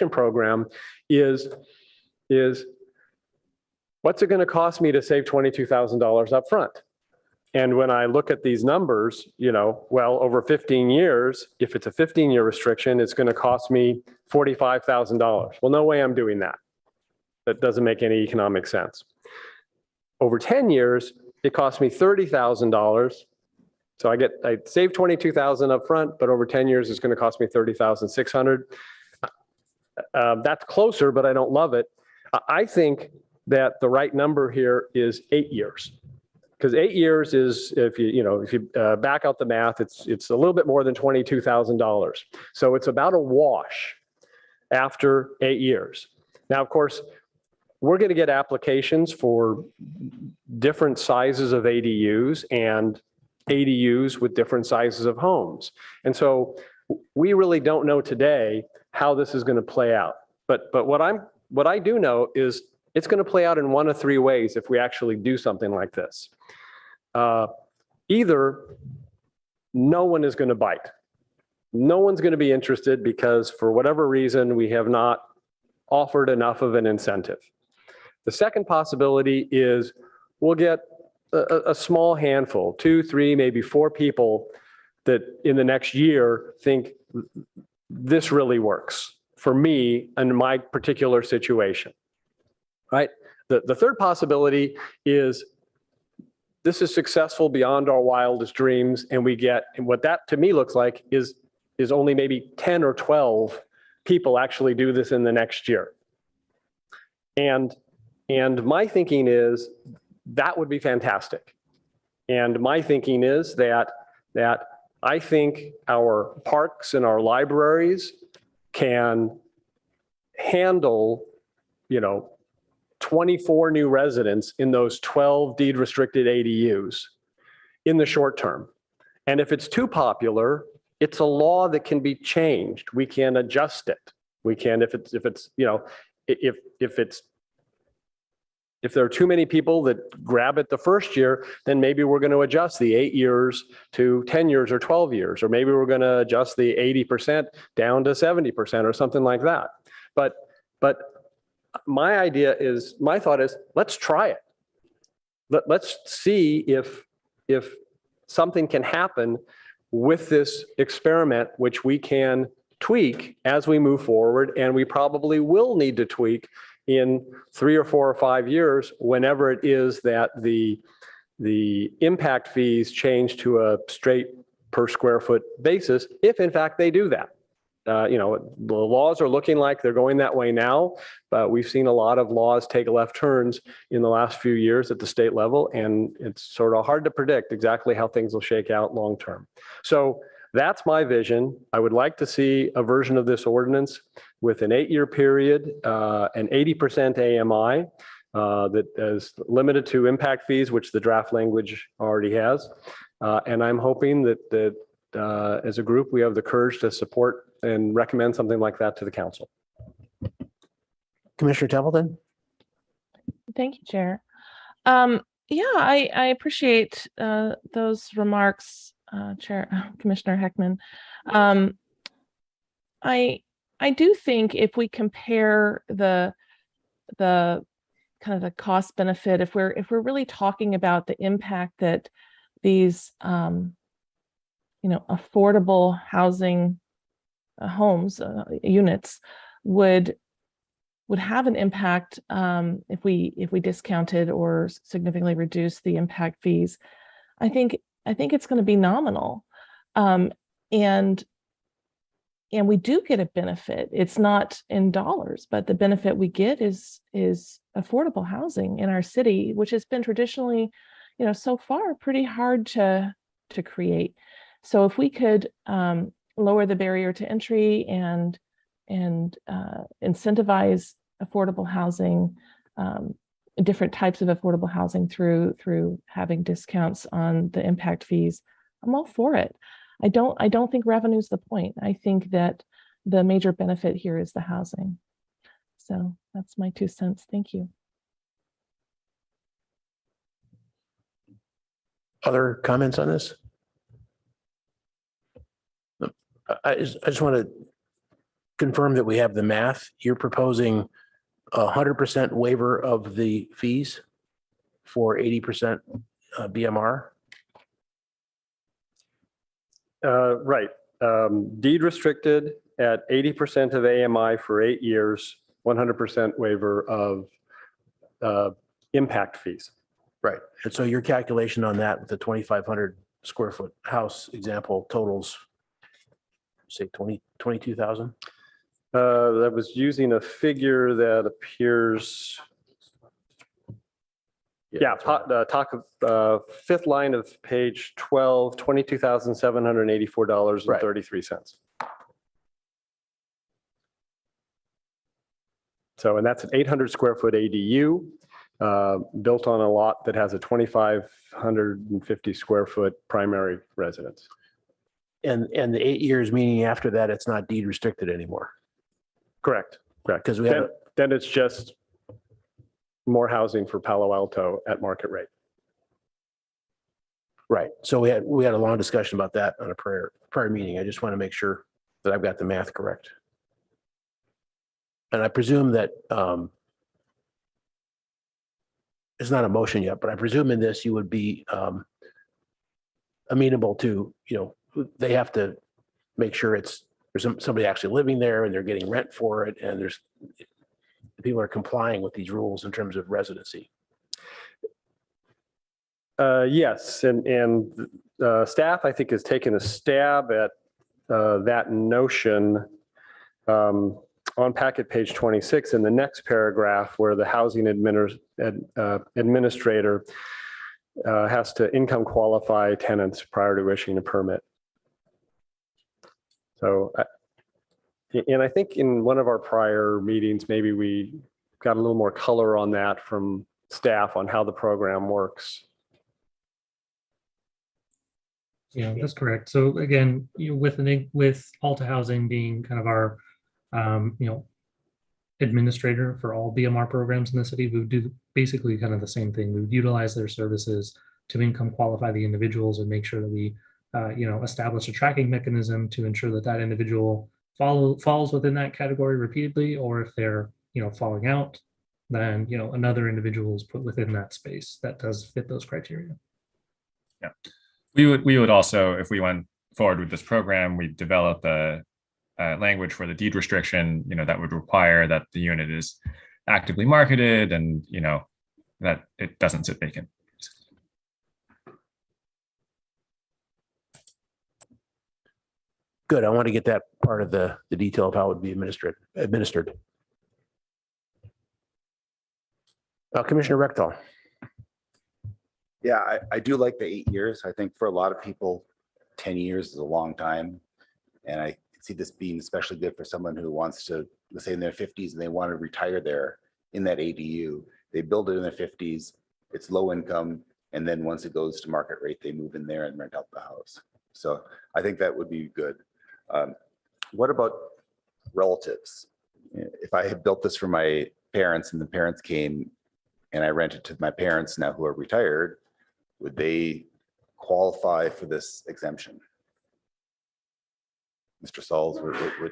program is what's it going to cost me to save $22,000 up front? And when I look at these numbers, well, over 15 years, if it's a 15-year restriction, it's going to cost me $45,000. Well, no way I'm doing that. That doesn't make any economic sense. Over 10 years, it costs me $30,000. So I save $22,000 up front, but over 10 years, it's going to cost me $30,600. That's closer, but I don't love it. I think that the right number here is 8 years. Because 8 years is, if you back out the math, it's a little bit more than $22,000. So it's about a wash after 8 years. Now, of course, we're going to get applications for different sizes of ADUs and ADUs with different sizes of homes. And so we really don't know today how this is going to play out. But what I do know is it's going to play out in one of three ways if we actually do something like this. Either no one is going to bite. No one's going to be interested because for whatever reason, we have not offered enough of an incentive. The second possibility is we'll get a small handful, 2, 3, maybe 4 people that in the next year think this really works for me and my particular situation, right? The third possibility is this is successful beyond our wildest dreams, and what that to me looks like is only maybe 10 or 12 people actually do this in the next year. And my thinking is that would be fantastic. And my thinking is that I think our parks and our libraries can handle, 24 new residents in those 12 deed restricted ADUs in the short term. And if it's too popular, it's a law that can be changed. We can adjust it. We can, if there are too many people that grab it the first year, then maybe we're going to adjust the 8 years to 10 years or 12 years, or maybe we're going to adjust the 80% down to 70% or something like that. But my thought is, let's try it. Let's see if something can happen with this experiment, which we can tweak as we move forward, and we probably will need to tweak in 3 or 4 or 5 years, whenever it is that the impact fees change to a straight per square foot basis, if in fact they do that. The laws are looking like they're going that way now, but we've seen a lot of laws take left turns in the last few years at the state level, and it's sort of hard to predict exactly how things will shake out long term. So that's my vision. I would like to see a version of this ordinance with an 8-year period, an 80% AMI that is limited to impact fees, which the draft language already has. And I'm hoping that as a group, we have the courage to support and recommend something like that to the council. Commissioner Templeton? Thank you, Chair. I appreciate those remarks, Commissioner Heckman. I do think if we compare the kind of the cost benefit, if we're really talking about the impact that these affordable housing homes, units would have an impact if we discounted or significantly reduce the impact fees. I think it's going to be nominal, and we do get a benefit. It's not in dollars, but the benefit we get is affordable housing in our city, which has been traditionally, so far pretty hard to create. So if we could lower the barrier to entry and incentivize affordable housing, different types of affordable housing through having discounts on the impact fees, I'm all for it. I don't think revenue is the point. I think that the major benefit here is the housing. So that's my 2 cents. Thank you. Other comments on this? I just want to confirm that we have the math. You're proposing 100% waiver of the fees for 80% BMR? Right. Deed restricted at 80% of AMI for 8 years, 100% waiver of impact fees. Right. And so your calculation on that with the 2,500 square foot house example totals, say 22,000? That was using a figure that appears. Yeah, talk of fifth line of page 12, $22,784.33. So, and that's an 800 square foot ADU built on a lot that has a 2,550 square foot primary residence. And the 8 years, meaning after that, it's not deed restricted anymore. Correct. Because we have then it's just more housing for Palo Alto at market rate. Right. So we had a long discussion about that on a prior meeting. I just want to make sure that I've got the math correct. and I presume that it's not a motion yet, but I presume in this you would be amenable to, they have to make sure there's somebody actually living there and they're getting rent for it, and people are complying with these rules in terms of residency. Yes, and staff, I think, has taken a stab at that notion on packet page 26 in the next paragraph, where the housing administrator has to income qualify tenants prior to issuing a permit. So, and I think in one of our prior meetings, maybe we got a little more color on that from staff on how the program works. Yeah, that's correct. So again, with Alta Housing being kind of our, administrator for all BMR programs in the city, we would do basically kind of the same thing. We would utilize their services to income qualify the individuals and make sure that we, establish a tracking mechanism to ensure that that individual falls within that category repeatedly, or if they're, falling out, then, another individual is put within that space that does fit those criteria. Yeah. We would also, if we went forward with this program, we'd develop a language for the deed restriction, that would require that the unit is actively marketed and, that it doesn't sit vacant. Good. I want to get that part of the detail of how it would be administered. Commissioner Rectal. Yeah, I do like the 8 years. I think for a lot of people, 10 years is a long time. And I see this being especially good for someone who wants to, let's say in their 50s, and they want to retire there in that ADU. They build it in their 50s, it's low income. And then once it goes to market rate, they move in there and rent out the house. So I think that would be good. What about relatives? If I had built this for my parents and the parents came and I rented to my parents now who are retired, would they qualify for this exemption? Mr. Sauls, would.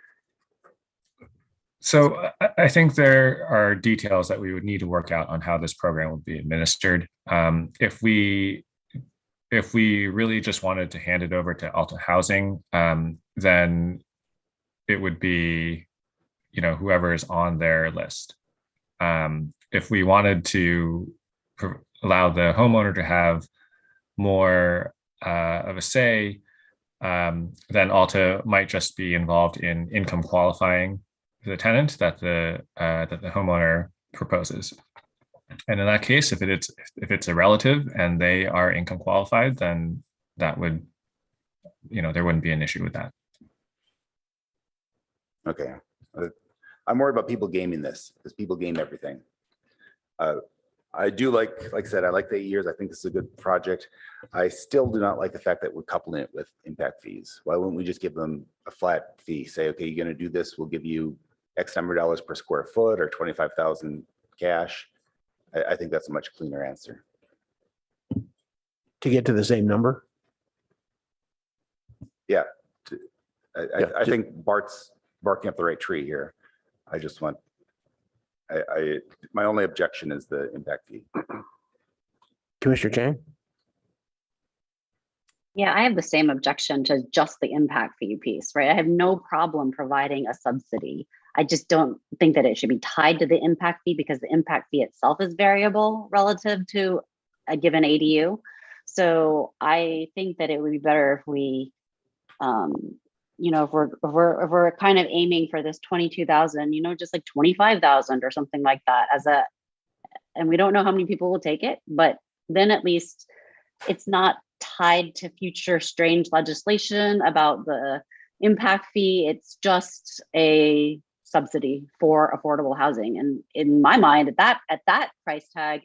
So I think there are details that we would need to work out on how this program would be administered. If we really just wanted to hand it over to Alta Housing, then it would be, whoever is on their list. If we wanted to allow the homeowner to have more of a say, then Alta might just be involved in income qualifying the tenant that the homeowner proposes. And in that case, if it's a relative and they are income qualified, then that would, there wouldn't be an issue with that. Okay. I'm worried about people gaming this, because people game everything. I do like I said, I like the 8 years. I think this is a good project. I still do not like the fact that we're coupling it with impact fees. Why wouldn't we just give them a flat fee? Say, okay, you're going to do this, we'll give you X number of dollars per square foot or 25,000 cash. I think that's a much cleaner answer. To get to the same number? Yeah. I think Bart's barking up the right tree here. I just want, my only objection is the impact fee. Commissioner Chang? Yeah, I have the same objection to just the impact fee piece, right? I have no problem providing a subsidy. I just don't think that it should be tied to the impact fee, because the impact fee itself is variable relative to a given ADU. So I think that it would be better if we, if we're kind of aiming for this 22,000, just like 25,000 or something like that and we don't know how many people will take it, but then at least it's not tied to future strange legislation about the impact fee. It's just a subsidy for affordable housing. And in my mind, at that price tag,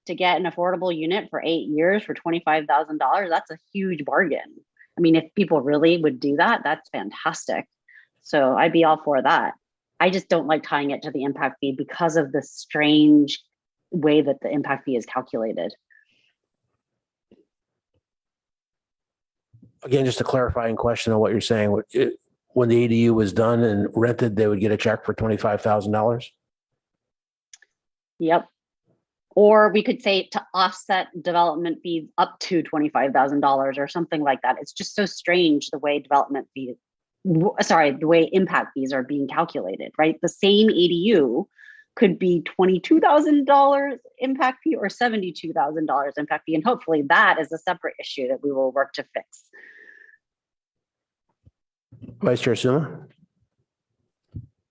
to get an affordable unit for 8 years for $25,000, that's a huge bargain. I mean, if people really would do that, that's fantastic. So I'd be all for that. I just don't like tying it to the impact fee because of the strange way that the impact fee is calculated. Again, just a clarifying question on what you're saying. when the ADU was done and rented, they would get a check for $25,000? Yep. Or we could say to offset development fees up to $25,000 or something like that. It's just so strange the way the way impact fees are being calculated, right? The same ADU could be $22,000 impact fee or $72,000 impact fee. And hopefully that is a separate issue that we will work to fix. Vice Chair Suma?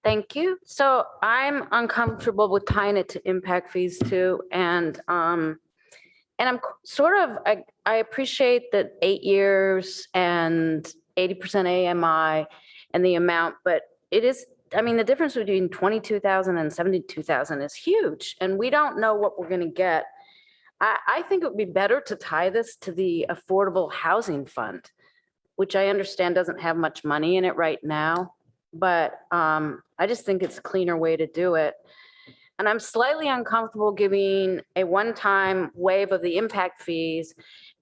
Thank you. So I'm uncomfortable with tying it to impact fees too. And I'm I appreciate that 8 years and 80% AMI and the amount, but it is, I mean, the difference between 22,000 and 72,000 is huge. And we don't know what we're going to get. I think it would be better to tie this to the Affordable Housing Fund, which I understand doesn't have much money in it right now. But I just think it's a cleaner way to do it. And I'm slightly uncomfortable giving a one-time waive of the impact fees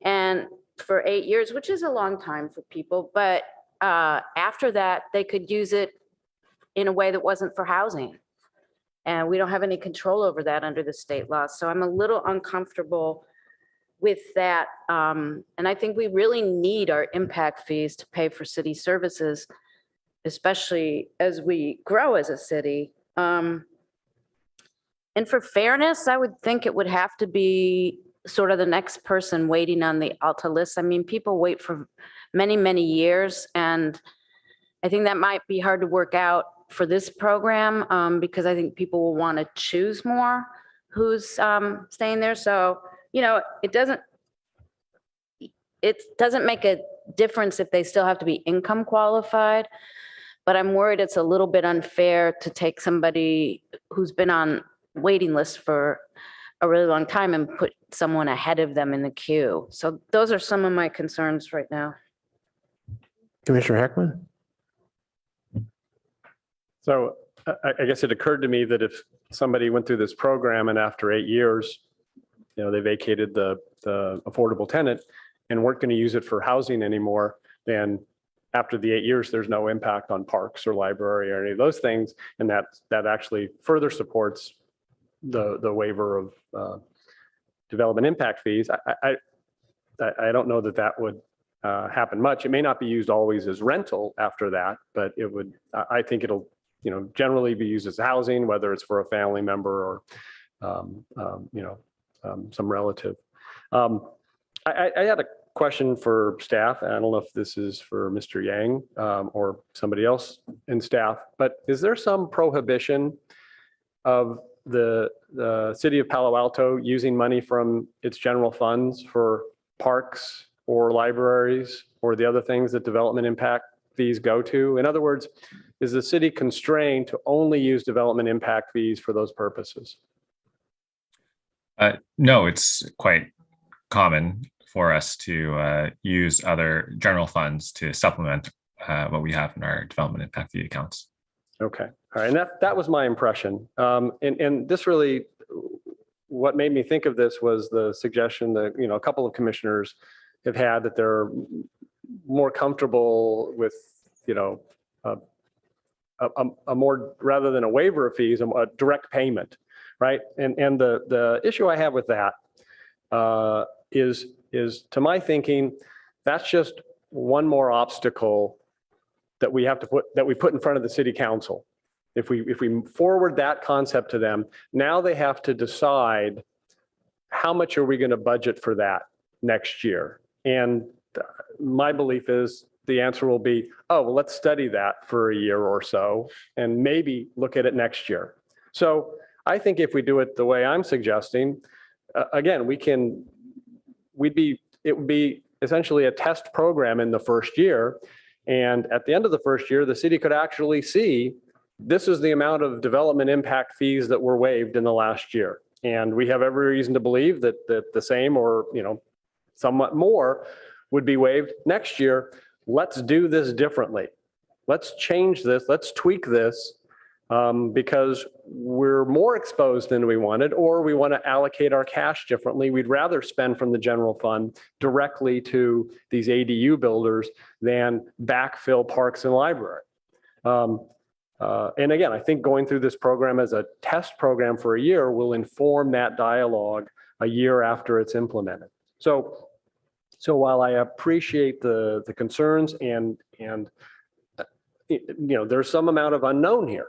and for 8 years, which is a long time for people. But after that, they could use it in a way that wasn't for housing. And we don't have any control over that under the state law. So I'm a little uncomfortable with that. And I think we really need our impact fees to pay for city services, especially as we grow as a city. And for fairness, I would think it would have to be sort of the next person waiting on the ALTA list. I mean, people wait for many, many years. And I think that might be hard to work out for this program because I think people will want to choose more who's staying there. So, you know, it doesn't make a difference if they still have to be income qualified. But I'm worried it's a little bit unfair to take somebody who's been on waiting list for a really long time and put someone ahead of them in the queue. So those are some of my concerns right now. Commissioner Heckman? So I guess it occurred to me that if somebody went through this program and after 8 years, you know, they vacated the affordable tenant and weren't going to use it for housing anymore, then after the 8 years, there's no impact on parks or library or any of those things. And that actually further supports the waiver of development impact fees. I don't know that would happen much. It may not be used always as rental after that, but it would, I think it'll, you know, generally be used as housing, whether it's for a family member or, some relative. I had a question for staff. I don't know if this is for Mr. Yang or somebody else in staff, but is there some prohibition of the city of Palo Alto using money from its general funds for parks or libraries or the other things that development impact fees go to? In other words, is the city constrained to only use development impact fees for those purposes? No, it's quite common for us to use other general funds to supplement what we have in our development impact fee accounts. Okay, all right, and that was my impression. And this really, what made me think of this was the suggestion that, you know, a couple of commissioners have had that they're more comfortable with, you know, a more, rather than a waiver of fees, a direct payment, right? And the issue I have with that is to my thinking, that's just one more obstacle that we have to put in front of the city council. If we forward that concept to them, now they have to decide how much are we going to budget for that next year. And my belief is the answer will be, oh, well, let's study that for a year or so and maybe look at it next year. So I think if we do it the way I'm suggesting, again, it would be essentially a test program in the first year. And at the end of the first year, the city could actually see this is the amount of development impact fees that were waived in the last year. And we have every reason to believe that the same or, you know, somewhat more would be waived next year. Let's do this differently. Let's change this. Let's tweak this because we're more exposed than we wanted, or we want to allocate our cash differently. We'd rather spend from the general fund directly to these ADU builders than backfill parks and library. And again, I think going through this program as a test program for a year will inform that dialogue a year after it's implemented. So while I appreciate the concerns and there's some amount of unknown here.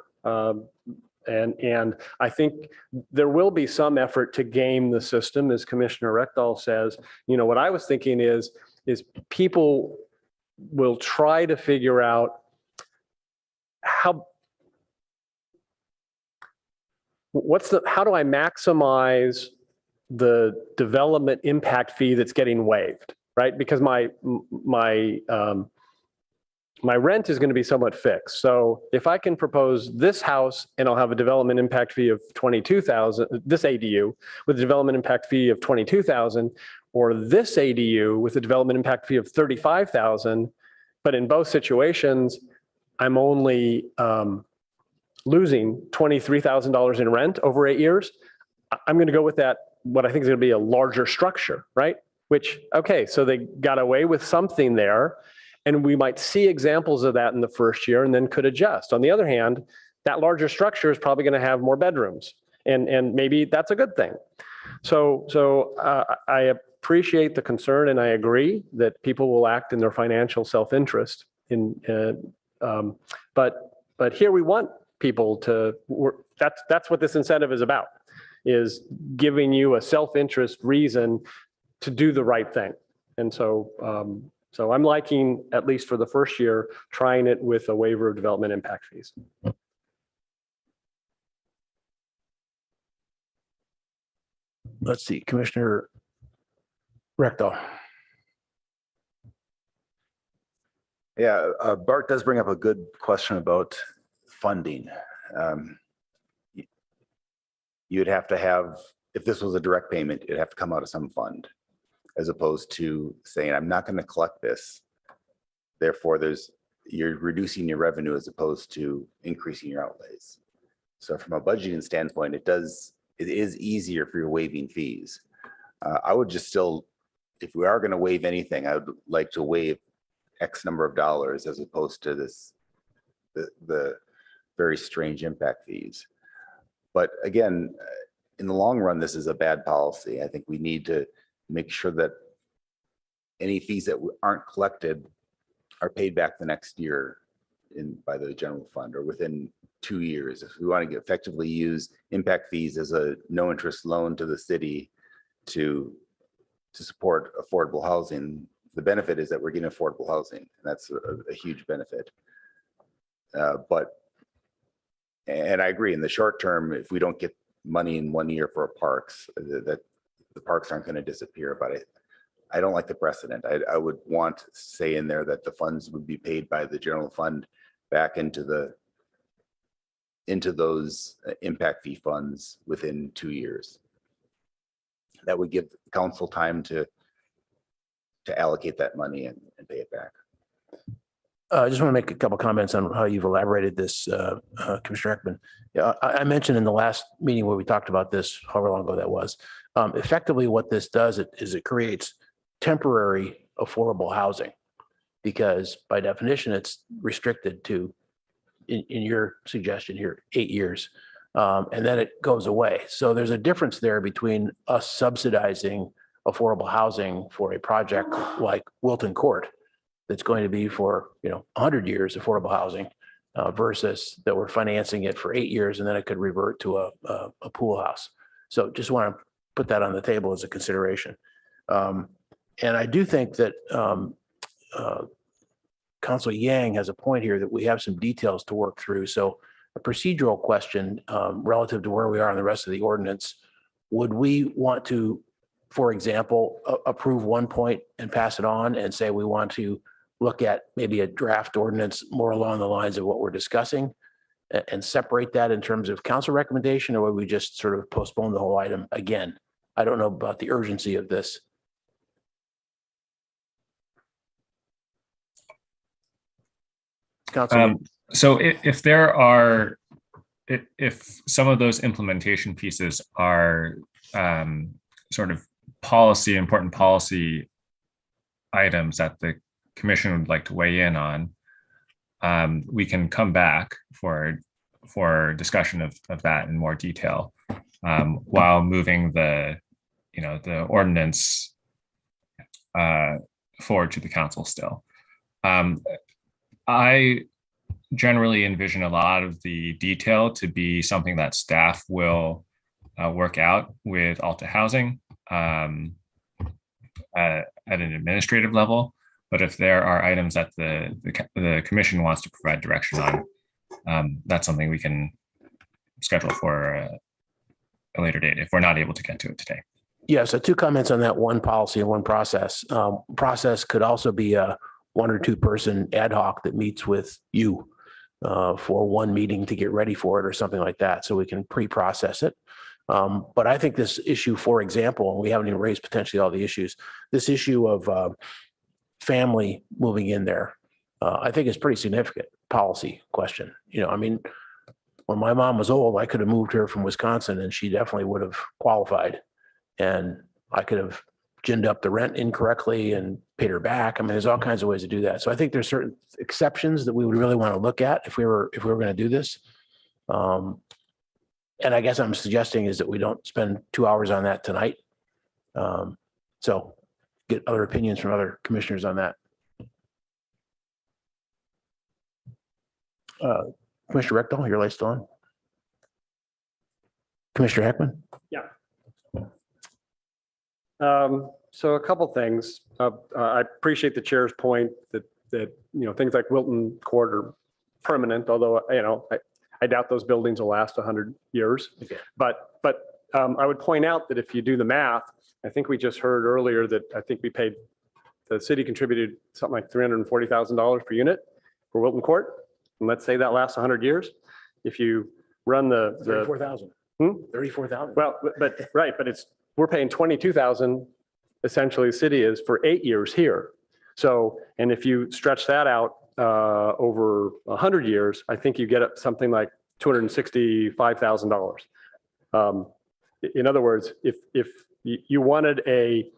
And I think there will be some effort to game the system, as Commissioner Reckdahl says. What I was thinking is people will try to figure out how do I maximize the development impact fee that's getting waived, right? Because my rent is going to be somewhat fixed. So if I can propose this house and I'll have a development impact fee of 22,000, this ADU with a development impact fee of 22,000, or this ADU with a development impact fee of 35,000, but in both situations, I'm only losing $23,000 in rent over 8 years, I'm going to go with that, what I think is going to be a larger structure, right? Which, okay, so they got away with something there, and we might see examples of that in the first year and then could adjust. On the other hand, that larger structure is probably going to have more bedrooms, and maybe that's a good thing. So I appreciate the concern, and I agree that people will act in their financial self-interest. But here we want people to work. That's what this incentive is about, is giving you a self-interest reason to do the right thing. And so I'm liking, at least for the first year, trying it with a waiver of development impact fees. Let's see, Commissioner Reckdahl. Yeah, Bart does bring up a good question about funding. You'd have to have, if this was a direct payment, it'd have to come out of some fund, as opposed to saying, I'm not going to collect this. Therefore, you're reducing your revenue as opposed to increasing your outlays. So from a budgeting standpoint, it is easier for your waiving fees. I would just still, if we are going to waive anything, I would like to waive X number of dollars as opposed to the very strange impact fees. But again, in the long run, this is a bad policy. I think we need to make sure that any fees that aren't collected are paid back the next year by the general fund, or within 2 years. If we want to effectively use impact fees as a no interest loan to the city to support affordable housing, the benefit is that we're getting affordable housing, and that's a huge benefit. And I agree, in the short term, if we don't get money in 1 year for parks, that the parks aren't going to disappear. But I don't like the precedent. I would want to say in there that the funds would be paid by the general fund back into those impact fee funds within 2 years. That would give council time to allocate that money and pay it back. I just want to make a couple comments on how you've elaborated this, Commissioner Ekman. Yeah, I mentioned in the last meeting where we talked about this, however long ago that was, effectively what this does is it creates temporary affordable housing, because by definition, it's restricted to, in your suggestion here, 8 years, and then it goes away. So there's a difference there between us subsidizing affordable housing for a project like Wilton Court, that's going to be for 100 years affordable housing, versus that we're financing it for 8 years and then it could revert to a pool house. So just want to put that on the table as a consideration. And I do think that Councilor Yang has a point here that we have some details to work through. So a procedural question relative to where we are in the rest of the ordinance: would we want to, for example, approve one point and pass it on and say we want to look at maybe a draft ordinance more along the lines of what we're discussing and separate that in terms of council recommendation, or would we just sort of postpone the whole item again? I don't know about the urgency of this. Council. So if some of those implementation pieces are sort of important policy items that the commission would like to weigh in on, we can come back for discussion of that in more detail, while moving the ordinance forward to the council still. I generally envision a lot of the detail to be something that staff will work out with Alta Housing at an administrative level. But if there are items that the commission wants to provide direction on, that's something we can schedule for a later date if we're not able to get to it today. Yeah, so 2 comments on that, 1 policy and 1 process. Process could also be a 1 or 2 person ad hoc that meets with you for 1 meeting to get ready for it or something like that, so we can pre-process it. But I think this issue, for example, and we haven't even raised potentially all the issues, this issue of family moving in there, I think is pretty significant policy question. I mean, when my mom was old, I could have moved her from Wisconsin and she definitely would have qualified. And I could have ginned up the rent incorrectly and paid her back. I mean, there's all kinds of ways to do that. So I think there's certain exceptions that we would really want to look at if we were going to do this. And I guess I'm suggesting is that we don't spend 2 hours on that tonight. So get other opinions from other commissioners on that. Commissioner Rectal, your light's still on. Commissioner Heckman? Yeah. So a couple things. I appreciate the chair's point that things like Wilton Court are permanent, although I doubt those buildings will last 100 years. Okay. But I would point out that if you do the math, I think we just heard earlier that I think the city contributed something like $340,000 per unit for Wilton Court, and let's say that lasts 100 years. If you run the 34,000. 34,000. Well, but we're paying 22,000, essentially the city is, for 8 years here. So, and if you stretch that out over 100 years, I think you get up something like $265,000. In other words, if you wanted a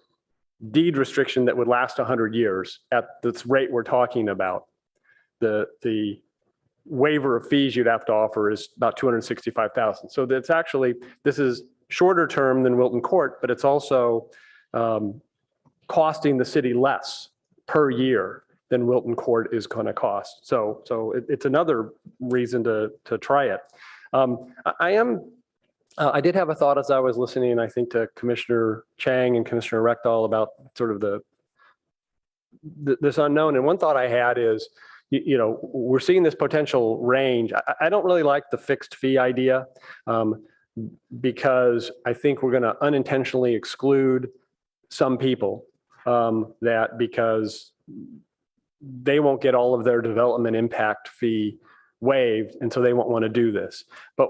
deed restriction that would last 100 years at this rate we're talking about, the waiver of fees you'd have to offer is about $265,000. So that's actually, this is shorter term than Wilton Court, but it's also costing the city less per year than Wilton Court is going to cost. So it's another reason to try it. I did have a thought as I was listening, I think, to Commissioner Chang and Commissioner Rectal about sort of this unknown. And one thought I had is, we're seeing this potential range. I don't really like the fixed fee idea because I think we're going to unintentionally exclude some people that because they won't get all of their development impact fee waived, and so they won't want to do this. But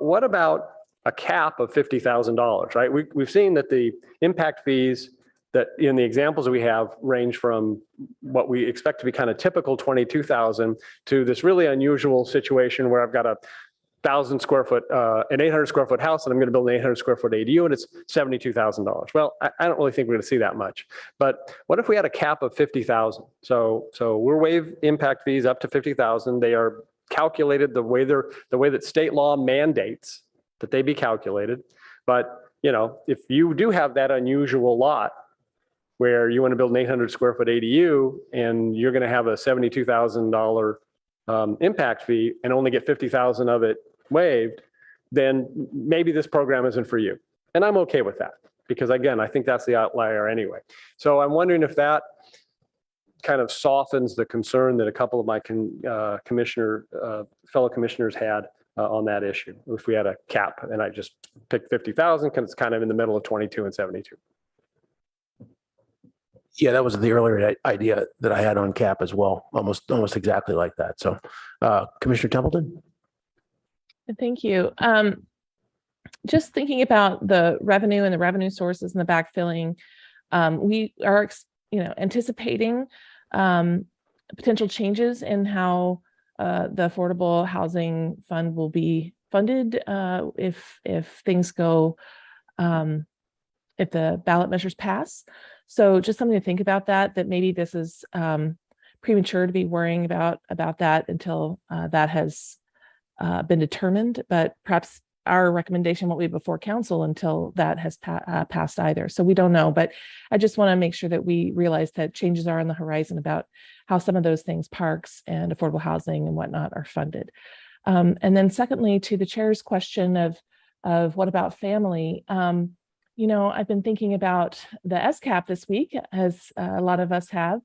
what about a cap of $50,000, right? We've seen that the impact fees that in the examples we have range from what we expect to be kind of typical 22,000 to this really unusual situation where I've got an 800 square foot house and I'm going to build an 800 square foot ADU and it's $72,000. Well, I don't really think we're going to see that much. But what if we had a cap of 50,000? So we'll waive impact fees up to 50,000. They are calculated the way that state law mandates that they be calculated. But if you do have that unusual lot where you want to build an 800 square foot ADU and you're going to have a $72,000 impact fee and only get 50,000 of it waived, then maybe this program isn't for you. And I'm okay with that because, again, I think that's the outlier anyway. So I'm wondering if that kind of softens the concern that a couple of my fellow commissioners had on that issue. If we had a cap and I just picked 50,000 because it's kind of in the middle of 22 and 72. Yeah, that was the earlier idea that I had on cap as well. Almost exactly like that. So Commissioner Templeton. Thank you. Just thinking about the revenue and the revenue sources and the backfilling, we are anticipating potential changes in how the Affordable Housing Fund will be funded if things go, if the ballot measures pass. So just something to think about that maybe this is premature to be worrying about that until that has been determined, but perhaps our recommendation won't be before council until that has passed either. So we don't know, but I just want to make sure that we realize that changes are on the horizon about how some of those things, parks and affordable housing and whatnot, are funded. And then secondly, to the chair's question of what about family? You know, I've been thinking about the SCAP this week, as a lot of us have.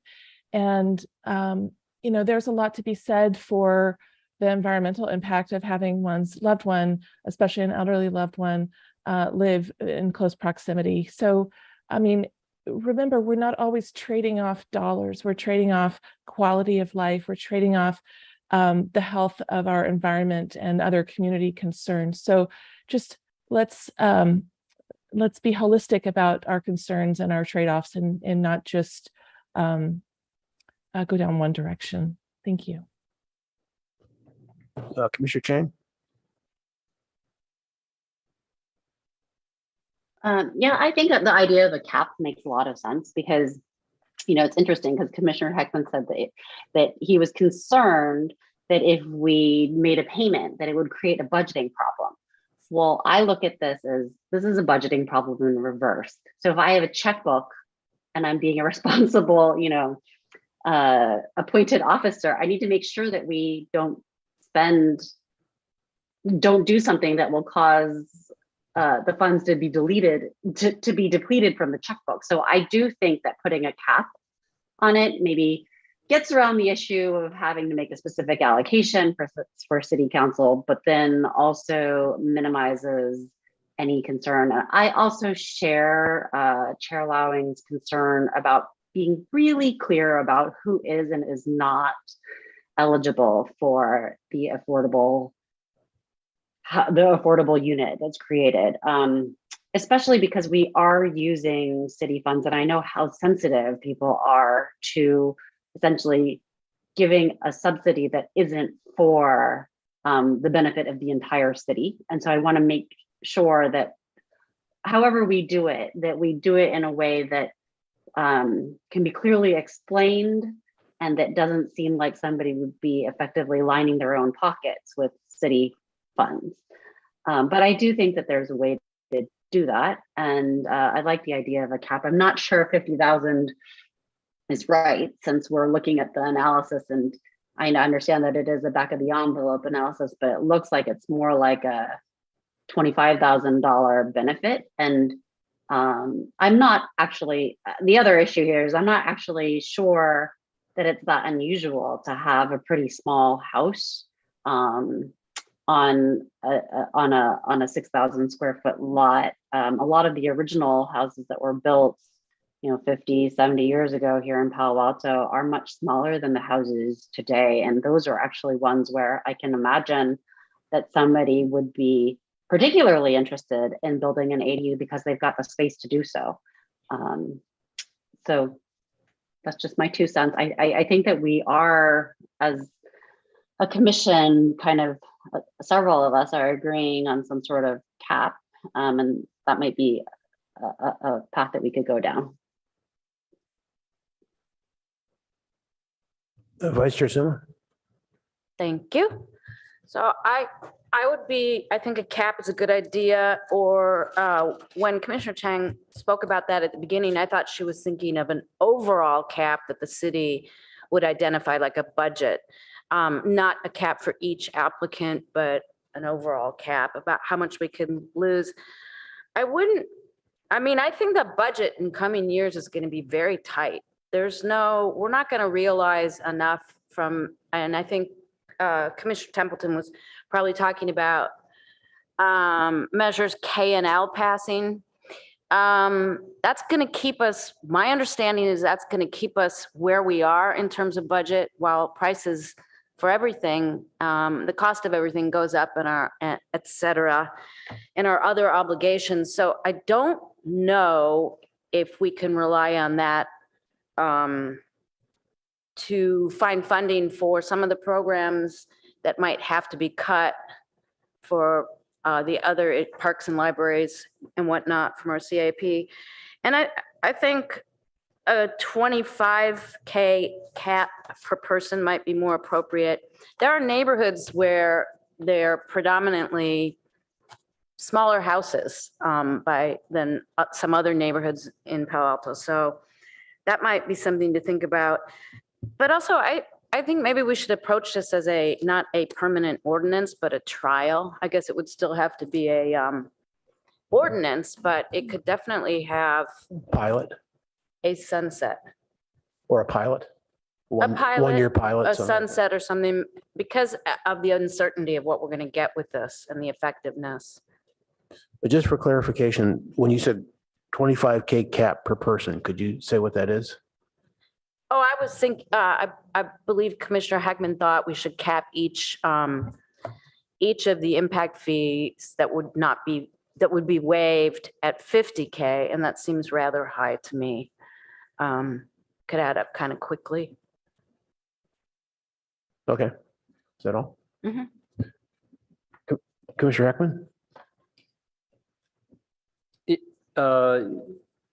And, you know, there's a lot to be said for the environmental impact of having one's loved one, especially an elderly loved one, live in close proximity. So, I mean, remember, we're not always trading off dollars. We're trading off quality of life. We're trading off the health of our environment and other community concerns. So just let's be holistic about our concerns and our trade-offs and not just go down one direction. Thank you. Commissioner Chang? Yeah, I think that the idea of a cap makes a lot of sense because, you know, it's interesting because Commissioner Heckman said that he was concerned that if we made a payment, that it would create a budgeting problem. Well, I look at this as this is a budgeting problem in reverse. So if I have a checkbook and I'm being a responsible, you know, appointed officer, I need to make sure that we don't do something that will cause the funds to be depleted from the checkbook. So I do think that putting a cap on it maybe gets around the issue of having to make a specific allocation for city council, but then also minimizes any concern. I also share Chair Lowing's concern about being really clear about who is and is not eligible for the affordable unit that's created, especially because we are using city funds, and I know how sensitive people are to essentially giving a subsidy that isn't for the benefit of the entire city. And so I want to make sure that however we do it, that we do it in a way that can be clearly explained and that doesn't seem like somebody would be effectively lining their own pockets with city funds. But I do think that there's a way to do that. And I like the idea of a cap. I'm not sure 50,000 is right, since we're looking at the analysis, and I understand that it is a back of the envelope analysis, but it looks like it's more like a $25,000 benefit. And I'm not actually, the other issue here is I'm not actually sure that it's that unusual to have a pretty small house on a 6,000 square foot lot. A lot of the original houses that were built, 50, 70 years ago here in Palo Alto are much smaller than the houses today. And those are actually ones where I can imagine that somebody would be particularly interested in building an ADU because they've got the space to do so. So that's just my 2 cents. I think that we are, as a commission, kind of several of us are agreeing on some sort of cap, and that might be a path that we could go down. Vice Chair Summer? Thank you. So I think a cap is a good idea, or when Commissioner Chang spoke about that at the beginning, I thought she was thinking of an overall cap that the city would identify, like a budget, not a cap for each applicant, but an overall cap about how much we can lose. I think the budget in coming years is going to be very tight. We're not going to realize enough from, and I think Commissioner Templeton was probably talking about measures K and L passing. That's going to keep us, my understanding is that's going to keep us where we are in terms of budget, while prices for everything, the cost of everything goes up in our, et cetera, in our other obligations. So I don't know if we can rely on that to find funding for some of the programs that might have to be cut for the other parks and libraries and whatnot from our CIP. And I think a 25K cap per person might be more appropriate. There are neighborhoods where they're predominantly smaller houses than some other neighborhoods in Palo Alto. So that might be something to think about. But also, I think maybe we should approach this as not a permanent ordinance, but a trial. I guess it would still have to be a ordinance, but it could definitely have Pilot a sunset. or a pilot? pilot, 1 year pilot. A something like that. sunset or something, because of the uncertainty of what we're going to get with this and the effectiveness. But just for clarification, when you said 25K cap per person, could you say what that is? Oh, I was thinking, I believe Commissioner Heckman thought we should cap each of the impact fees that would be waived at 50K, and that seems rather high to me. Could add up kind of quickly. Okay. Is that all? Mhm. Commissioner Heckman?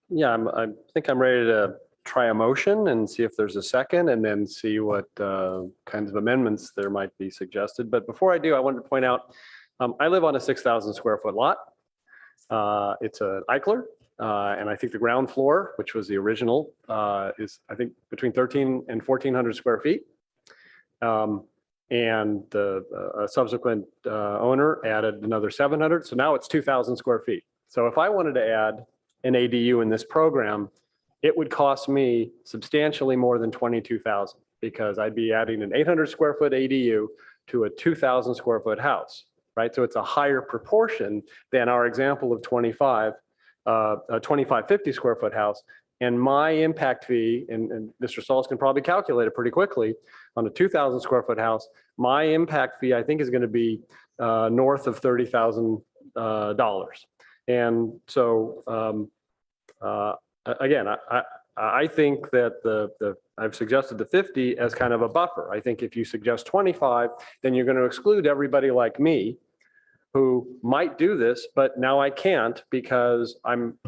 Yeah, I think I'm ready to try a motion and see if there's a second, and then see what kinds of amendments there might be suggested. But before I do, I wanted to point out, I live on a 6,000 square foot lot. It's an Eichler, and I think the ground floor, which was the original, is I think between 13 and 1,400 square feet. And the subsequent owner added another 700, so now it's 2,000 square feet. So if I wanted to add an ADU in this program, it would cost me substantially more than 22,000, because I'd be adding an 800 square foot ADU to a 2,000 square foot house, right? So it's a higher proportion than our example of 25, a 2550 square foot house. And my impact fee, and Mr. Sauls can probably calculate it pretty quickly, on a 2,000 square foot house, my impact fee, I think, is going to be north of $30,000. And so, again, I think that I've suggested the 50 as kind of a buffer. I think if you suggest 25, then you're going to exclude everybody like me who might do this, but now I can't, because I'm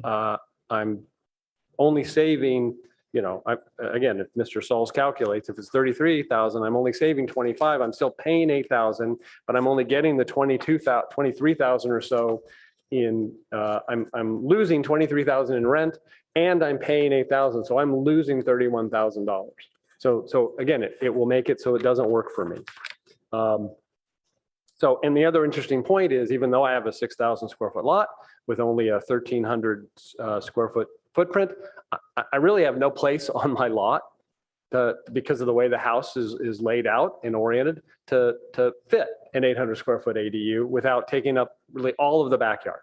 only saving, again, if Mr. Sauls calculates, if it's 33,000, I'm only saving 25, I'm still paying 8,000, but I'm only getting the 23,000 or so in, I'm losing 23,000 in rent, and I'm paying 8,000. So I'm losing $31,000. So again, it will make it so it doesn't work for me. And the other interesting point is, even though I have a 6,000 square foot lot with only a 1,300 square foot footprint, I really have no place on my lot because of the way the house is laid out and oriented to fit an 800 square foot ADU without taking up really all of the backyard.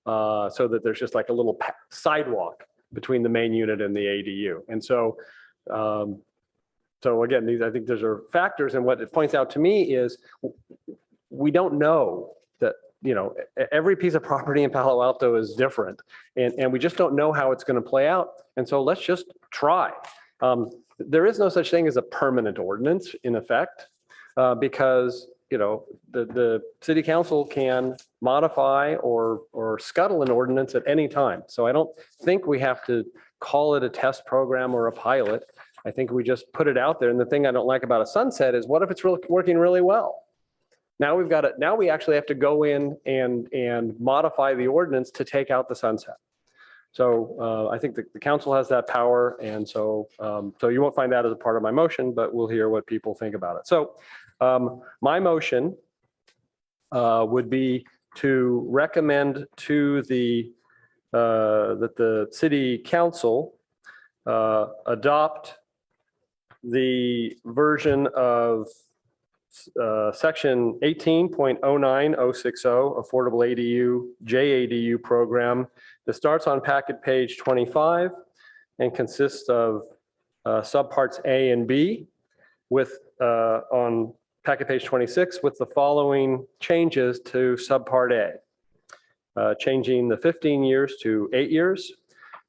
So that there's just like a little sidewalk between the main unit and the ADU. And so, again, I think these are factors, and what it points out to me is we don't know that, every piece of property in Palo Alto is different, and we just don't know how it's going to play out. And so let's just try. There is no such thing as a permanent ordinance in effect, because the city council can modify or scuttle an ordinance at any time. So I don't think we have to call it a test program or a pilot. I think we just put it out there. And the thing I don't like about a sunset is, what if it's really working really well? Now we actually have to go in and modify the ordinance to take out the sunset. So I think the council has that power. And so you won't find that as a part of my motion, but we'll hear what people think about it. So my motion would be to recommend to that the city council adopt the version of section 18.09060 affordable ADU JADU program that starts on packet page 25 and consists of subparts A and B, with on packet page 26 with the following changes to subpart A. Changing the 15 years to 8 years,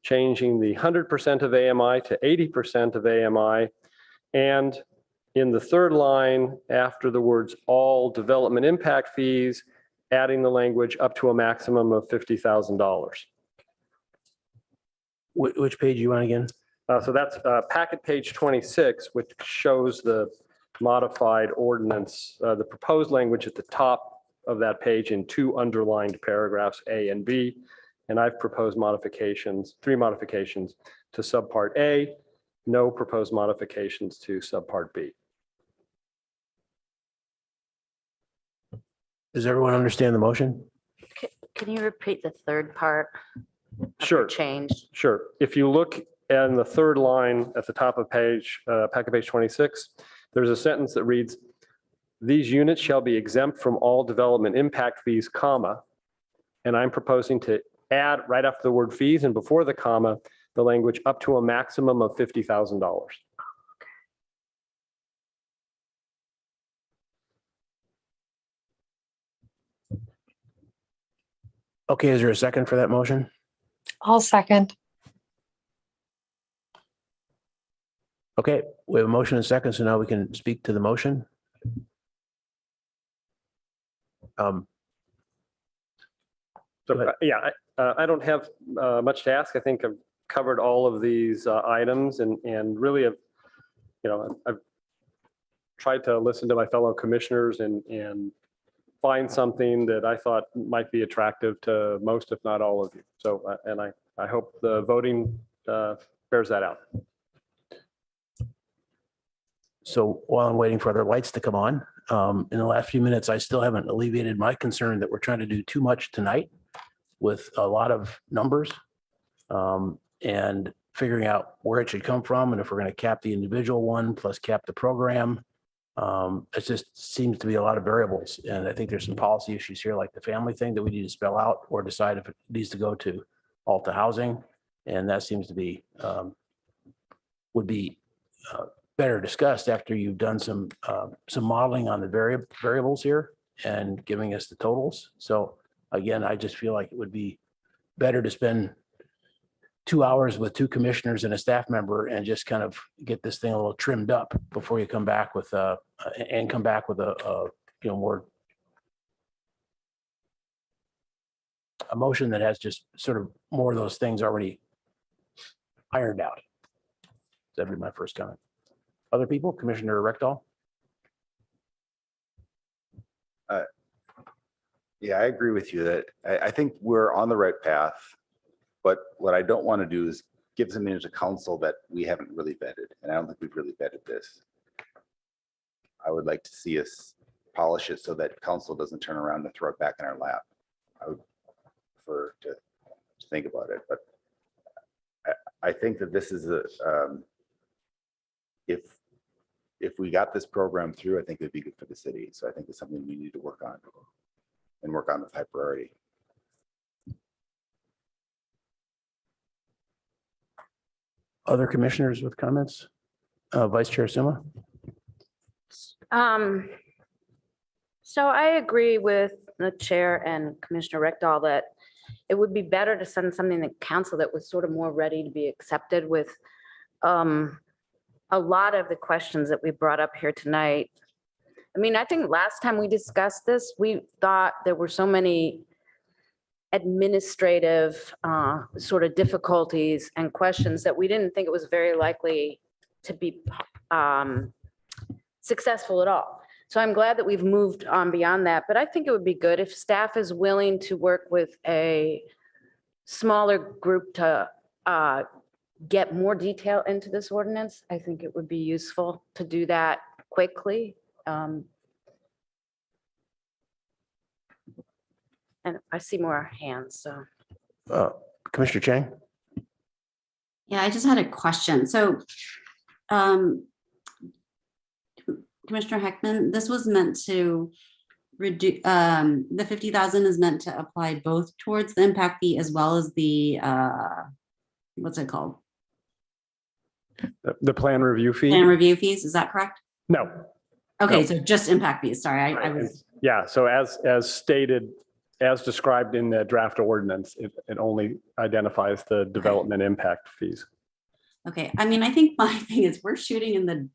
changing the 100% of AMI to 80% of AMI, and in the third line, after the words all development impact fees, adding the language up to a maximum of $50,000. Which page you want again? So that's packet page 26, which shows the modified ordinance, the proposed language at the top of that page in 2 underlined paragraphs, A and B. And I've proposed modifications, 3 modifications to subpart A, no proposed modifications to subpart B. Does everyone understand the motion? Can you repeat the third part? of the Sure. Change. Sure. If you look in the 3rd line at the top of page, packet page 26, there's a sentence that reads, "These units shall be exempt from all development impact fees, comma," and I'm proposing to add right after the word fees and before the comma, the language up to a maximum of $50,000. Okay, is there a second for that motion? I'll second. Okay, we have a motion and a second, so now we can speak to the motion. So, yeah, I don't have much to ask. I think I've covered all of these items and really have, I've tried to listen to my fellow commissioners and find something that I thought might be attractive to most, if not all of you. So, and I hope the voting bears that out. So while I'm waiting for other lights to come on, in the last few minutes, I still haven't alleviated my concern that we're trying to do too much tonight with a lot of numbers and figuring out where it should come from and if we're going to cap the individual one plus cap the program. It just seems to be a lot of variables. And I think there's some policy issues here, like the family thing that we need to spell out or decide if it needs to go to Alta housing. And that seems to be, would be better discussed after you've done some modeling on the variables here and giving us the totals. So again, I just feel like it would be better to spend 2 hours with 2 commissioners and a staff member and just kind of get this thing a little trimmed up before you come back with a more a motion that has just sort of more of those things already ironed out. That'd be my first comment. Other people, Commissioner Rectal? Yeah, I agree with you that I think we're on the right path. But what I don't want to do is give something to council that we haven't really vetted. And I don't think we've really vetted this. I would like to see us polish it so that council doesn't turn around and throw it back in our lap. I would prefer to think about it. But I think that this is if we got this program through, I think it'd be good for the city. So I think it's something we need to work on and work on with high priority. Other commissioners with comments? Vice Chair Sima? So I agree with the chair and Commissioner Rectal that it would be better to send something to council that was sort of more ready to be accepted with a lot of the questions that we brought up here tonight. I mean, I think last time we discussed this, we thought there were so many administrative sort of difficulties and questions that we didn't think it was very likely to be successful at all. So I'm glad that we've moved on beyond that, but I think it would be good if staff is willing to work with a smaller group to get more detail into this ordinance. I think it would be useful to do that quickly. And I see more hands, so. Commissioner Chang? Yeah, I just had a question. So Commissioner Heckman, this was meant to reduce, the 50,000 is meant to apply both towards the impact fee as well as the, what's it called? The plan review fee? Plan review fees, is that correct? No. Okay, No. so just impact fees, sorry, I was. Yeah, so as stated, as described in the draft ordinance, it only identifies the development impact fees. Okay, I mean, I think my thing is we're shooting in the,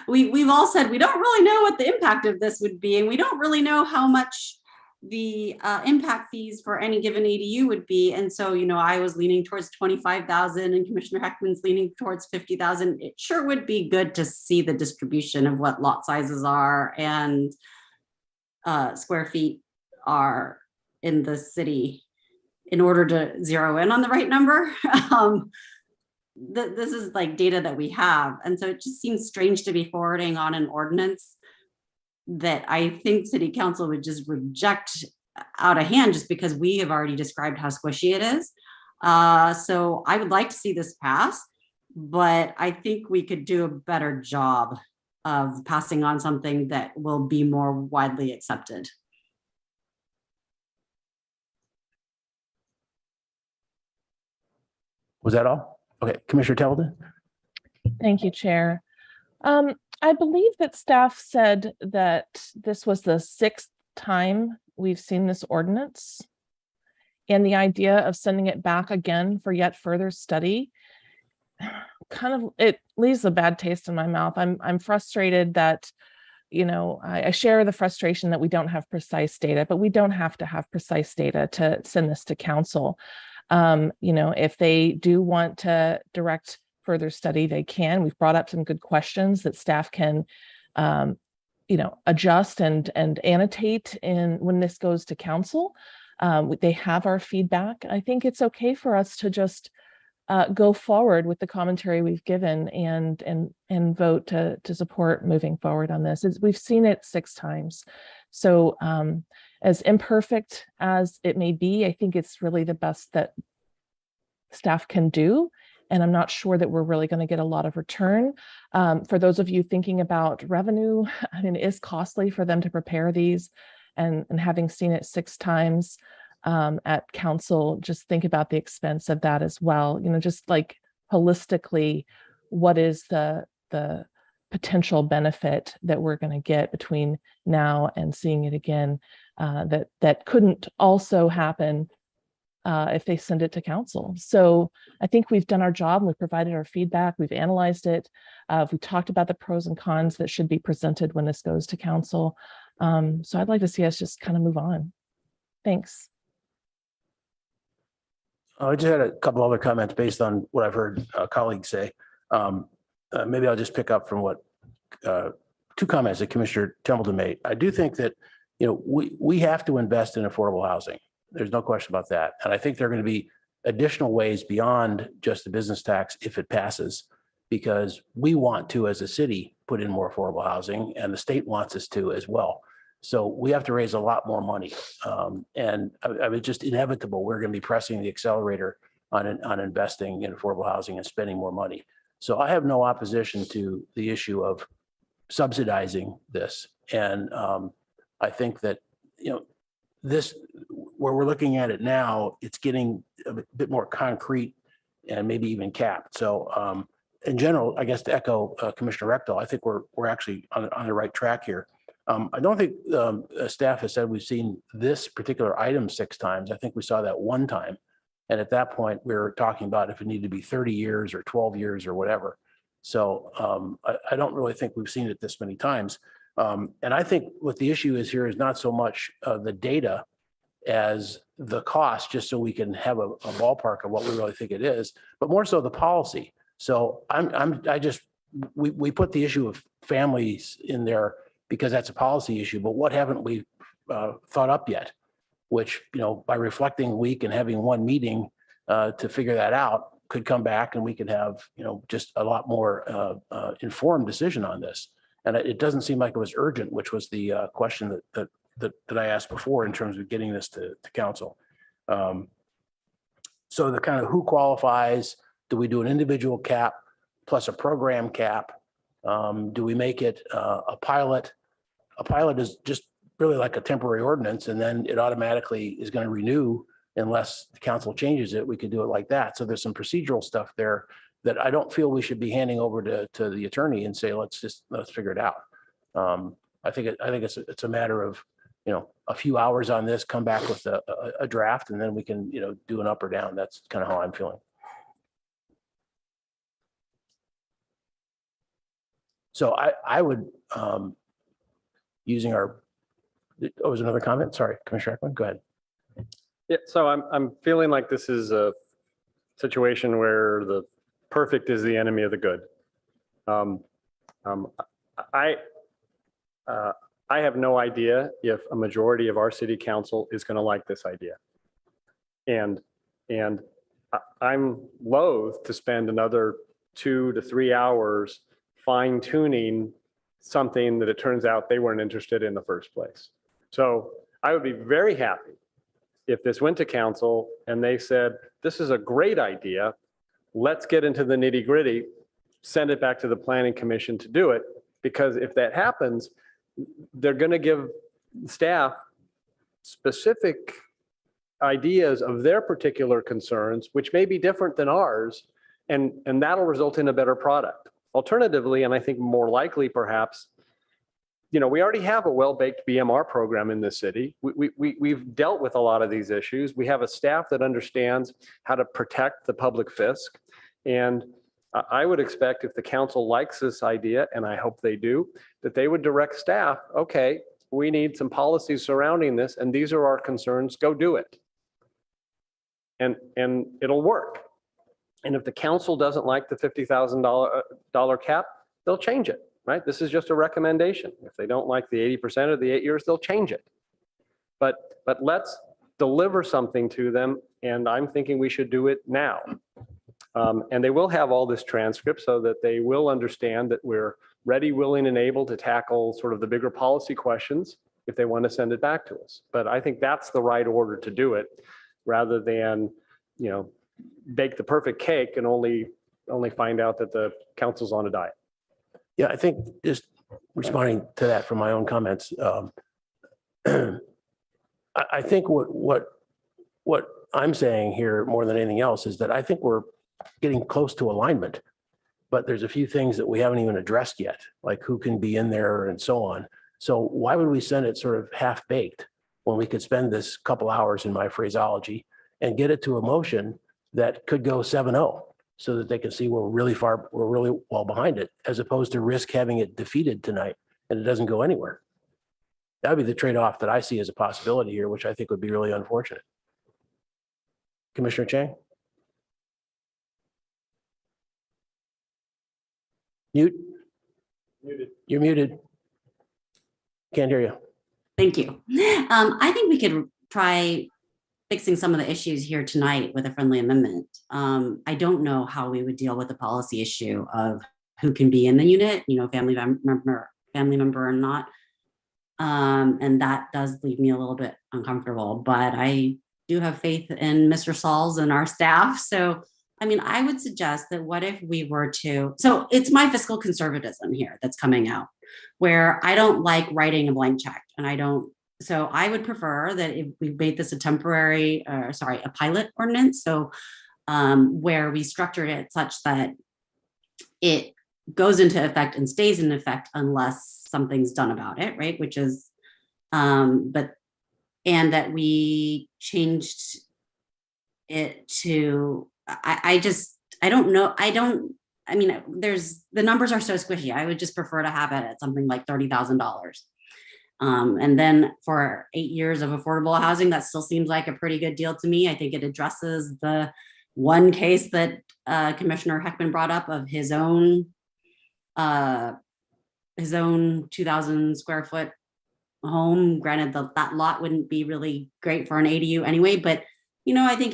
we've all said we don't really know what the impact of this would be, and we don't really know how much the impact fees for any given ADU would be. And so, I was leaning towards 25,000 and Commissioner Heckman's leaning towards 50,000. It sure would be good to see the distribution of what lot sizes are and square feet are in the city in order to zero in on the right number. This is like data that we have. And so it just seems strange to be forwarding on an ordinance that I think City Council would just reject out of hand just because we have already described how squishy it is. So I would like to see this pass, but I think we could do a better job of passing on something that will be more widely accepted. Was that all? Okay, Commissioner Templeton? Thank you, Chair. I believe that staff said that this was the 6th time we've seen this ordinance. And the idea of sending it back again for yet further study, it leaves a bad taste in my mouth. I'm frustrated that, I share the frustration that we don't have precise data, but we don't have to have precise data to send this to council. If they do want to direct further study, they can. We've brought up some good questions that staff can, adjust and annotate when this goes to council. They have our feedback. I think it's okay for us to just go forward with the commentary we've given and vote to support moving forward on this. We've seen it 6 times. So as imperfect as it may be, I think it's really the best that staff can do. And I'm not sure that we're really going to get a lot of return. For those of you thinking about revenue, it is costly for them to prepare these, and having seen it 6 times at council, just think about the expense of that as well. Just like holistically, what is the potential benefit that we're going to get between now and seeing it again that couldn't also happen if they send it to council. So I think we've done our job. We've provided our feedback. We've analyzed it. We talked about the pros and cons that should be presented when this goes to council. So I'd like to see us just kind of move on. Thanks. I just had a couple other comments based on what I've heard colleagues say. Maybe I'll just pick up from what 2 comments that Commissioner Templeton made. I do think that we have to invest in affordable housing. There's no question about that. And I think there are going to be additional ways beyond just the business tax if it passes, because we want to, as a city, put in more affordable housing, and the state wants us to as well. So we have to raise a lot more money. And it's just inevitable. We're going to be pressing the accelerator on investing in affordable housing and spending more money. So I have no opposition to the issue of subsidizing this. And I think that, this, where we're looking at it now, it's getting a bit more concrete and maybe even capped. So in general, I guess to echo Commissioner Rectal, I think we're actually on the right track here. I don't think staff has said we've seen this particular item 6 times. I think we saw that 1 time. And at that point, we were talking about if it needed to be 30 years or 12 years or whatever. So I don't really think we've seen it this many times. And I think what the issue is here is not so much the data as the cost, just so we can have a ballpark of what we really think it is, but more so the policy. So we put the issue of families in there because that's a policy issue, but what haven't we thought up yet? Which, by reflecting a week and having 1 meeting to figure that out, could come back and we could have, just a lot more informed decision on this. And it doesn't seem like it was urgent, which was the question that I asked before in terms of getting this to council. So the kind of who qualifies, do we do an individual cap plus a program cap? Do we make it a pilot? A pilot is just really like a temporary ordinance, and then it automatically is going to renew unless the council changes it. We could do it like that. So there's some procedural stuff there that I don't feel we should be handing over to the attorney and say, let's figure it out. I think it's a matter of, a few hours on this, come back with a draft, and then we can, do an up or down. That's kind of how I'm feeling. So I would, using our Oh, was another comment? Sorry, Commissioner Ekman, go ahead. Yeah, so I'm feeling like this is a situation where the perfect is the enemy of the good. I have no idea if a majority of our city council is going to like this idea. And I'm loath to spend another 2 to 3 hours fine tuning something that it turns out they weren't interested in the first place. So I would be very happy if this went to council and they said, this is a great idea, let's get into the nitty gritty, send it back to the planning commission to do it. Because if that happens, they're going to give staff specific ideas of their particular concerns, which may be different than ours, and that'll result in a better product. Alternatively, and I think more likely perhaps, we already have a well-baked BMR program in this city. We've dealt with a lot of these issues. We have a staff that understands how to protect the public fisc. And I would expect if the council likes this idea, and I hope they do, that they would direct staff, okay, we need some policies surrounding this, and these are our concerns, go do it. And it'll work. And if the council doesn't like the $50,000 cap, they'll change it, right? This is just a recommendation. If they don't like the 80% of the 8 years, they'll change it. But let's deliver something to them, and I'm thinking we should do it now. And they will have all this transcript so that they will understand that we're ready, willing, and able to tackle sort of the bigger policy questions if they want to send it back to us. But I think that's the right order to do it, rather than, bake the perfect cake and only find out that the council's on a diet. Yeah, I think just responding to that from my own comments, I think what I'm saying here more than anything else is that I think we're getting close to alignment, but there's a few things that we haven't even addressed yet, like who can be in there and so on. So why would we send it sort of half-baked when we could spend this couple hours, in my phraseology, and get it to a motion that could go 7-0 so that they can see we're really well behind it, as opposed to risk having it defeated tonight and it doesn't go anywhere. That would be the trade-off that I see as a possibility here, which I think would be really unfortunate. Commissioner Chang? Mute. Muted. You're muted. Can't hear you. Thank you. I think we could try fixing some of the issues here tonight with a friendly amendment. I don't know how we would deal with the policy issue of who can be in the unit, family member or not. And that does leave me a little bit uncomfortable, but I do have faith in Mr. Sauls and our staff. So, I would suggest that what if we were to, so it's my fiscal conservatism here that's coming out, where I don't like writing a blank check, and so I would prefer that if we made this a pilot ordinance. So where we structured it such that it goes into effect and stays in effect unless something's done about it, right? Which is, and that we changed it to, I don't know. There's, the numbers are so squishy. I would just prefer to have it at something like $30,000. And then for 8 years of affordable housing, that still seems like a pretty good deal to me. I think it addresses the one case that Commissioner Heckman brought up of his own 2,000 square foot home. Granted, that lot wouldn't be really great for an ADU anyway, but I think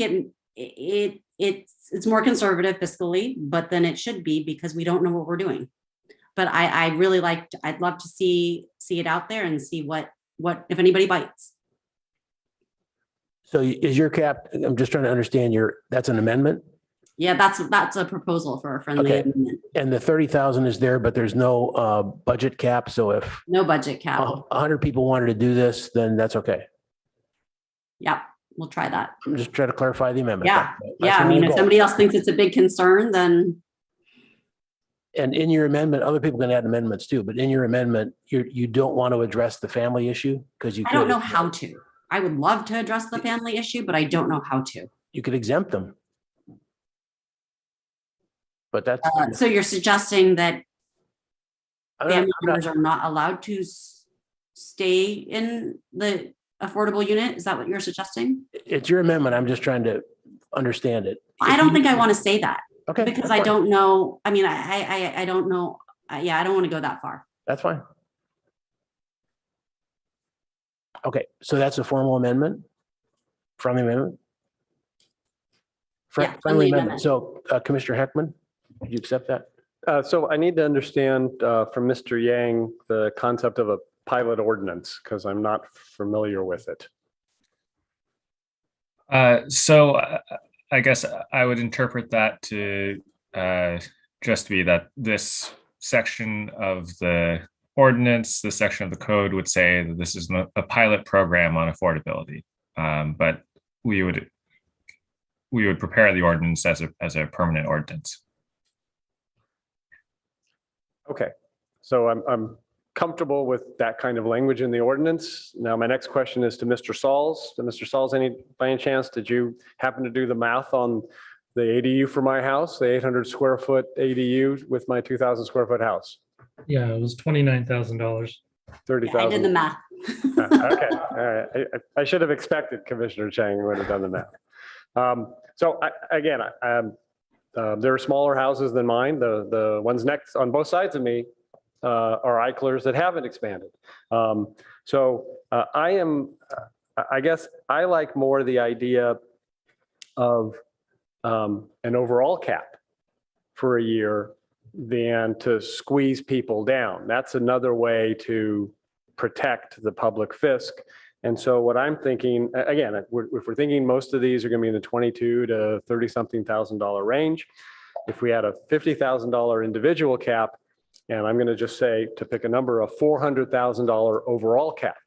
it's more conservative fiscally, but then it should be, because we don't know what we're doing. But I'd love to see it out there and see what if anybody bites. So is your cap, I'm just trying to understand that's an amendment? Yeah, that's a proposal for a friendly amendment. And the 30,000 is there, but there's no budget cap. So if no budget cap, 100 people wanted to do this, then that's okay. Yep, we'll try that. I'm just trying to clarify the amendment. Yeah, if somebody else thinks it's a big concern, then. And in your amendment, other people can add amendments too, but in your amendment, you don't want to address the family issue because I don't know how to. I would love to address the family issue, but I don't know how to. You could exempt them. But that's. So you're suggesting that family members are not allowed to stay in the affordable unit? Is that what you're suggesting? It's your amendment. I'm just trying to understand it. I don't think I want to say that. Okay. Because that's I fine. don't know. I mean, I don't know. Yeah, I don't want to go that far. That's fine. Okay, so that's a formal amendment? Friendly amendment? Yeah, Friendly friendly amendment. So Commissioner Heckman, would you accept that? So I need to understand from Mr. Yang the concept of a pilot ordinance because I'm not familiar with it. So I guess I would interpret that to just be that this section of the ordinance, the section of the code would say that this is a pilot program on affordability, but we would prepare the ordinance as a permanent ordinance. Okay, so I'm comfortable with that kind of language in the ordinance. Now, my next question is to Mr. Sauls. Mr. Sauls, by any chance, did you happen to do the math on the ADU for my house, the 800 square foot ADU with my 2,000 square foot house? Yeah, it was $29,000. 30,000. I did the math. Okay, all right. I should have expected Commissioner Chang would have done the math. So again, there are smaller houses than mine. The ones next on both sides of me are Eichlers that haven't expanded. I guess I like more the idea of an overall cap for a year than to squeeze people down. That's another way to protect the public fisc. And so what I'm thinking, again, if we're thinking most of these are going to be in the 22 to 30 something thousand range. If we had a $50,000 individual cap, and I'm going to just say, to pick a number, a $400,000 overall cap.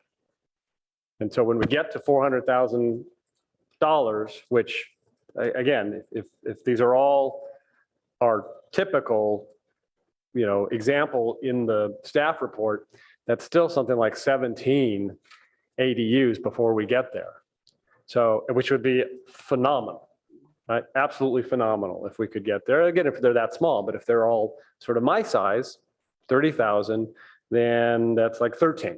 And so when we get to $400,000, which again, if these are all our typical, example in the staff report, that's still something like 17 ADUs before we get there. So, which would be phenomenal, right? Absolutely phenomenal if we could get there. Again, if they're that small, but if they're all sort of my size, 30,000, then that's like 13,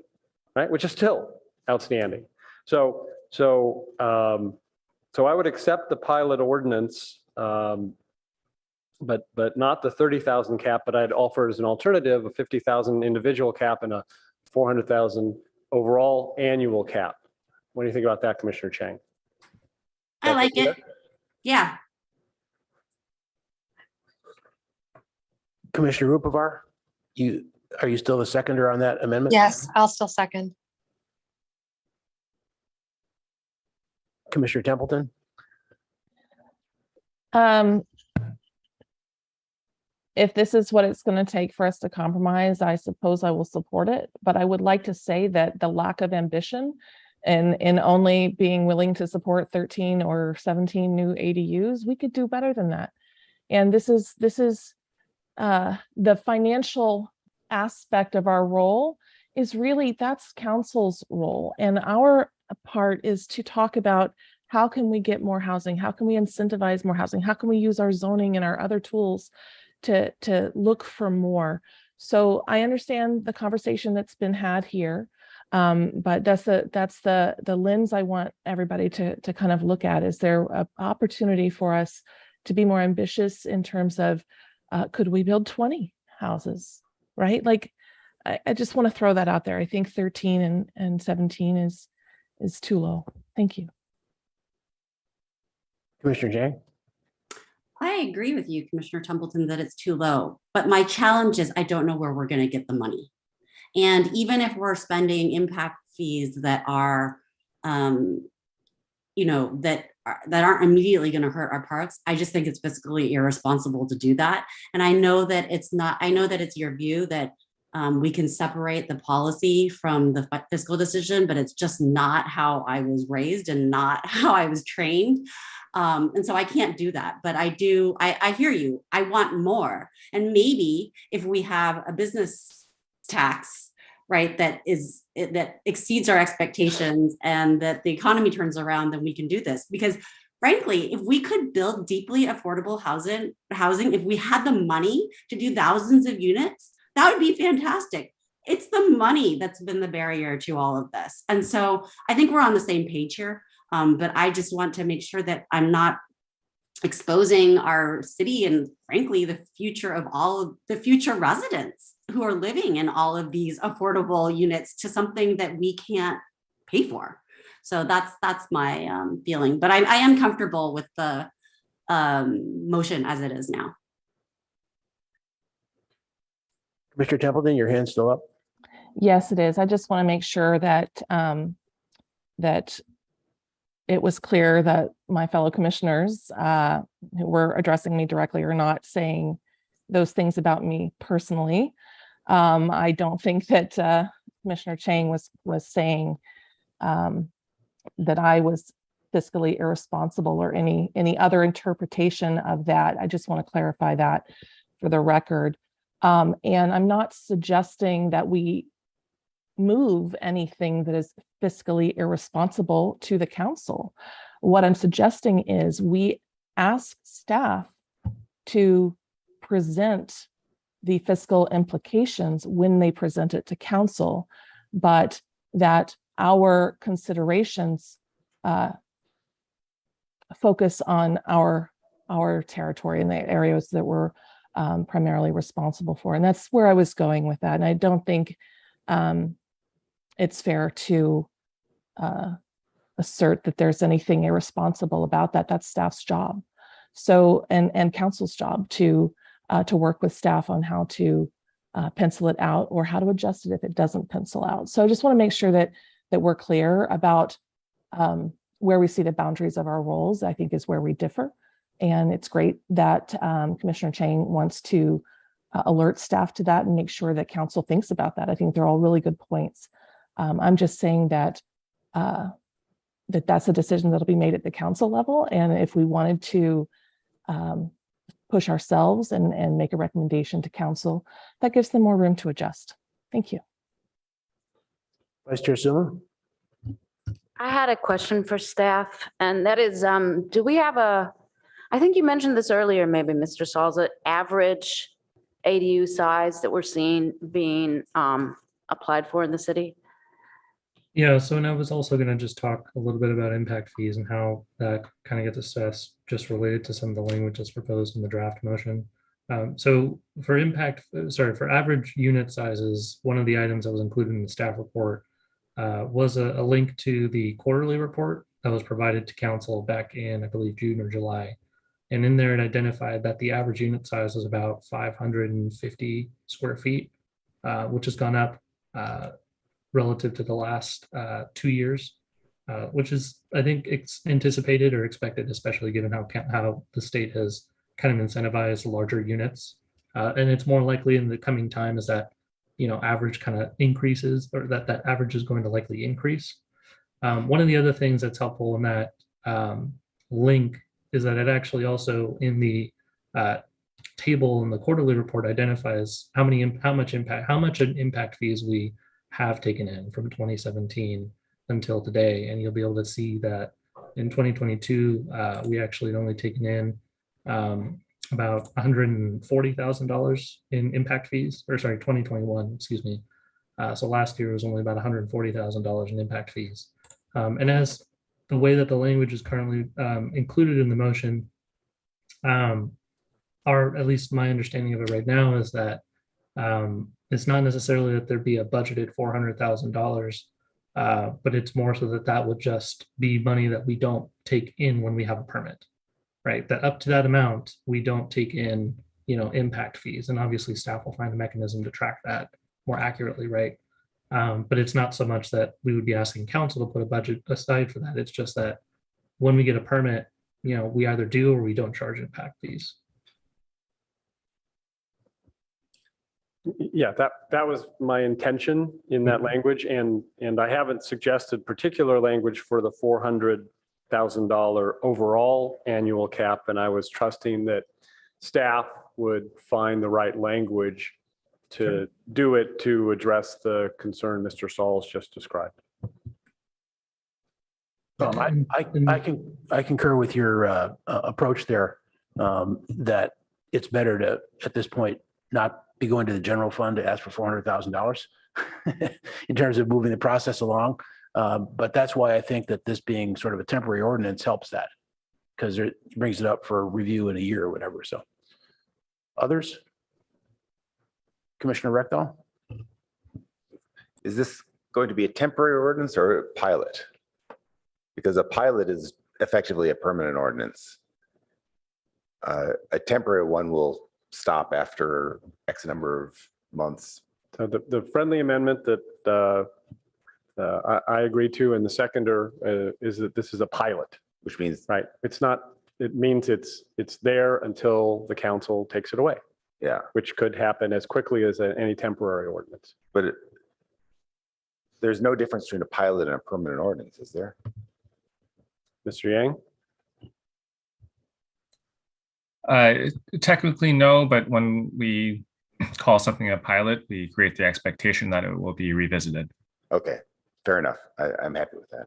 right? Which is still outstanding. So I would accept the pilot ordinance, but not the 30,000 cap, but I'd offer as an alternative a 50,000 individual cap and a 400,000 overall annual cap. What do you think about that, Commissioner Chang? I like it. Yeah. Commissioner Rupavar, are you still the seconder on that amendment? Yes, I'll still second. Commissioner Templeton? If this is what it's going to take for us to compromise, I suppose I will support it. But I would like to say that the lack of ambition and in only being willing to support 13 or 17 new ADUs, we could do better than that. And this is the financial aspect of our role is really, that's council's role. And our part is to talk about how can we get more housing? How can we incentivize more housing? How can we use our zoning and our other tools to look for more? So I understand the conversation that's been had here, but that's the lens I want everybody to kind of look at. Is there an opportunity for us to be more ambitious in terms of could we build 20 houses, right? Like, I just want to throw that out there. I think 13 and 17 is too low. Thank you. Commissioner Chang? I agree with you, Commissioner Templeton, that it's too low. But my challenge is I don't know where we're going to get the money. And even if we're spending impact fees that are, that aren't immediately going to hurt our parks, I just think it's fiscally irresponsible to do that. And I know that it's your view that we can separate the policy from the fiscal decision, but it's just not how I was raised and not how I was trained. And so I can't do that, but I hear you. I want more. And maybe if we have a business tax, right, that exceeds our expectations and that the economy turns around, then we can do this. Because frankly, if we could build deeply affordable housing, if we had the money to do thousands of units, that would be fantastic. it's the money that's been the barrier to all of this. And so I think we're on the same page here. But I just want to make sure that I'm not exposing our city and frankly, the future of all of the future residents who are living in all of these affordable units to something that we can't pay for. So that's my feeling, but I am comfortable with the motion as it is now. Commissioner Templeton, your hand's still up. Yes, it is. I just want to make sure that that it was clear that my fellow commissioners who were addressing me directly are not saying those things about me personally. I don't think that Commissioner Chang was saying that I was fiscally irresponsible or any other interpretation of that. I just want to clarify that for the record. And I'm not suggesting that we move anything that is fiscally irresponsible to the council. What I'm suggesting is we ask staff to present the fiscal implications when they present it to council, but that our considerations focus on our territory and the areas that we're primarily responsible for. And that's where I was going with that. And I don't think it's fair to assert that there's anything irresponsible about that. That's staff's job. So, and council's job to work with staff on how to pencil it out or how to adjust it if it doesn't pencil out. So I just want to make sure that we're clear about where we see the boundaries of our roles, I think is where we differ. And it's great that Commissioner Chang wants to alert staff to that and make sure that council thinks about that. I think they're all really good points. I'm just saying that that's a decision that'll be made at the council level. And if we wanted to push ourselves and make a recommendation to council, that gives them more room to adjust. Thank you. Vice Chair Summer. I had a question for staff, and that is, do we have I think you mentioned this earlier, maybe Mr. Salza, average ADU size that we're seeing being applied for in the city? Yeah, so and I was also going to just talk a little bit about impact fees and how that kind of gets assessed just related to some of the language that's proposed in the draft motion. So for average unit sizes, one of the items that was included in the staff report was a link to the quarterly report that was provided to council back in, I believe, June or July. And in there, it identified that the average unit size was about 550 square feet, which has gone up relative to the last 2 years, which is, I think, anticipated or expected, especially given how the state has kind of incentivized larger units. And it's more likely in the coming time is that, average kind of increases, or that average is going to likely increase. One of the other things that's helpful in that link is that it actually also in the table in the quarterly report identifies how much impact fees we have taken in from 2017 until today. And you'll be able to see that in 2022, we actually had only taken in about $140,000 in impact fees, or sorry, 2021, excuse me. So last year was only about $140,000 in impact fees. And as the way that the language is currently included in the motion, at least my understanding of it right now is that it's not necessarily that there'd be a budgeted $400,000, but it's more so that would just be money that we don't take in when we have a permit, right? That up to that amount, we don't take in, impact fees. And obviously staff will find a mechanism to track that more accurately, right? But it's not so much that we would be asking council to put a budget aside for that. It's just that when we get a permit, we either do or we don't charge impact fees. Yeah, that was my intention in that language, and I haven't suggested particular language for the $400,000 overall annual cap, and I was trusting that staff would find the right language to do it to address the concern Mr. Sauls just described. I concur with your approach there, that it's better to, at this point, not be going to the general fund to ask for $400,000. in terms of moving the process along. But that's why I think that this being sort of a temporary ordinance helps that, because it brings it up for review in a year or whatever. So others? Commissioner Rectal? Is this going to be a temporary ordinance or a pilot? Because a pilot is effectively a permanent ordinance. A temporary one will stop after X number of months. So the friendly amendment that I agree to, and the seconder is that this is a pilot. Which means, right? It's not, it means it's there until the council takes it away, yeah, which could happen as quickly as any temporary ordinance. but there's no difference between a pilot and a permanent ordinance, is there? Mr. Yang? Technically, no, but when we call something a pilot, we create the expectation that it will be revisited. Okay, fair enough. I'm happy with that.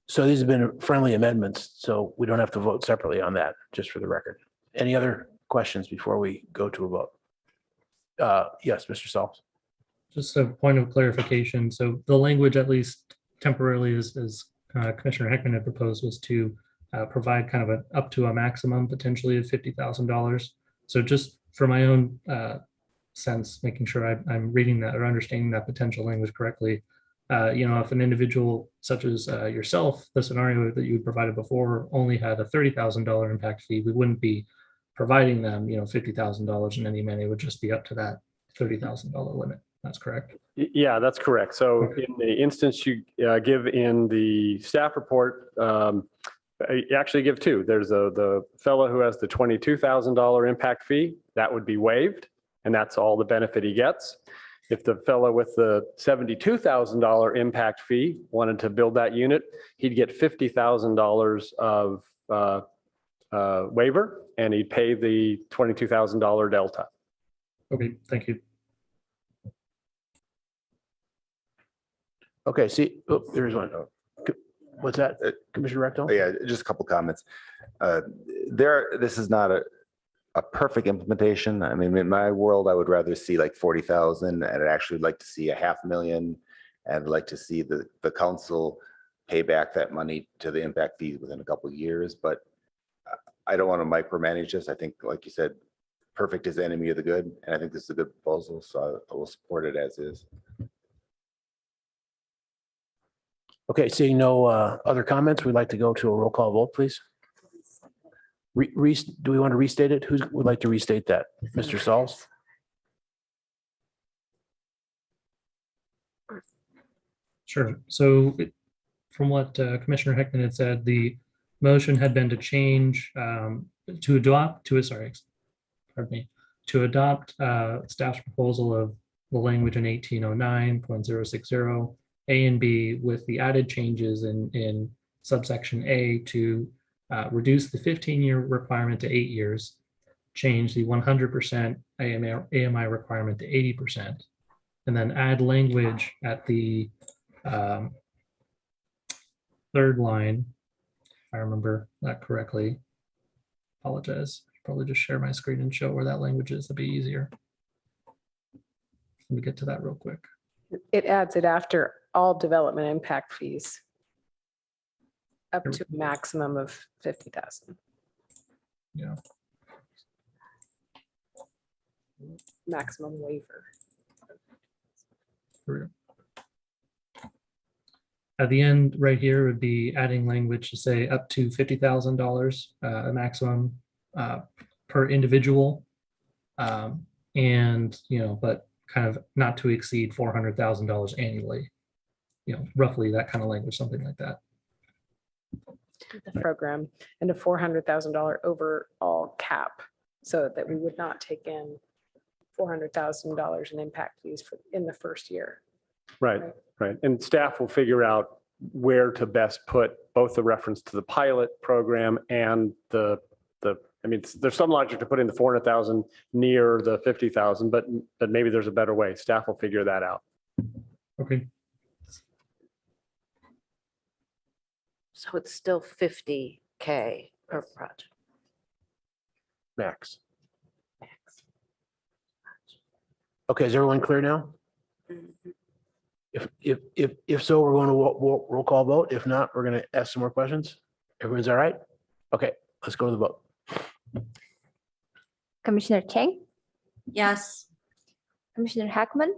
So these have been friendly amendments, so we don't have to vote separately on that, just for the record. Any other questions before we go to a vote? Yes, Mr. Sauls. Just a point of clarification. So the language, at least temporarily, as Commissioner Heckman had proposed, was to provide kind of up to a maximum potentially of $50,000. So just for my own sense, making sure I'm reading that or understanding that potential language correctly. If an individual such as yourself, the scenario that you provided before only had a $30,000 impact fee, we wouldn't be providing them, $50,000 in any manner. It would just be up to that $30,000 limit. That's correct. Yeah, that's correct. So in the instance you give in the staff report, you actually give two. There's the fellow who has the $22,000 impact fee, that would be waived, and that's all the benefit he gets. If the fellow with the $72,000 impact fee wanted to build that unit, he'd get $50,000 of waiver, and he'd pay the $22,000 delta. Okay, thank you. Okay, see, oh, there's one. What's that, Commissioner Rectal? Yeah, just a couple comments. This is not a perfect implementation. I mean, in my world, I would rather see like 40,000, and I'd actually like to see $500,000, and I'd like to see the council pay back that money to the impact fees within a couple of years. But I don't want to micromanage this. I think, like you said, perfect is the enemy of the good, and I think this is a good proposal, so I will support it as is. Okay, seeing no other comments, we'd like to go to a roll call vote, please. Do we want to restate it? Who would like to restate that? Mr. Sauls? Sure. So from what Commissioner Heckman had said, the motion had been to change to adopt staff's proposal of the language in 1809.060 A and B with the added changes in subsection A to reduce the 15-year requirement to 8 years, change the 100% AMI requirement to 80%, and then add language at the third line, if I remember that correctly. Apologize. Probably just share my screen and show where that language is. That'd be easier. Let me get to that real quick. It adds it after all development impact fees up to a maximum of 50,000. Yeah. Maximum waiver. At the end right here would be adding language to say up to $50,000 a maximum per individual. And, but kind of not to exceed $400,000 annually, roughly that kind of language, something like that. The program and a $400,000 overall cap so that we would not take in $400,000 in impact fees in the first year. Right. And staff will figure out where to best put both the reference to the pilot program and I mean, there's some logic to putting the 400,000 near the 50,000, but maybe there's a better way. Staff will figure that out. Okay. So it's still 50K per project. Max. Okay, is everyone clear now? If so, we're going to roll call vote. If not, we're going to ask some more questions. Everyone's all right? Okay, let's go to the vote. Commissioner Chang, Yes. Commissioner Heckman,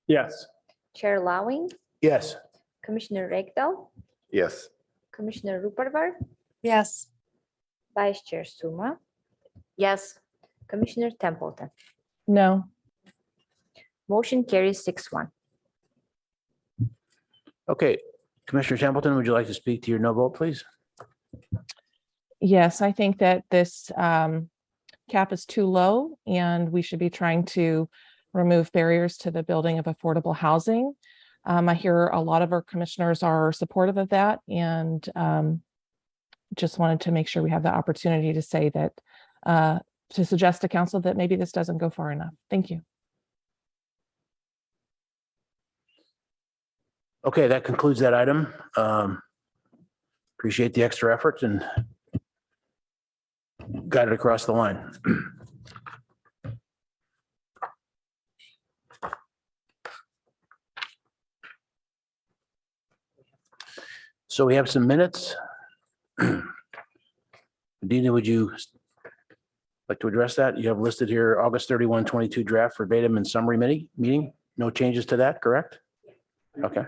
Yes. Chair Lawing, Yes. Commissioner Rekdal, Yes. Commissioner Rupert, Yes. Vice Chair Suma, Yes, Commissioner Templeton. No. Motion carries 6-1. Okay, Commissioner Templeton, would you like to speak to your no vote, please? Yes, I think that this cap is too low and we should be trying to remove barriers to the building of affordable housing. I hear a lot of our commissioners are supportive of that and just wanted to make sure we have the opportunity to say that, to suggest to council that maybe this doesn't go far enough. Thank you. Okay, that concludes that item. Appreciate the extra effort and got it across the line. So we have some minutes. Dina, would you like to address that? You have listed here August 31, 22 draft verbatim and summary meeting. No changes to that, correct? Okay.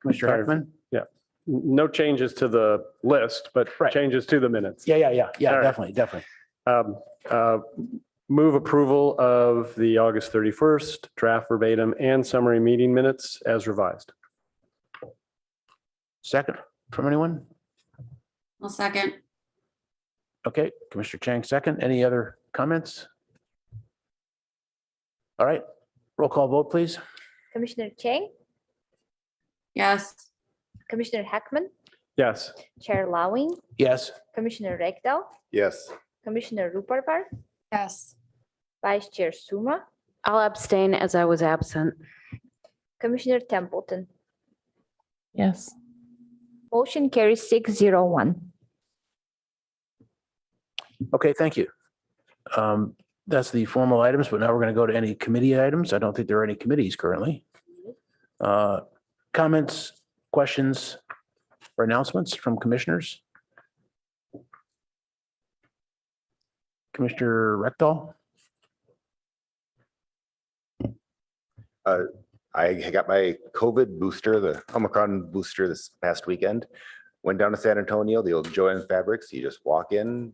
Commissioner Sorry. Heckman? No changes to the list, but Right. changes to the minutes. Yeah, All right. definitely. Move approval of the August 31st draft verbatim and summary meeting minutes as revised. Second from anyone? Well, second. Okay, Commissioner Chang, second. Any other comments? All right, roll call vote, please. Commissioner Chang, Yes. Commissioner Heckman, Yes. Chair Lawing, Yes. Commissioner Rekdal, Yes. Commissioner Rupert, Yes. Vice Chair Suma, I'll abstain as I was absent. Commissioner Templeton. Yes. Motion carries 6-0-1. Okay, thank you. That's the formal items, but now we're going to go to any committee items. I don't think there are any committees currently. Comments, questions, or announcements from commissioners? Commissioner Rekdal? I got my COVID booster, the Omicron booster this past weekend. Went down to San Antonio, the old Joanne Fabrics. You just walk in,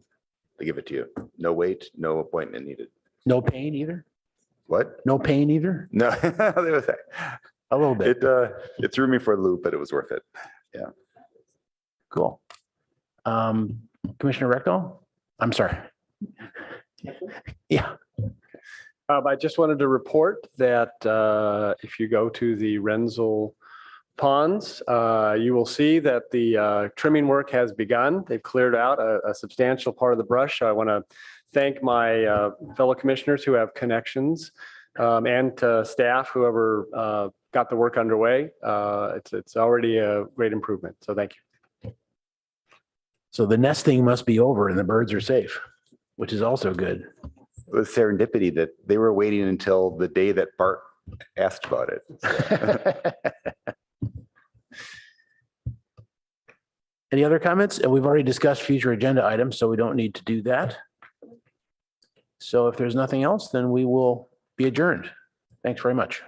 they give it to you. No wait, no appointment needed. No pain either? What? No pain either? No, there was A little bit. it threw me for a loop, but it was worth it. Cool. Commissioner Rekdal? I'm sorry. Yeah. I just wanted to report that if you go to the Renzel ponds, you will see that the trimming work has begun. They've cleared out a substantial part of the brush. I want to thank my fellow commissioners who have connections and to staff, whoever got the work underway. It's already a great improvement. So thank you. So the nesting must be over and the birds are safe, which is also good. It was serendipity that they were waiting until the day that Bart asked about it. Any other comments? And we've already discussed future agenda items, so we don't need to do that. So if there's nothing else, then we will be adjourned. Thanks very much.